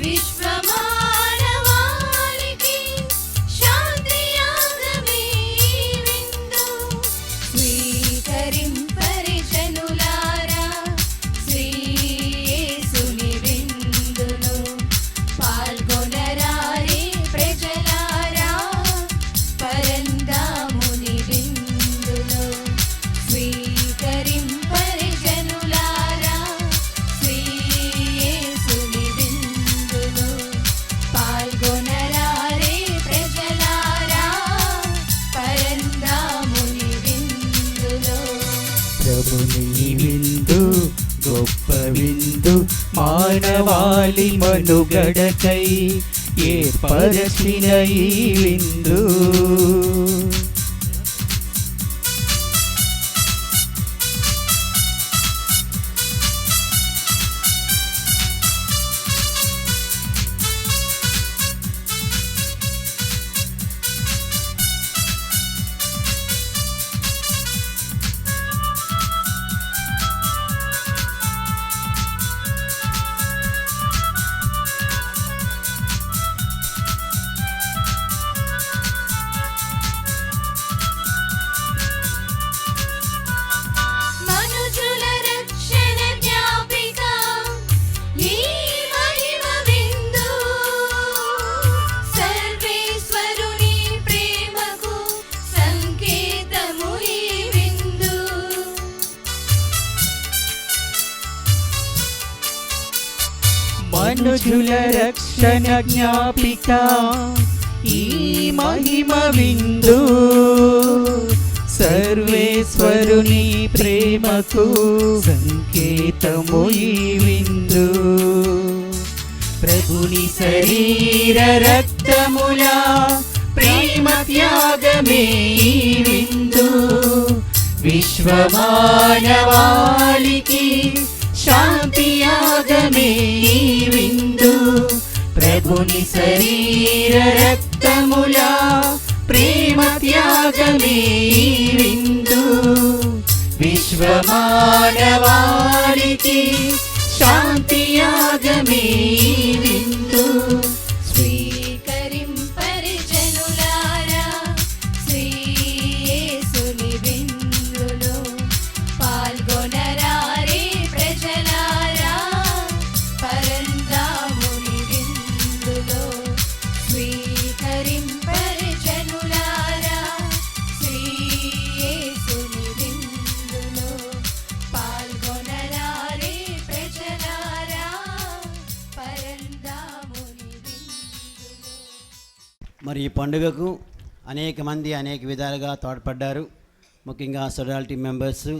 విశ్వమానవాళికి శాంతి యాగమే ఈ విందు. స్వీకరింపరి జనులారా శ్రీ యేసుని విందును, పాల్గొనరారే ప్రజలారా పరందాముని విందులో. స్వీకరింపరి జనులారా శ్రీ యేసుని విందును, పాల్గొనరారే ప్రజలారా పరందాముని విందులో. ప్రభుని విందు గొప్ప విందు, మానవాళి మనుగడకై ఏర్పరచిన ఈ విందు. రాజుల రక్షణ జ్ఞాపిక ఈ మహిమ విందు సర్వేశ్వరుని ప్రేమకు సంకేతము ఈ విందు ప్రభుని శరీర రక్తముల ప్రేమ త్యాగమే ఈ విందు విశ్వమానవాళికి శాంతి యాగమే ఈ విందు ప్రభుని శరీర రక్తముల ప్రేమ త్యాగమే ఈ విందు విశ్వమానవాళికి శాంతి యాగమే ఈ విందు స్వీకరింపరి జనులారా శ్రీ యేసుని విందులో పాల్గొనరారే ప్రజలారా పరంధాముని విందులో స్వీకరింపరి జనులారా శ్రీ యేసుని విందులో పాల్గొనరారే ప్రజలారా పరంధాముని విందులో. మరి ఈ పండుగకు అనేక మంది అనేక విధాలుగా తోడ్పడ్డారు. ముఖ్యంగా సొడాలిటీ మెంబర్స్,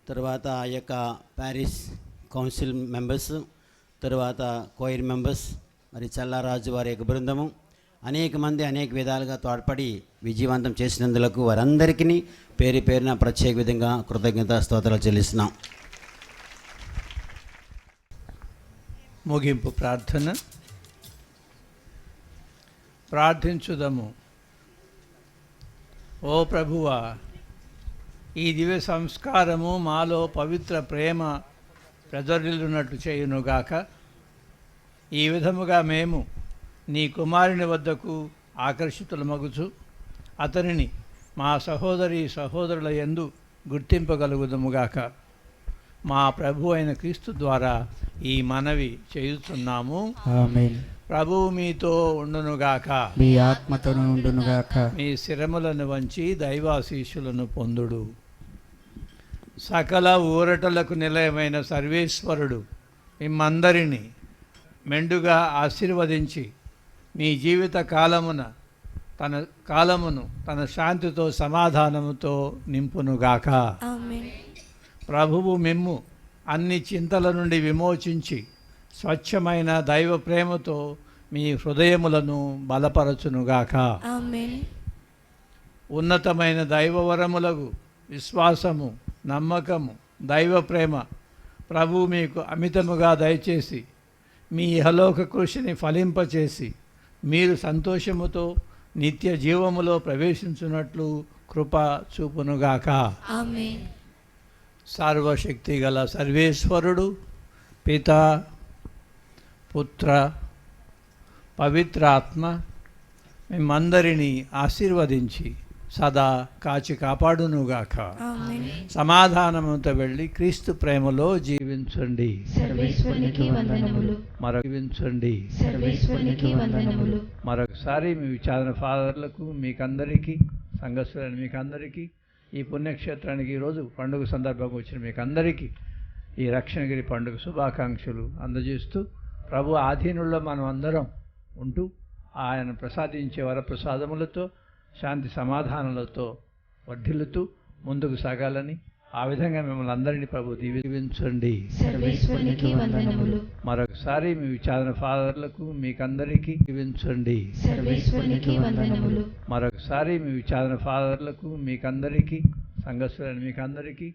తర్వాత ఆ యొక్క ప్యారిస్ కౌన్సిల్ మెంబర్స్, తర్వాత కోయిర్ మెంబర్స్, మరి చల్లారాజు వారి యొక్క బృందము అనేక మంది అనేక విధాలుగా తోడ్పడి విజయవంతం చేసినందులకు వారందరికీ పేరు పేరున ప్రత్యేక విధంగా కృతజ్ఞతా స్తోత్రాలు చెల్లిస్తున్నాం. ముగింపు ప్రార్థన. ప్రార్థించుదము. ఓ ప్రభువా, ఈ దివ్య సంస్కారము మాలో పవిత్ర ప్రేమ ప్రజ్వరిల్లునట్లు చేయునుగాక. ఈ విధముగా మేము నీ కుమారుని వద్దకు ఆకర్షితులమగుచు అతనిని మా సహోదరి సహోదరుల యందు గుర్తింపగలుగుదముగాక. మా ప్రభు అయిన క్రీస్తు ద్వారా ఈ మనవి చేయుచున్నాము. ఆమేన్. ప్రభువు మీతో ఉండునుగాక. మీ ఆత్మతోను ఉండునుగాక. మీ శిరములను వంచి దైవాశీస్సులను పొందుడు. సకల ఊరటలకు నిలయమైన సర్వేశ్వరుడు మిమ్మందరినీ మెండుగా ఆశీర్వదించి మీ జీవిత కాలమును తన శాంతితో సమాధానముతో నింపునుగాక. ప్రభువు మిమ్ము అన్ని చింతల నుండి విమోచించి స్వచ్ఛమైన దైవ ప్రేమతో మీ హృదయములను బలపరచునుగాక. ఉన్నతమైన దైవవరములకు విశ్వాసము, నమ్మకము, దైవ ప్రేమ ప్రభువు మీకు అమితముగా దయచేసి మీ ఇహలోక కృషిని ఫలింపచేసి మీరు సంతోషముతో నిత్య జీవములో ప్రవేశించున్నట్లు కృప చూపునుగాక. సర్వశక్తి గల సర్వేశ్వరుడు పిత, పుత్ర, పవిత్రాత్మ మిమ్మందరినీ ఆశీర్వదించి సదా కాచి కాపాడునుగాక. సమాధానముతో వెళ్ళి క్రీస్తు ప్రేమలో జీవించండి. మరొకసారి మీ విచారణ ఫాదర్లకు, మీకందరికీ, సంఘస్థులైన మీకందరికీ, ఈ పుణ్యక్షేత్రానికి ఈరోజు పండుగ సందర్భంగా వచ్చిన మీకందరికీ ఈ రక్షణగిరి పండుగ శుభాకాంక్షలు అందజేస్తూ ప్రభు ఆధీనుల్లో మనం అందరం ఉంటూ ఆయన ప్రసాదించే వరప్రసాదములతో శాంతి సమాధానాలతో వర్ధిల్లుతూ ముందుకు సాగాలని, ఆ విధంగా మిమ్మల్ని అందరినీ ప్రభు దీవించండి. మరొకసారి మీ విచారణ ఫాదర్లకు, మీకందరికీ దీవించండి. మరొకసారి మీ విచారణ ఫాదర్లకు, మీకందరికీ, సంఘస్థులైన మీకందరికీ,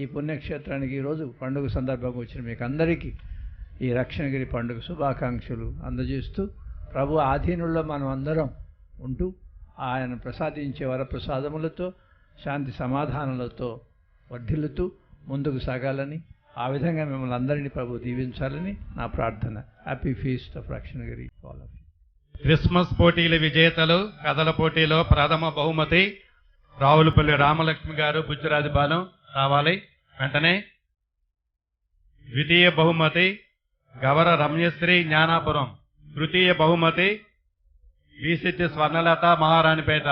ఈ పుణ్యక్షేత్రానికి ఈరోజు పండుగ సందర్భంగా వచ్చిన మీకందరికీ ఈ రక్షణగిరి పండుగ శుభాకాంక్షలు అందజేస్తూ ప్రభు ఆధీనుల్లో మనం అందరం ఉంటూ ఆయన ప్రసాదించే వరప్రసాదములతో శాంతి సమాధానాలతో వర్ధిల్లుతూ ముందుకు సాగాలని, ఆ విధంగా మిమ్మల్ని అందరినీ ప్రభు దీవించాలని నా ప్రార్థన. Happy feast of Rakshanagiri all of you. Christmas పోటీల విజేతలు కథల పోటీలో ప్రథమ బహుమతి రావులపల్లి రామలక్ష్మి గారు, బుజ్జరాజు బాలం రావాలి వెంటనే. ద్వితీయ బహుమతి గవర రమ్యశ్రీ జ్ఞానాపురం. తృతీయ బహుమతి విసిద్ధి స్వర్ణలత మహారాణిపేట.